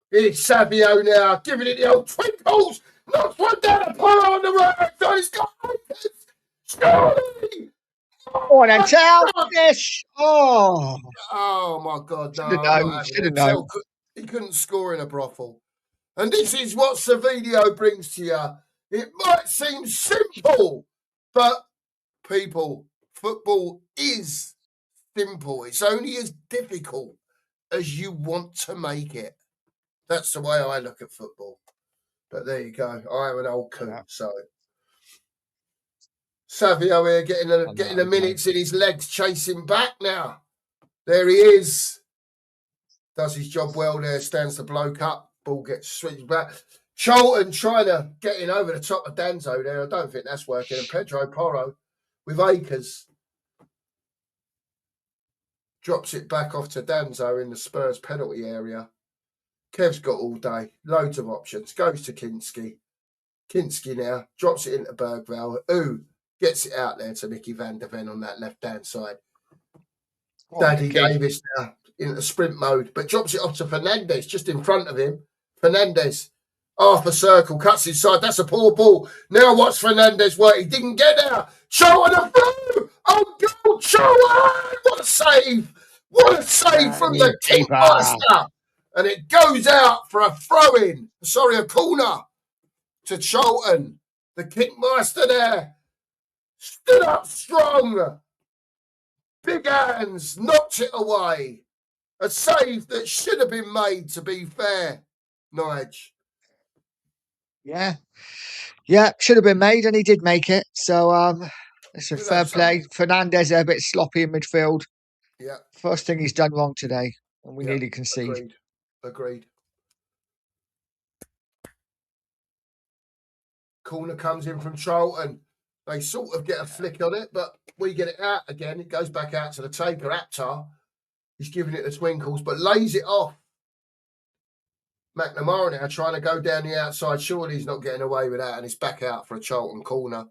Here's Savio now, giving it the old twinkles. Knocks one down the pole on the right side. He's got Scotty! Oh, and tell this. Oh my God! No, should have known. He couldn't score in a brothel, and this is what Savinio brings to you. It might seem simple, but people, football is simple. It's only as difficult as you want to make it. That's the way I look at football. But there you go. I am an old coot, so. Savio here getting the minutes in his legs, chasing back now. There he is. Does his job well there, stands the bloke up. Ball gets switched back. Charlton trying to get in over the top of Danzo there. I don't think that's working. And Pedro Porro with Akers drops it back off to Danzo in the Spurs penalty area. Kev's got all day. Loads of options. Goes to Kinski. Kinski now drops it into Bergvall. Gets it out there to Mickey van der Ven on that left-hand side. Daddy Davis now in the sprint mode, but drops it off to Fernandez just in front of him. Fernandez, half a circle, cuts inside. That's a poor ball. Now what's Fernandez work? He didn't get there. Charlton a throw. Oh, goal, Charlton! What a save. What a save from the Kingmaster. And it goes out for a throw-in. Sorry, a corner to Charlton. The Kingmaster there. Stood up strong. Big hands. Knocked it away. A save that should have been made, to be fair, Nige. Yeah. Yeah, should have been made, and he did make it. So it's a fair play. Fernandez a bit sloppy in midfield. Yeah. First thing he's done wrong today, and we nearly concede. Agreed. Corner comes in from Charlton. They sort of get a flick on it, but we get it out again. It goes back out to the taker, Aptar. He's giving it the twinkles, but lays it off. McNamara now trying to go down the outside. Surely he's not getting away with that, and it's back out for a Charlton corner.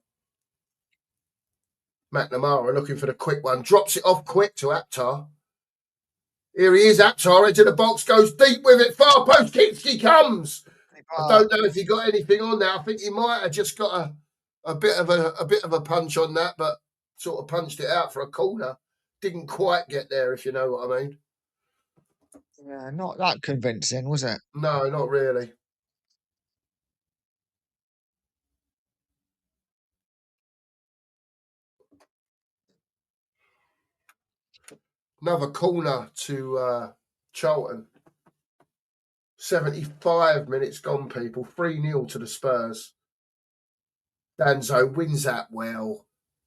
McNamara looking for the quick one. Drops it off quick to Aptar. Here he is, Aptar into the box, goes deep with it. Far post, Kinski comes. I don't know if he got anything on that. I think he might have just got a bit of a punch on that, but sort of punched it out for a corner. Didn't quite get there, if you know what I mean. Yeah, not that convincing, was it? No, not really. Another corner to Charlton. 75 minutes gone, people. 3-0 to the Spurs. Danzo wins that well.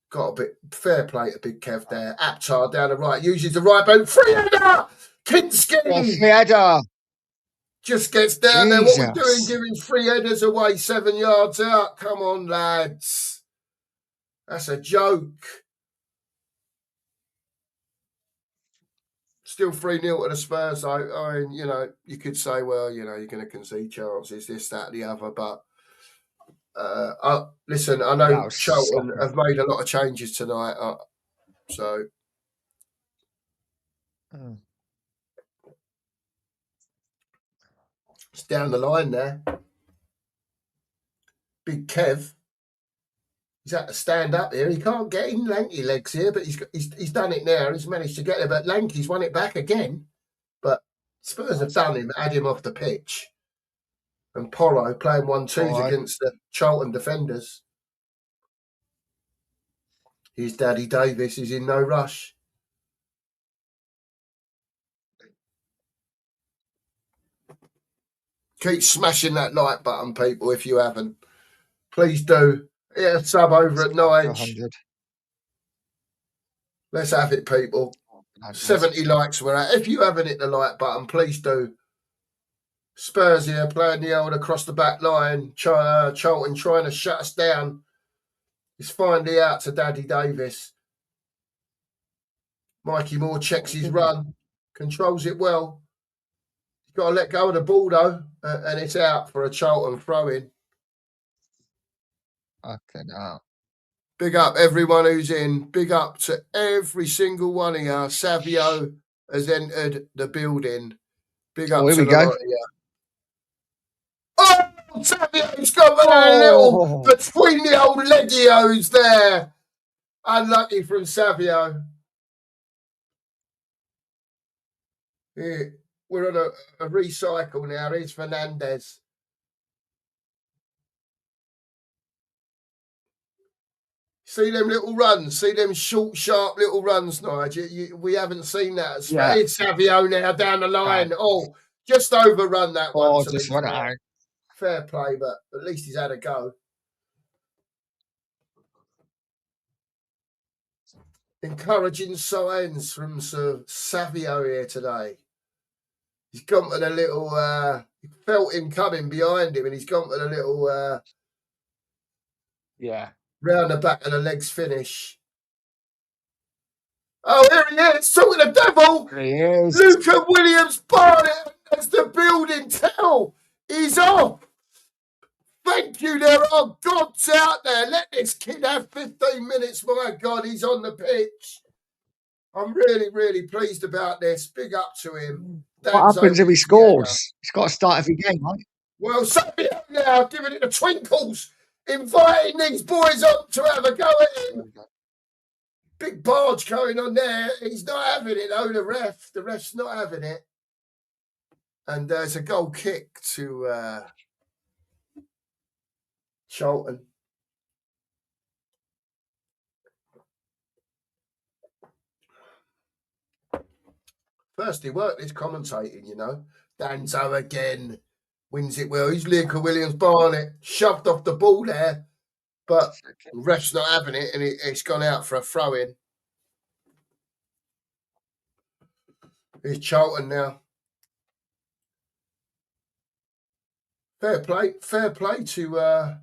Got a bit fair play to Big Kev there. Aptar down the right. Uses the right boot. Free header! Kinski! Free header! Just gets down there. What we doing? Jesus. Giving 3 headers away, 7 yards out. Come on, lads. That's a joke. Still 3-0 to the Spurs, though. I mean, you know, you could say, well, you know, you're going to concede chances, this, that, the other. But listen, I know Charlton have made a lot of changes tonight. So it's down the line there. Big Kev. He's had to stand up here. He can't get in Lanky legs here, but he's done it now. He's managed to get it, but Lanky's won it back again. But Spurs have done him, had him off the pitch. And Porro playing 1-2s against the Charlton defenders. Here's Daddy Davis. He's in no rush. Keep smashing that like button, people, if you haven't. Please do. Yeah, sub over at Nige. Let's have it, people. 70 likes we're at. If you haven't hit the like button, please do. Spurs here playing the old across the back line. Charlton trying to shut us down. It's finally out to Daddy Davis. Mikey Moore checks his run. Controls it well. He's got to let go of the ball, though. And it's out for a Charlton throw-in. Okay, now. Big up everyone who's in. Big up to every single one of you. Savio has entered the building. Big up to the lot of you. Oh, Savio's got a little between the old legios there. Unlucky from Savio. Here, we're on a recycle now. Here's Fernandez. See them little runs? See them short, sharp little runs, Nigel? We haven't seen that. Yeah. It's Savio now down the line. Yeah. Oh, just overrun that one. Just run it out. Fair play, but at least he's had a go. Encouraging signs from Sir Savio here today. He's gone to a little, he felt him coming behind him and he's gone to a little, round the back of the legs finish. Oh, here he is, talking to the devil. He is. Luca Williams-Barnett as the building tell. He's off. Thank you, there are gods out there. Let this kid have 15 minutes. My God, he's on the pitch. I'm really, really pleased about this. Big up to him. What happens if he scores? He's got to start every game, right? Well, Savio now giving it the twinkles, inviting these boys up to have a go at him. Big barge going on there. He's not having it, though, the ref's not having it. And there's a goal kick to Charlton. First he worked his commentating, you know. Danzo again wins it well. He's Luca Williams-Barnett. Shoved off the ball there. But the ref's not having it and it's gone out for a throw-in. Here's Charlton now. Fair play to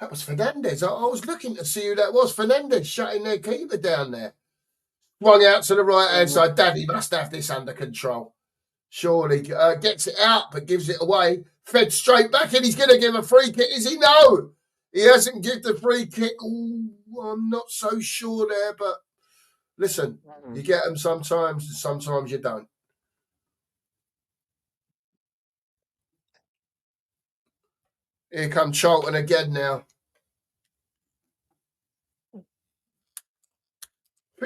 that was Fernandez. I was looking to see who that was. Fernandez shutting their keeper down there. Swung out to the right-hand side. Daddy must have this under control. Surely gets it out, but gives it away. Fed straight back in. He's going to give a free kick. Is he? No. He hasn't given the free kick. Ooh, I'm not so sure there, but listen, you get them sometimes and sometimes you don't. Here comes Charlton again now. I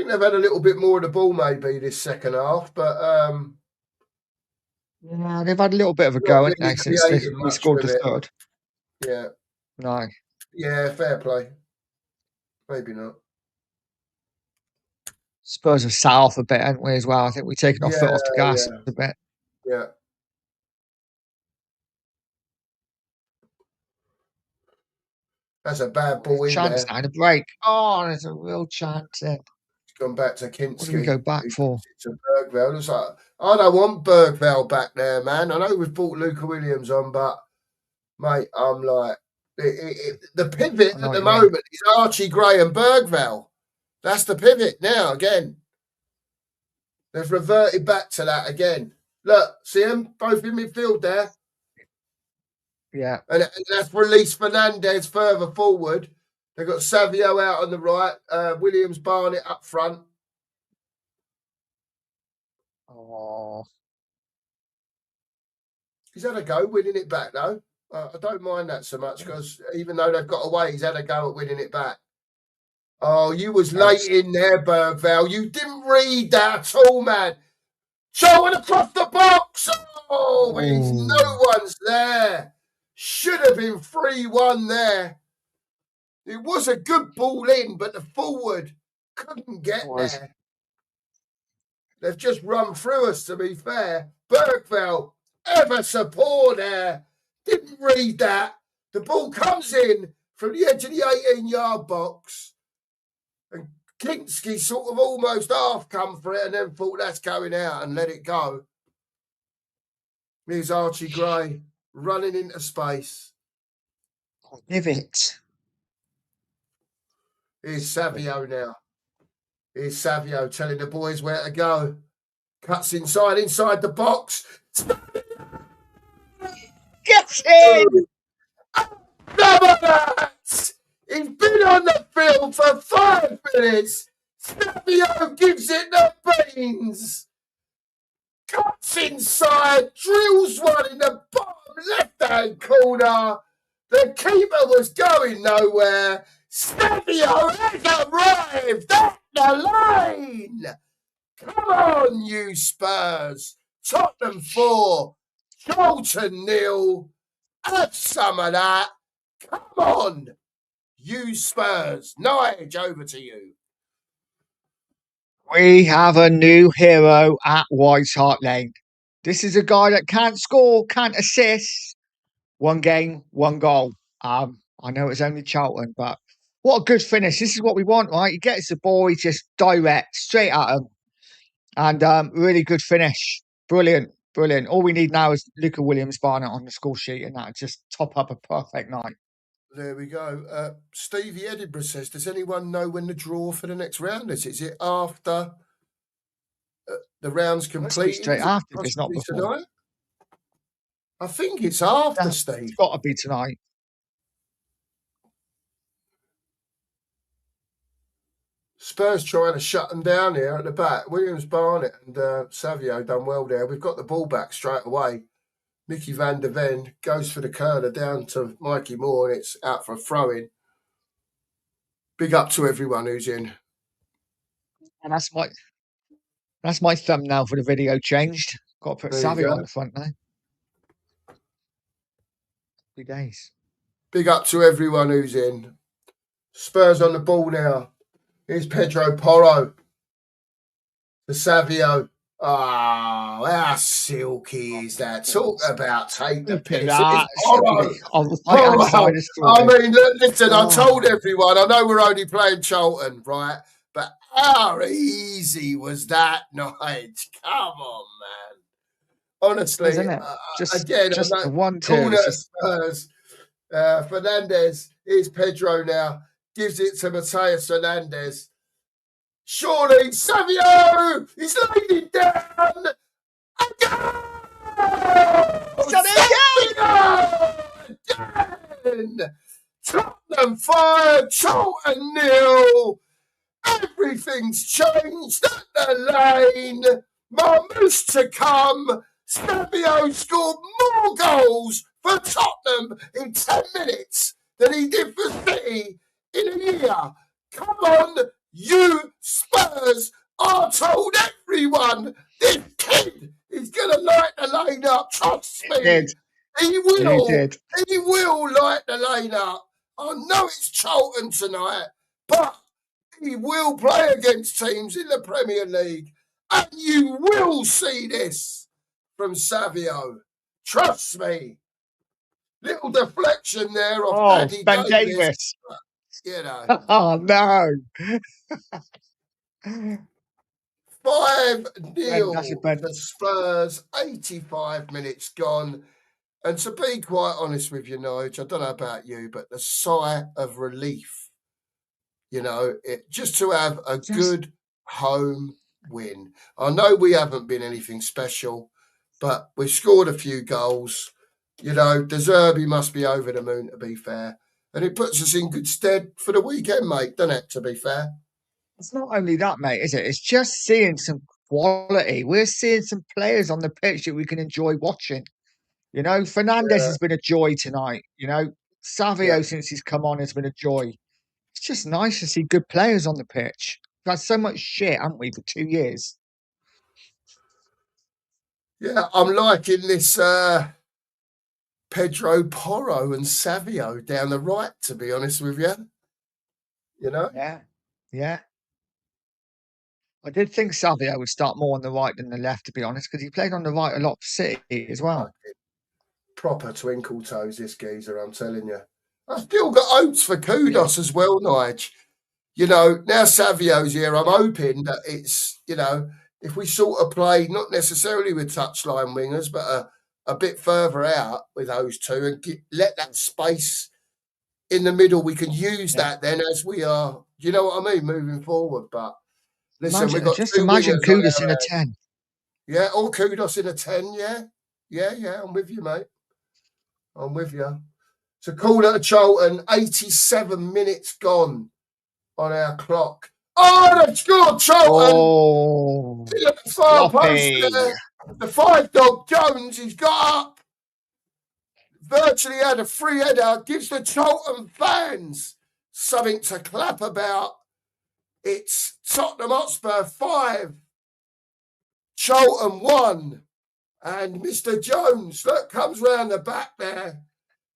think they've had a little bit more of the ball maybe this second half, but yeah, they've had a little bit of a go, haven't they, since we scored the third. Yeah. No. Yeah, fair play. Maybe not. Spurs have sat off a bit, haven't we, as well? I think we've taken our foot off the gas a bit. Yeah. That's a bad ball in chance there. now to break. Oh, there's a real chance there. gone back to What do we Kinski. go back for? To Bergveld. It's like, I don't want Bergveld back there, man. I know we've brought Luca Williams on, but mate, I'm like the pivot at the moment is Archie Gray and Bergveld. That's the pivot now again. They've reverted back to that again. Look, see them both in midfield there. Yeah, and that's released Fernandez further forward. They've got Savio out on the right, Williams Barnett up front. Oh, He's had a go winning it back though. I don't mind that so much because even though they've got away, he's had a go at winning it back. Oh, you was late in there, Bergveld. You didn't read that at all, man. Showing across the box. Oh, but no one's there. Should have been 3-1 there. It was a good ball in, but the forward couldn't get there. They've just run through us, to be fair. Bergveld, ever so poor there. Didn't read that. The ball comes in from the edge of the 18-yard box. And Kinski sort of almost half come for it and then thought that's going out and let it go. Here's Archie Gray running into space. Give it. Here's Savio now. Here's Savio telling the boys where to go. Cuts inside the box. Get in! He's been on the field for 5 minutes. Savio gives it the beans. Cuts inside, drills one in the bottom left-hand corner. The keeper was going nowhere. Savio has arrived at the line. Come on, you Spurs. Tottenham 4, Charlton 0. Have some of that. Come on, you Spurs. Nige, over to you. We have a new hero at White Hart Lane. This is a guy that can't score, can't assist. 1 game, 1 goal. I know it's only Charlton, but what a good finish. This is what we want, right? He gets the ball, he just direct, straight at him. And really good finish. Brilliant, brilliant. All we need now is Luca Williams Barnett on the score sheet, and that just top up a perfect night. There we go. Stevie Edinburgh says, does anyone know when the draw for the next round is? Is it after the round's complete? Straight after, it's not before. Tonight? I think it's after, Steve. It's got to be tonight. Spurs trying to shut them down here at the back. Williams Barnett and Savio done well there. We've got the ball back straight away. Mickey van der Ven goes for the curler down to Mikey Moore, and it's out for a throw-in. Big up to everyone who's in. And that's my thumbnail for the video changed. Got to put Savio on the front now. Happy days. Big up to everyone who's in. Spurs on the ball now. Here's Pedro Porro. The Savio. Oh, how silky is that? Talk about take the piss. I mean, listen, I told everyone, I know we're only playing Charlton, right? But how easy was that night? Come on, man. Honestly, just the 1-2. Spurs. Fernandez, here's Pedro now. Gives it to Mateus Fernandez. Surely, Savio! He's laid it down! And go! Again! Tottenham 5, Charlton 0. Everything's changed at the lane. Marmouche to come. Savio scored more goals for Tottenham in 10 minutes than he did for City in a year. Come on, you Spurs. I told everyone this kid is going to light the lane up. Trust me. He will. He will light the lane up. I know it's Charlton tonight, but he will play against teams in the Premier League. And you will see this from Savio. Trust me. Little deflection there of Ben Davis. You know. Oh, no. 5-0 to Spurs, 85 minutes gone. And to be quite honest with you, Nige, I don't know about you, but the sigh of relief, just to have a good home win. I know we haven't been anything special, but we've scored a few goals. De Zerbi must be over the moon, to be fair. And it puts us in good stead for the weekend, mate, doesn't it, to be fair? It's not only that, mate, is it? It's just seeing some quality. We're seeing some players on the pitch that we can enjoy watching. Fernandez has been a joy tonight. Savio, since he's come on, has been a joy. It's just nice to see good players on the pitch. We've had so much shit, haven't we, for 2 years? Yeah, I'm liking this Pedro Porro and Savio down the right, to be honest with you. Yeah. I did think Savio would start more on the right than the left, to be honest, because he played on the right a lot for City as well. Proper twinkle toes, this geezer, I'm telling you. I've still got oats for kudos as well, Nige. Now Savio's here, I'm hoping that it's, if we sort of play, not necessarily with touchline wingers, but a bit further out with those two and let that space in the middle, we can use that then as we are, you know what I mean, moving forward. But listen, we've got imagine Kudus in a 10. Yeah, or Kudus in a 10, yeah, I'm with you, mate. I'm with you. So call it a Charlton, 87 minutes gone on our clock. Oh, they've scored, Charlton! Oh, far post there. The 5-dog Jones, he's got up. Virtually had a free header, gives the Charlton fans something to clap about. It's Tottenham Hotspur 5, Charlton 1. And Mr. Jones, look, comes round the back there,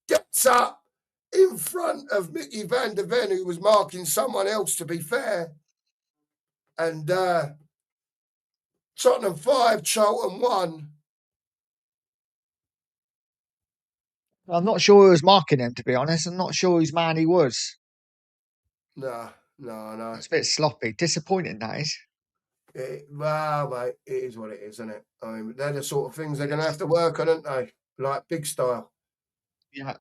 gets up in front of Mickey van der Ven, who was marking someone else, to be fair. And Tottenham 5, Charlton 1. I'm not sure who was marking him, to be honest. I'm not sure whose man he was. No. It's a bit sloppy. Disappointing, that is. Well, mate, it is what it is, isn't it? I mean, they're the sort of things they're going to have to work on, aren't they? Like big style. Yeah.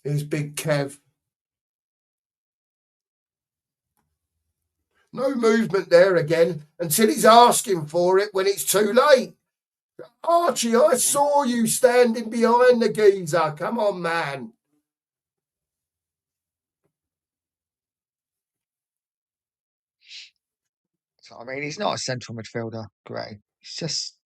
Here's Big Kev. No movement there again until he's asking for it when it's too late. Archie, I saw you standing behind the geezer. Come on, man. So, I mean, he's not a central midfielder, Gray. He's just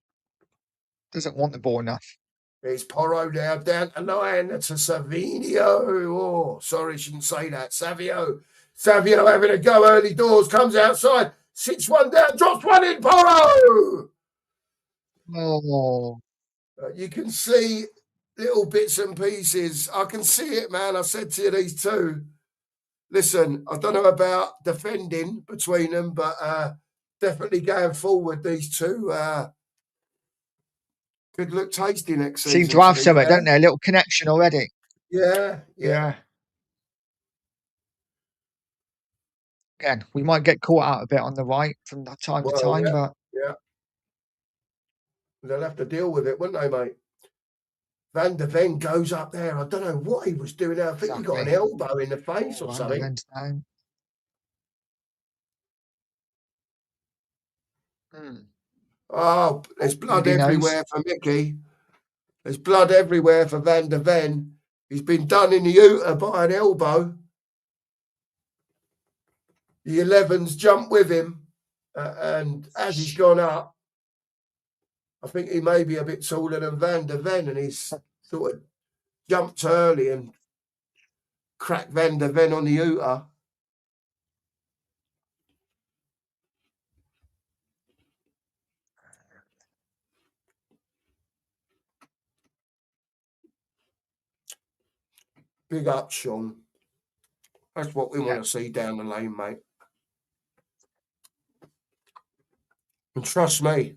doesn't want the ball enough. It's Porro now down the line to Savinio. Oh, sorry, shouldn't say that. Savio having a go early doors, comes outside, sits one down, drops one in, Porro! Oh. You can see little bits and pieces. I can see it, man. I said to you, these two. Listen, I don't know about defending between them, but definitely going forward, these two could look tasty next season. Seem to have something, don't they? A little connection already. Yeah. Again, we might get caught out a bit on the right from time to time, but they'll have to deal with it, wouldn't they, mate? Van der Ven goes up there. I don't know what he was doing there. I think he got an elbow in the face or something. Oh, there's blood everywhere for Mickey. There's blood everywhere for Van der Ven. He's been done in the Utah by an elbow. The 11's jumped with him. And as he's gone up, I think he may be a bit taller than Van der Ven, and he's sort of jumped early and cracked Van der Ven on the Utah. Big up, Sean. That's what we want to see down the lane, mate. And trust me,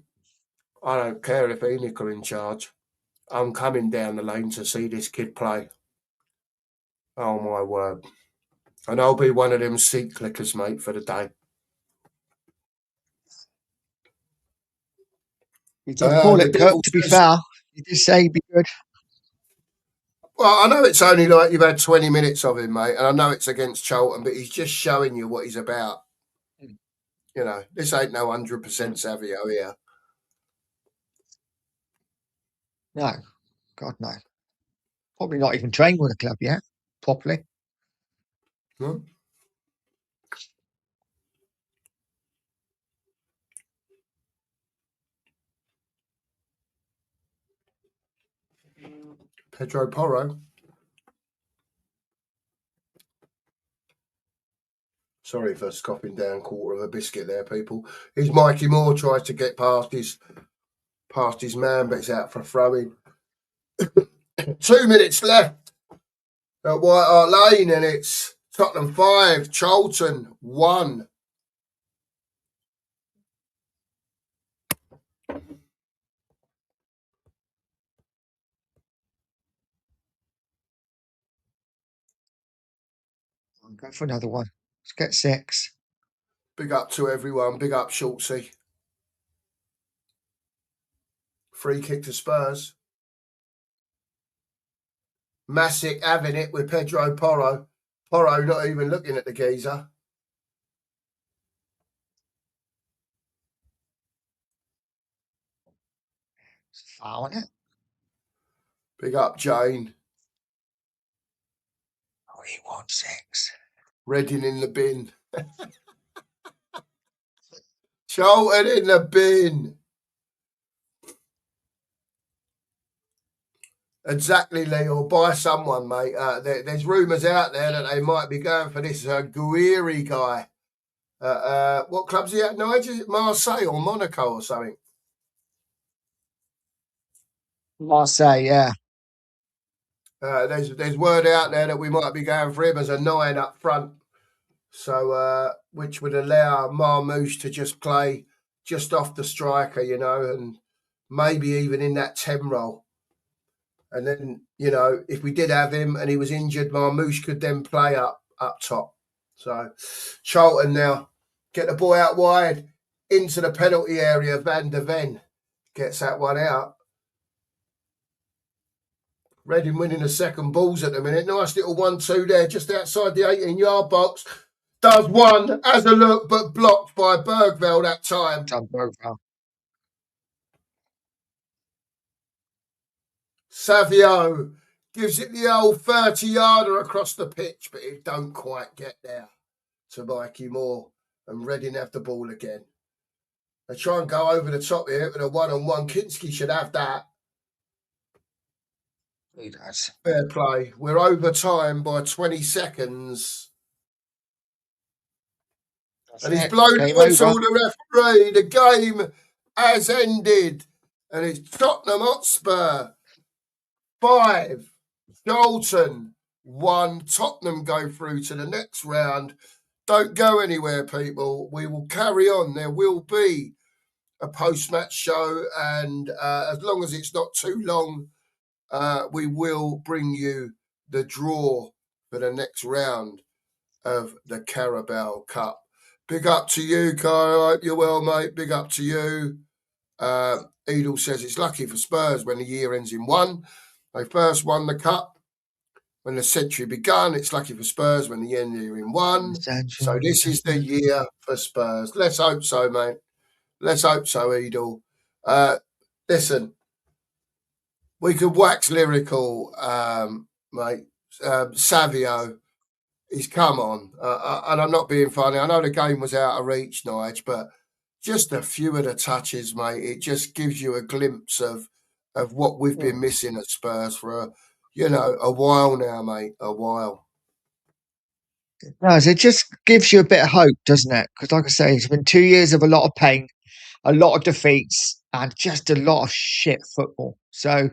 I don't care if Enoch are in charge. I'm coming down the lane to see this kid play. Oh, my word. And I'll be one of them seat clickers, mate, for the day. You did call it, Kirk, to be fair. You did say he'd be good. Well, I know it's only like you've had 20 minutes of him, mate, and I know it's against Charlton, but he's just showing you what he's about. You know, this ain't no 100% Savio here. No, God, no. Probably not even trained with the club yet, properly. Hmm? Pedro Porro. Sorry for scoffing down quarter of a biscuit there, people. Here's Mikey Moore tries to get past his man, but it's out for a throw-in. 2 minutes left at White Hart Lane, and it's Tottenham 5, Charlton 1. I'll go for another one. Let's get 6. Big up to everyone. Big up, Schultzy. Free kick to Spurs. Masic having it with Pedro Porro. Porro not even looking at the geezer. It's a foul, isn't it? Big up, Jane. Oh, he wants 6. Reading in the bin. Charlton in the bin. Exactly, Lee, or by someone, mate. There's rumours out there that they might be going for this Guiri guy. What club's he at, Nigel? Marseille or Monaco or something? Marseille, yeah. There's word out there that we might be going for him as a 9 up front. So, which would allow Marmouche to just play just off the striker, you know, and maybe even in that 10 role. And then, you know, if we did have him and he was injured, Marmouche could then play up top. So, Charlton now get the ball out wide into the penalty area. Van der Ven gets that one out. Reading winning the second balls at the minute. Nice little 1-2 there, just outside the 18-yard box. Does one, has a look, but blocked by Bergveld that time. Savio gives it the old 30-yarder across the pitch, but it don't quite get there to Mikey Moore. And Reading have the ball again. They try and go over the top here with a one-on-one. Kinski should have that. He does. Fair play. We're over time by 20 seconds. And he's blown the whistle, the referee. The game has ended. And it's Tottenham Hotspur 5, Charlton 1. Tottenham go through to the next round. Don't go anywhere, people. We will carry on. There will be a post-match show. And as long as it's not too long, we will bring you the draw for the next round of the Carabao Cup. Big up to you, Kyle. I hope you're well, mate. Big up to you. Edel says it's lucky for Spurs when the year ends in 1. They first won the cup when the century began. It's lucky for Spurs when the year in 1. So this is the year for Spurs. Let's hope so, mate. Let's hope so, Edel. Listen, we could wax lyrical, mate. Savio. He's come on, and I'm not being funny. I know the game was out of reach, Nige, but just a few of the touches, mate, it just gives you a glimpse of what we've been missing at Spurs for a while now, mate, a while. It does. It just gives you a bit of hope, doesn't it? Because, like I say, it's been 2 years of a lot of pain, a lot of defeats, and just a lot of shit football. So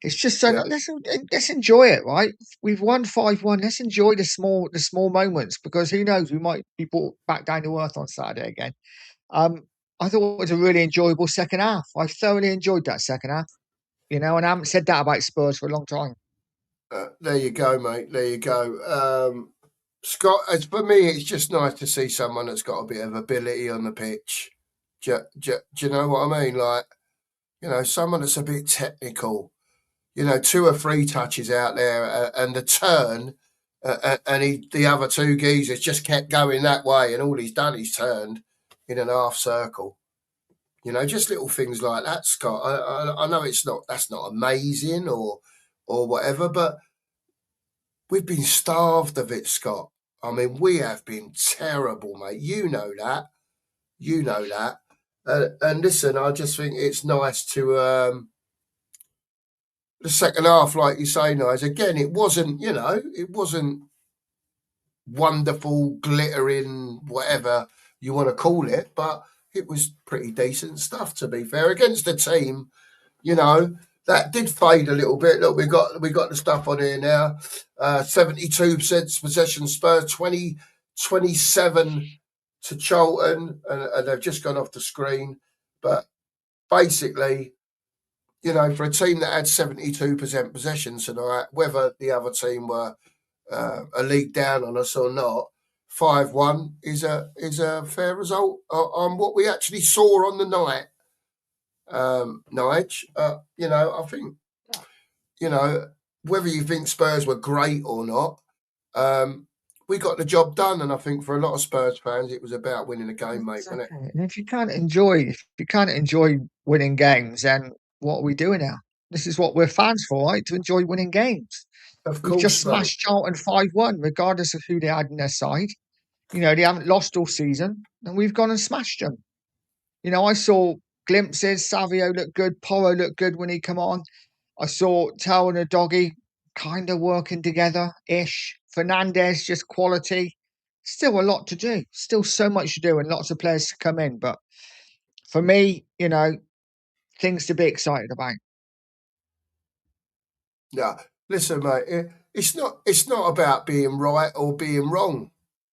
it's just let's enjoy it, right? We've won 5-1. Let's enjoy the small moments, because who knows, we might be brought back down to earth on Saturday again. I thought it was a really enjoyable second half. I thoroughly enjoyed that second half, and I haven't said that about Spurs for a long time. There you go, mate. There you go. Scott, as for me, it's just nice to see someone that's got a bit of ability on the pitch. Do you know what I mean? Like, someone that's a bit technical. 2 or 3 touches out there, and the turn, and the other 2 geezers just kept going that way, and all he's done is turned in an half circle. Just little things like that, Scott. I know that's not amazing or whatever, but we've been starved of it, Scott. I mean, we have been terrible, mate. You know that. And listen, I just think it's nice to the second half, like you say, Nige. Again, it wasn't wonderful, glittering, whatever you want to call it, but it was pretty decent stuff, to be fair, against the team, that did fade a little bit. Look, we got the stuff on here now. 72% possession Spurs, 27 to Charlton, and they've just gone off the screen. But basically, for a team that had 72% possession tonight, whether the other team were a league down on us or not, 5-1 is a fair result on what we actually saw on the night. Nige, I think, whether you think Spurs were great or not, we got the job done, and I think for a lot of Spurs fans, it was about winning the game, mate, wasn't it? And if you can't enjoy winning games, then what are we doing now? This is what we're fans for, right? To enjoy winning games. Of We've course, just mate. smashed Charlton 5-1, regardless of who they had in their side. They haven't lost all season, and we've gone and smashed them. I saw glimpses. Savio looked good. Porro looked good when he come on. I saw Tao and Doggy kind of working together-ish. Fernandez, just quality. Still a lot to do. Still so much to do and lots of players to come in. But for me, things to be excited about. Yeah, listen, mate. It's not about being right or being wrong.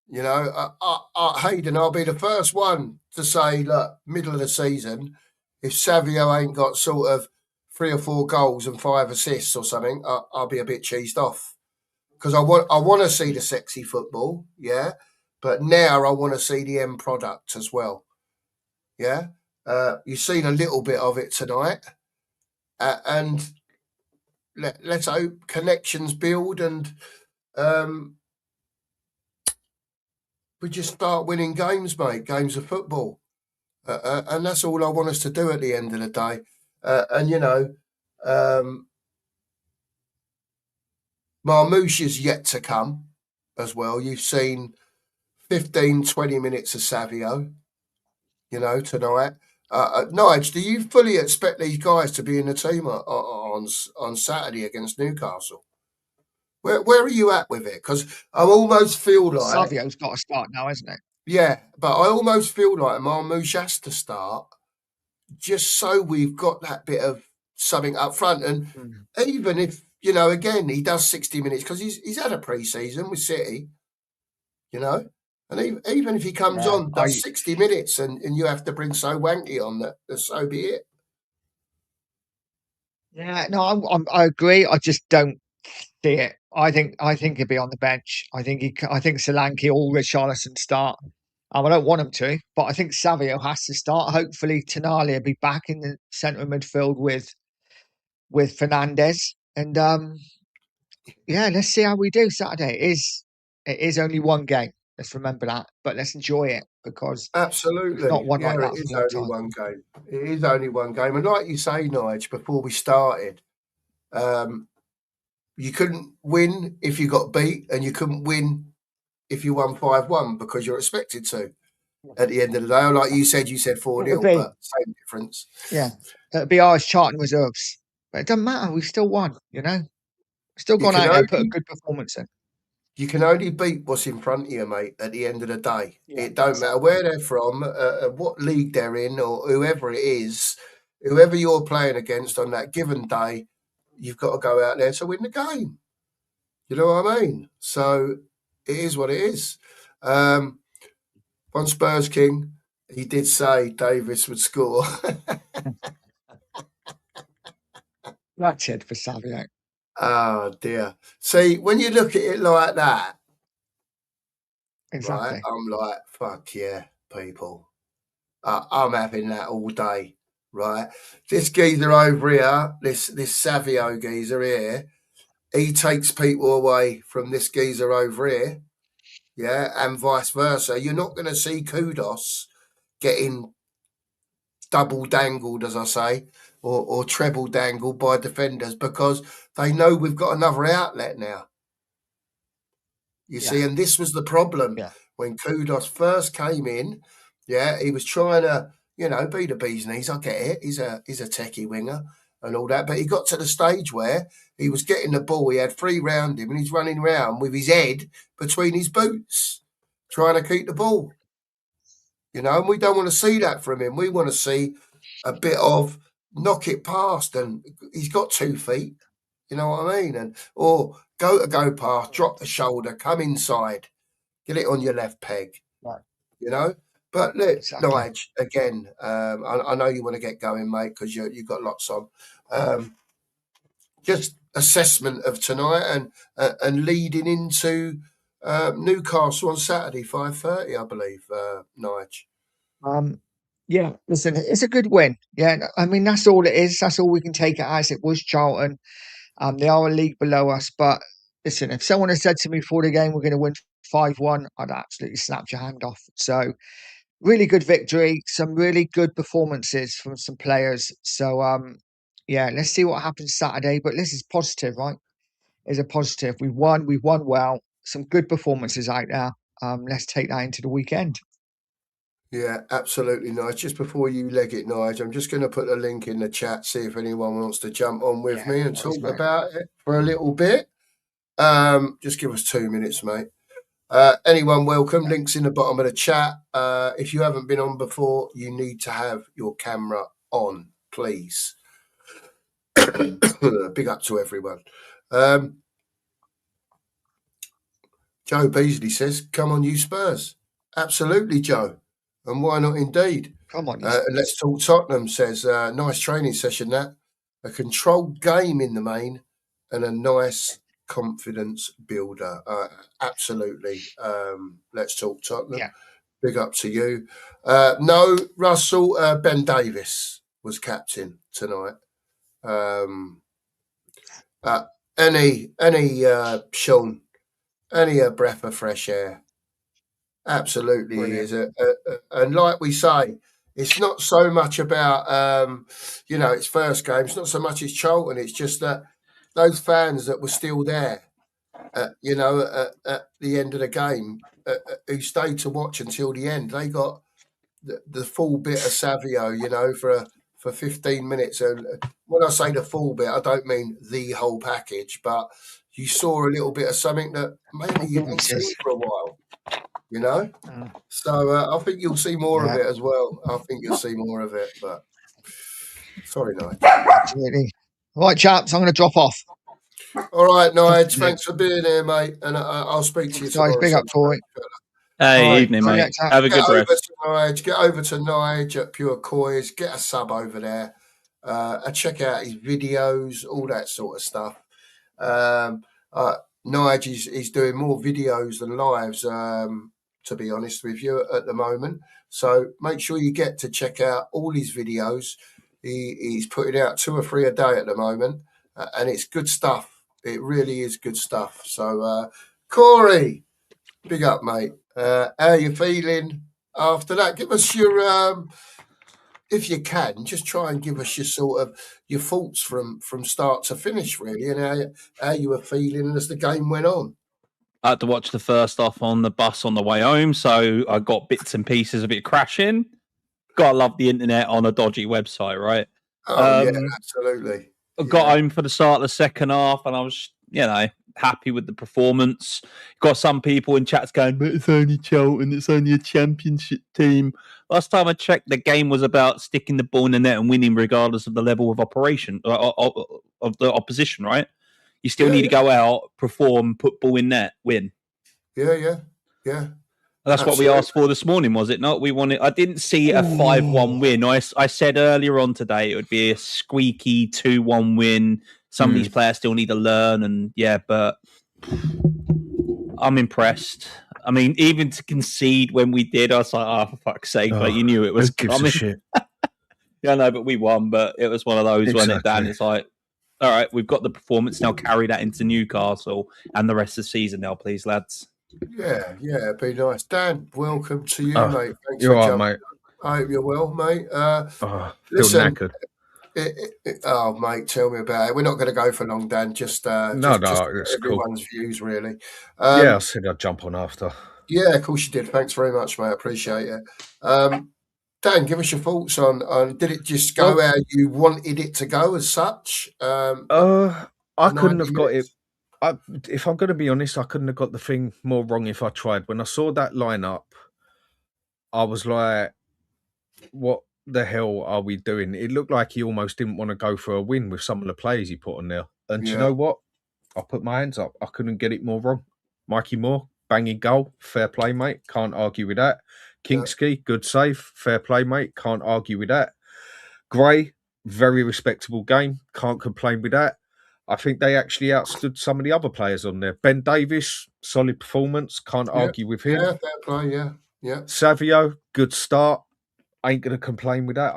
Hayden, I'll be the first one to say, look, middle of the season, if Savio ain't got sort of 3 or 4 goals and 5 assists or something, I'll be a bit cheesed off, because I want to see the sexy football, yeah, but now I want to see the end product as well, yeah. You've seen a little bit of it tonight, and let's hope connections build, and we just start winning games, mate. Games of football, and that's all I want us to do at the end of the day. Marmouche is yet to come as well. You've seen 15, 20 minutes of Savio, tonight. Nige, do you fully expect these guys to be in the team on Saturday against Newcastle? Where are you at with it? Because I almost feel like Savio's got to start now, hasn't it? Yeah, but I almost feel like Marmouche has to start, just so we've got that bit of something up front. And even if, again, he does 60 minutes, because he's had a pre-season with City, and even if he comes on, does 60 minutes, and you have to bring So Wanky on, that so be it. Yeah, no, I agree. I just don't see it. I think he'll be on the bench. I think Solanke or Richarlison start. I don't want him to, but I think Savio has to start. Hopefully, Tonali will be back in the centre of midfield with Fernandez, and let's see how we do Saturday. It is only one game. Let's remember that, but let's enjoy it, because absolutely, it's not one like that it is for a long only time. one game. It is only one game, and like you say, Nige, before we started, you couldn't win if you got beat, and you couldn't win if you won 5-1, because you're expected to at the end of the day. Like you said 4-0, but same difference. Yeah, it'll be ours Charlton reserves, but it doesn't matter. We've still won. Still gone out there, put a good performance in. You can only beat what's in front of you, mate, at the end of the day. It don't matter where they're from, what league they're in, or whoever it is, whoever you're playing against on that given day, you've got to go out there to win the game. You know what I mean? So it is what it is. On Spurs King, he did say Davis would score. That's it for Savio. Oh, dear. See, when you look at it like that, Exactly. right? I'm like, fuck yeah, people. I'm having that all day, right? This geezer over here, this Savio geezer here, he takes people away from this geezer over here, yeah, and vice versa. You're not going to see Kudos getting double dangled, as I say, or treble dangled by defenders because they know we've got another outlet now. You see, and this was the problem when Kudos first came in. Yeah, he was trying to, be the bee's knees. I get it. He's a techie winger and all that, but he got to the stage where he was getting the ball. He had three round him, and he's running around with his head between his boots, trying to keep the ball. And we don't want to see that from him. We want to see a bit of knock it past, and he's got 2 feet. You know what I mean? Or go past, drop the shoulder, come inside, get it on your left peg. Right. But look, Exactly. Nige, again, I know you want to get going, mate, because you've got lots on. Just assessment of tonight and leading into Newcastle on Saturday, 5:30, I believe, Nige. Yeah, listen, it's a good win. Yeah, I mean, that's all it is. That's all we can take it as. It was Charlton. They are a league below us. But listen, if someone had said to me before the game we're going to win 5-1, I'd absolutely snapped your hand off. So, really good victory. Some really good performances from some players. So, yeah, let's see what happens Saturday. But this is positive, right? It's a positive. We won well. Some good performances out there. Let's take that into the weekend. Yeah, absolutely, Nige. Just before you leg it, Nige, I'm just going to put a link in the chat, see if anyone wants to jump on with me and talk about it for a little bit. Just give us 2 minutes, mate. Anyone welcome. Links in the bottom of the chat. If you haven't been on before, you need to have your camera on, please. Big up to everyone. Joe Beasley says, come on, you Spurs. Absolutely, Joe. And why not indeed? Come on. Let's Talk Tottenham says, nice training session, that. A controlled game in the main and a nice confidence builder. Absolutely. Let's Talk Tottenham. Yeah. Big up to you. No, Russell, Ben Davis was captain tonight. Sean, any breath of fresh air. Absolutely, Brilliant. he is. And like we say, it's not so much about, its first game. It's not so much as Charlton. It's just that those fans that were still there, at the end of the game, who stayed to watch until the end, they got the full bit of Savio, for 15 minutes. And when I say the full bit, I don't mean the whole package, but you saw a little bit of something that maybe you haven't seen for a while. So I think you'll see more of it as well. I think you'll see more of it, but sorry, Nige. Absolutely. Right, chaps, I'm going to drop off. All right, Nige, thanks for being here, mate, and I'll speak to you tomorrow. Guys, big up for it. Hey, evening, mate. Have a good rest. Get over to Nige at Pure Coys. Get a sub over there. Check out his videos, all that sort of stuff. Nige is doing more videos than lives, to be honest with you, at the moment. So make sure you get to check out all his videos. He's putting out 2 or 3 a day at the moment, and it's good stuff. It really is good stuff. So, Corey, big up, mate. How are you feeling after that? Give us your, if you can, just try and give us your thoughts from start to finish, really, and how you were feeling as the game went on. I had to watch the first half on the bus on the way home, so I got bits and pieces of it crashing. Gotta love the internet on a dodgy website, right? Oh, yeah, absolutely. I got home for the start of the second half, and I was, happy with the performance. Got some people in chats going, but it's only Charlton, it's only a championship team. Last time I checked, the game was about sticking the ball in the net and winning regardless of the level of operation of the opposition, right? You still need to go out, perform, put ball in net, win. Yeah. That's what we asked for this morning, was it not? We wanted. I didn't see a 5-1 win. I said earlier on today it would be a squeaky 2-1 win. Some of these players still need to learn, but I'm impressed. I mean, even to concede when we did, I was like, oh, for fuck's sake. Like, you knew it was who gives coming. a shit? Yeah, no, but we won. But it was one of those, wasn't it, Dan? Exactly. It's like, all right, we've got the performance now. Carry that into Newcastle and the rest of the season now, please, lads. Yeah, it'd be nice. Dan, welcome to you, Oh, mate. Thanks you're for right, jumping. mate. I hope you're well, mate. Feel listen, knackered. Oh, mate, tell me about it. We're not going to go for long, Dan. Just No, just it's everyone's views, really. Yeah, I said I'd jump on after. Yeah, of course you did. Thanks very much, mate. I appreciate it. Dan, give us your thoughts on did it just go how you wanted it to go as such? I couldn't 90 have got it. minutes? If I'm going to be honest, I couldn't have got the thing more wrong if I tried. When I saw that lineup, I was like, what the hell are we doing? It looked like he almost didn't want to go for a win with some of the players he put on there. And do you know what? I put my hands up. I couldn't get it more wrong. Mikey Moore, banging goal. Fair play, mate. Can't argue with that. Kingsky, good save. Fair play, mate. Can't argue with that. Gray, very respectable game. Can't complain with that. I think they actually outstood some of the other players on there. Ben Davies, solid performance. Can't argue with him. Yeah, fair play, yeah. Savio, good start. Ain't going to complain with that.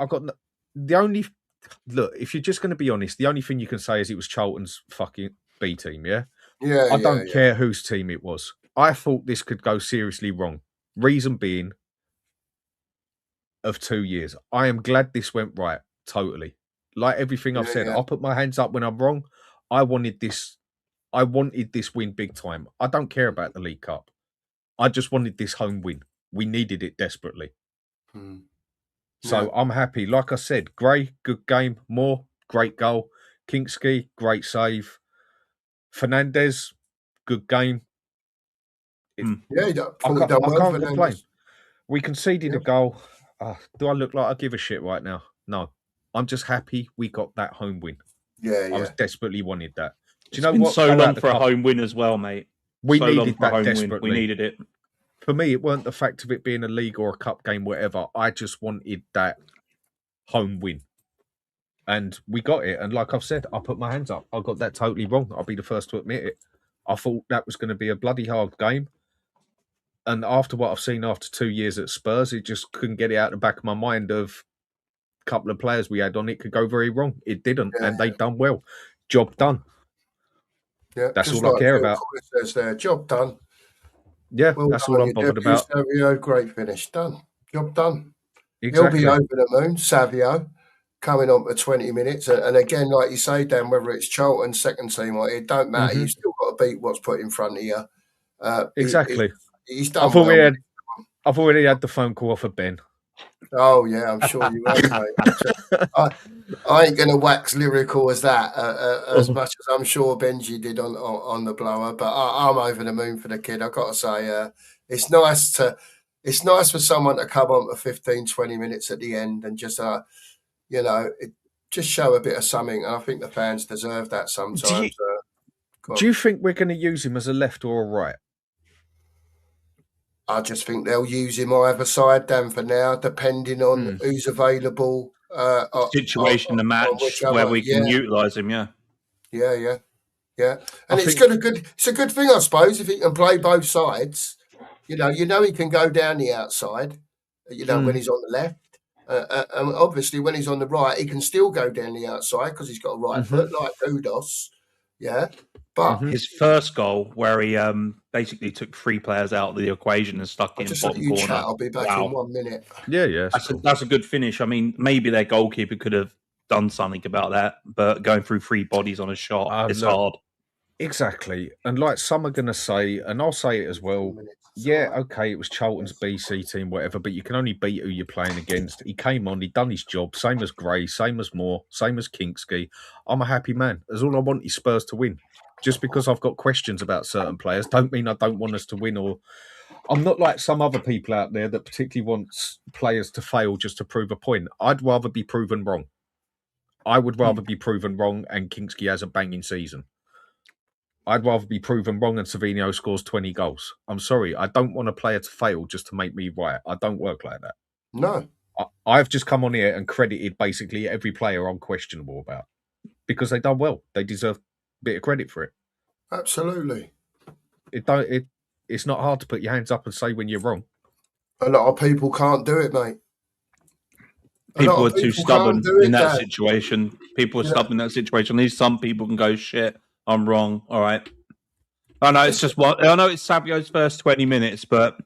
Look, if you're just going to be honest, the only thing you can say is it was Charlton's fucking B team, yeah? I don't care whose team it was. I thought this could go seriously wrong. Reason being, of 2 years. I am glad this went right, totally. Like everything I've said, I'll put my hands up when I'm wrong. I wanted this win big time. I don't care about the League Cup. I just wanted this home win. We needed it desperately. So I'm happy. Like I said, Gray, good game. Moore, great goal. Kingsky, great save. Fernandez, good game. I can't complain. We conceded a goal. Do I look like I give a shit right now? No. I'm just happy we got that home win. I was desperately wanted that. Do you know what? It's been so long for a home win as well, mate. We needed that desperately. We needed it. For me, it weren't the fact of it being a league or a cup game, whatever. I just wanted that home win. And we got it. And like I've said, I put my hands up. I got that totally wrong. I'll be the first to admit it. I thought that was going to be a bloody hard game. And after what I've seen after 2 years at Spurs, it just couldn't get it out the back of my mind of a couple of players we had on it could go very wrong. It didn't. And they done well. Job done. Yeah, that's all I care about. Says there, job done. Yeah, that's all I'm bothered about. Savio, great finish. Done. Job done. Exactly. He'll be over the moon, Savio, coming on for 20 minutes. And again, like you say, Dan, whether it's Charlton, second team, or it don't matter. You've still got to beat what's put in front of you. Exactly. He's done I've already had the phone call off of Ben. Oh, yeah, I'm sure you have, mate. I ain't going to wax lyrical as that, as much as I'm sure Benji did on the blower, but I'm over the moon for the kid. I've got to say, it's nice for someone to come on for 15, 20 minutes at the end and just, just show a bit of something. And I think the fans deserve that sometimes. Do you think we're going to use him as a left or a right? I just think they'll use him either side, Dan, for now, depending on who's available. Situation, the match, where we can utilise him, yeah. And it's a good thing, I suppose, if he can play both sides. He can go down the outside, when he's on the left. And obviously, when he's on the right, he can still go down the outside because he's got a right foot, like Udos. Yeah. But his first goal, where he basically took 3 players out of the equation and stuck it in bottom corner. I'll be back in 1 minute. Yeah. That's a good finish. I mean, maybe their goalkeeper could have done something about that, but going through 3 bodies on a shot, it's hard. Exactly. And like some are going to say, and I'll say it as well, okay, it was Charlton's BC team, whatever, but you can only beat who you're playing against. He came on, he done his job, same as Gray, same as Moore, same as Kingsky. I'm a happy man. As all I want is Spurs to win. Just because I've got questions about certain players don't mean I don't want us to win. Or I'm not like some other people out there that particularly wants players to fail just to prove a point. I'd rather be proven wrong. I would rather be proven wrong and Kingsky has a banging season. I'd rather be proven wrong and Savinho scores 20 goals. I'm sorry. I don't want a player to fail just to make me right. I don't work like that. No. I've just come on here and credited basically every player I'm questionable about because they done well. They deserve bit of credit for it. Absolutely. It It's not hard to put your hands up and say when you're wrong. A lot of people can't do it, mate. People are too stubborn in that situation. People are stubborn in that situation. At least some people can go, shit, I'm wrong. All right. I know it's Savio's first 20 minutes, but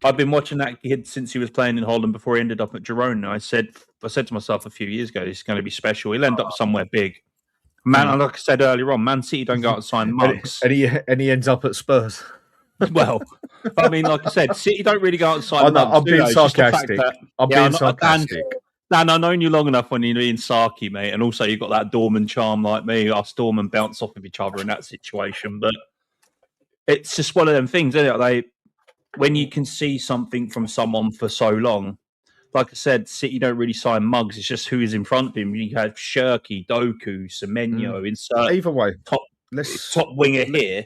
I've been watching that kid since he was playing in Holland before he ended up at Girona. I said to myself a few years ago, he's going to be special. He'll end up somewhere big. Man, like I said earlier on, Man City don't go out and sign mugs. and he ends up at Spurs. Well, I mean, like I said, City don't really go out and sign mugs. I'm being sarcastic. I'm being sarcastic. Dan, I've known you long enough when you're being sarky, mate. And also you've got that Dorman charm like me. Us Dorman bounce off of each other in that situation. But it's just one of them things, isn't it? When you can see something from someone for so long, like I said, City don't really sign mugs. It's just who is in front of him. You have Shirky, Doku, Semenyo, insert either way, top winger here.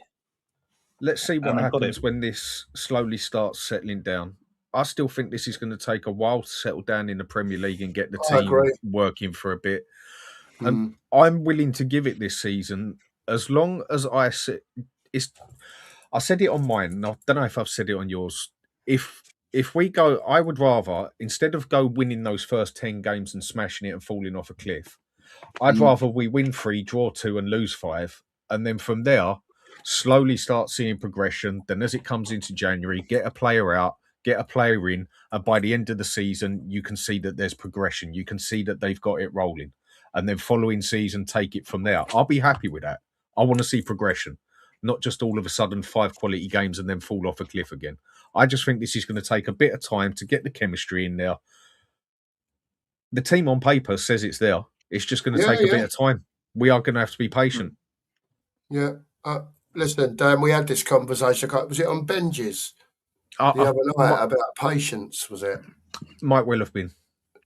Let's see what happens when this slowly starts settling down. I still think this is going to take a while to settle down in the Premier League and get the team working for a bit. And I'm willing to give it this season as long as I said it on mine, and I don't know if I've said it on yours. If we go, I would rather, instead of go winning those first 10 games and smashing it and falling off a cliff, I'd rather we win 3, draw 2 and lose 5. And then from there, slowly start seeing progression. Then as it comes into January, get a player out, get a player in. And by the end of the season, you can see that there's progression. You can see that they've got it rolling. And then following season, take it from there. I'll be happy with that. I want to see progression, not just all of a sudden 5 quality games and then fall off a cliff again. I just think this is going to take a bit of time to get the chemistry in there. The team on paper says it's there. It's just going to take a bit of time. We are going to have to be patient. Yeah. Listen, Dan, we had this conversation. Was it on Benji's the other night about patience, was it? Might well have been.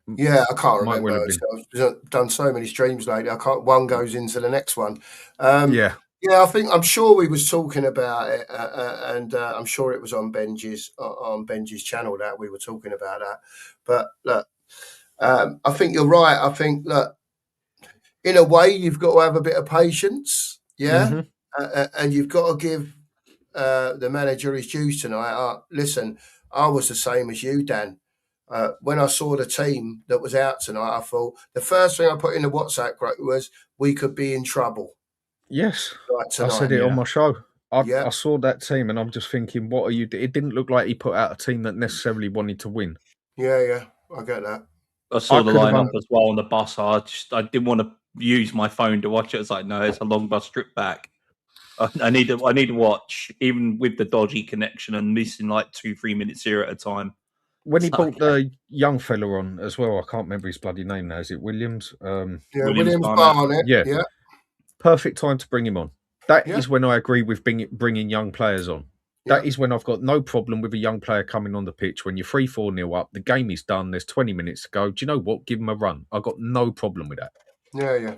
Yeah, I can't remember. I've done so many streams lately. One goes into the next one. Yeah, I'm sure we was talking about it, and I'm sure it was on Benji's channel that we were talking about that. But look, I think you're right. I think look, in a way, you've got to have a bit of patience, and you've got to give the manager his dues tonight. Listen, I was the same as you, Dan. When I saw the team that was out tonight, I thought the first thing I put in the WhatsApp group was we could be in trouble. Yes, I said it on my show. I saw that team and I'm just thinking, what are you doing? It didn't look like he put out a team that necessarily wanted to win. Yeah, I get that. I saw the lineup as well on the bus. I didn't want to use my phone to watch it. It's like, no, it's a long bus trip back. I need to watch, even with the dodgy connection and missing like 2-3 minutes here at a time. When he brought the young fella on as well, I can't remember his bloody name now. Is it Williams? Williams Barnett. Yeah. Perfect time to bring him on. That is when I agree with bringing young players on. That is when I've got no problem with a young player coming on the pitch. When you're 3-4-0 up, the game is done, there's 20 minutes to go. Do you know what? Give him a run. I've got no problem with that. Yeah.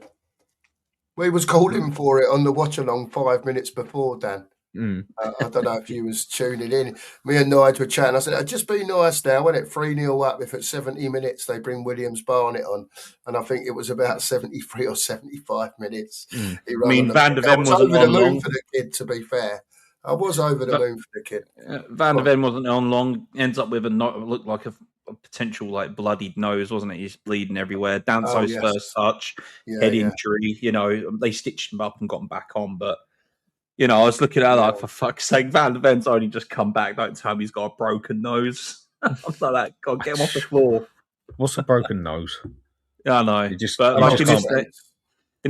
We was calling for it on the watch-along 5 minutes before, Dan. I don't know if you was tuning in. Me and Nigel were chatting. I said, it'd just be nice now, when it 3-0 up, if at 70 minutes they bring Williams Barnett on. And I think it was about 73 or 75 minutes. I mean, Van der Ven wasn't over the moon long for the kid, to be fair. I was over the moon for the kid. Van der Ven wasn't on long. Ends up with looked like a potential like bloodied nose, wasn't it? He's bleeding everywhere. Danso's first touch, head injury. You know, they stitched him up and got him back on, but. You know, I was looking at it like, for fuck's sake, Van der Ven's only just come back. Don't tell me he's got a broken nose. I'm like that. God, get him off the floor. What's a broken nose? Yeah, I know. In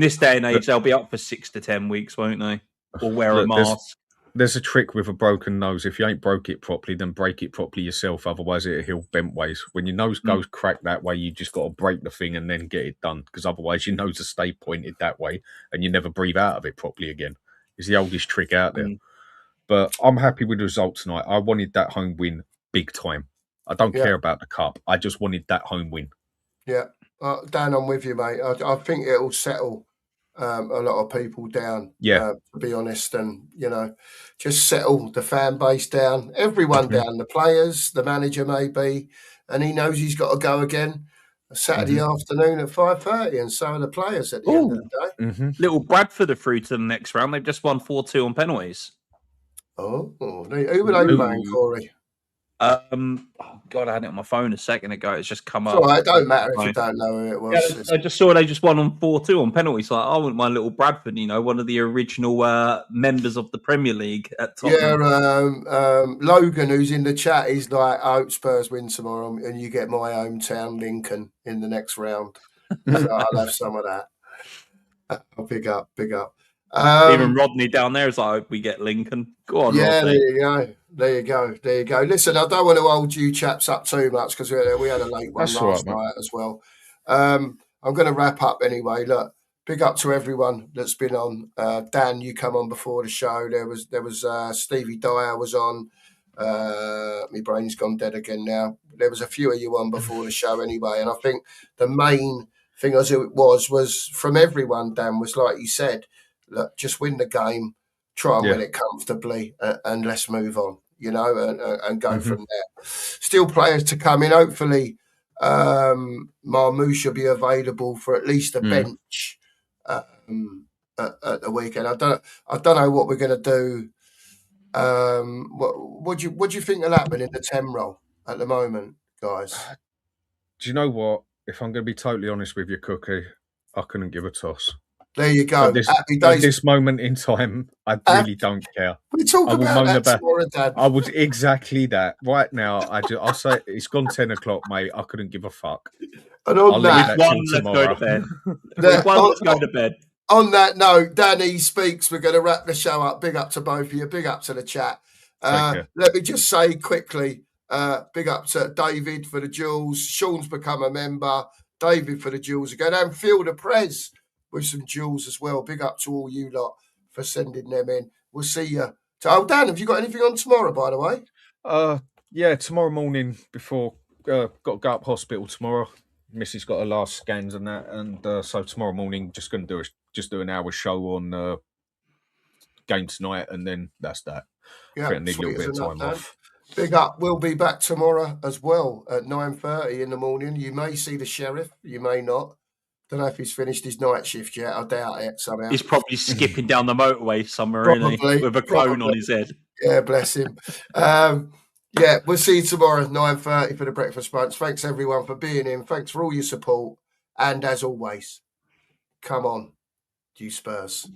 this day and age, they'll be up for 6 to 10 weeks, won't they? Or wear a mask. There's a trick with a broken nose. If you ain't broke it properly, then break it properly yourself. Otherwise, it'll heal bent ways. When your nose goes cracked that way, you just got to break the thing and then get it done. Because otherwise, your nose will stay pointed that way and you never breathe out of it properly again. It's the oldest trick out there. But I'm happy with the result tonight. I wanted that home win big time. I don't care about the cup. I just wanted that home win. Yeah. Dan, I'm with you, mate. I think it'll settle a lot of people down, to be honest. And, you know, just settle the fan base down, everyone down, the players, the manager maybe. And he knows he's got to go again. A Saturday afternoon at 5:30, and so are the players at the end of the day. Little Bradford are through to the next round. They've just won 4-2 on penalties. Oh, who were they playing, Corey? Oh God, I had it on my phone a second ago. It's just come It's up. all right. It don't matter if you don't know who it was. Yeah, I just saw they just won on 4-2 on penalties. Like, I want my little Bradford, one of the original members of the Premier League at Tottenham. Yeah, Logan, who's in the chat, he's like, I hope Spurs win tomorrow and you get my hometown Lincoln in the next round. So I'll have some of that. Big up. Even Rodney down there is like, I hope we get Lincoln. Go on, yeah, Rodney. There you go. Listen, I don't want to hold you chaps up too much because we had a late one last night as well. I'm going to wrap up anyway. Look, big up to everyone that's been on. Dan, you come on before the show. There was Stevie Dyer was on. My brain's gone dead again now. There was a few of you on before the show anyway, and I think the main thing as it was from everyone, Dan, was like you said, look, just win the game, try and win it comfortably, and let's move on, and go from there. Still players to come in. Hopefully, Marmoush will be available for at least a bench at the weekend. I don't know what we're going to do. What do you think will happen in the 10 role at the moment, guys? Do you know what? If I'm going to be totally honest with you, Cookie, I couldn't give a toss. There you go. At this moment in time, I really don't care. We talk about that tomorrow, Dad. I would exactly that. Right now, I'll say it's gone 10 o'clock, mate. I couldn't give a fuck. And on that, let's go to bed. Let's go to bed. On that note, Danny speaks. We're going to wrap the show up. Big up to both of you. Big up to the chat. Let me just say quickly, big up to David for the jewels. Sean's become a member. David for the jewels again. And Phil the Prez with some jewels as well. Big up to all you lot for sending them in. We'll see you. Dan, have you got anything on tomorrow, by the way? Yeah, tomorrow morning before got to go up hospital tomorrow. Missy's got her last scans and that, and so tomorrow morning just going to do an hour show on game tonight, and then that's that. Yeah, I need a little bit of time off. Big up. We'll be back tomorrow as well at 9:30 in the morning. You may see the sheriff, you may not. Don't know if he's finished his night shift yet. I doubt it somehow. He's probably skipping down the motorway somewhere, isn't he? With a cone on his head. Yeah, bless him. Yeah, we'll see you tomorrow at 9:30 for the breakfast brunch. Thanks everyone for being in. Thanks for all your support. And as always, come on, you Spurs.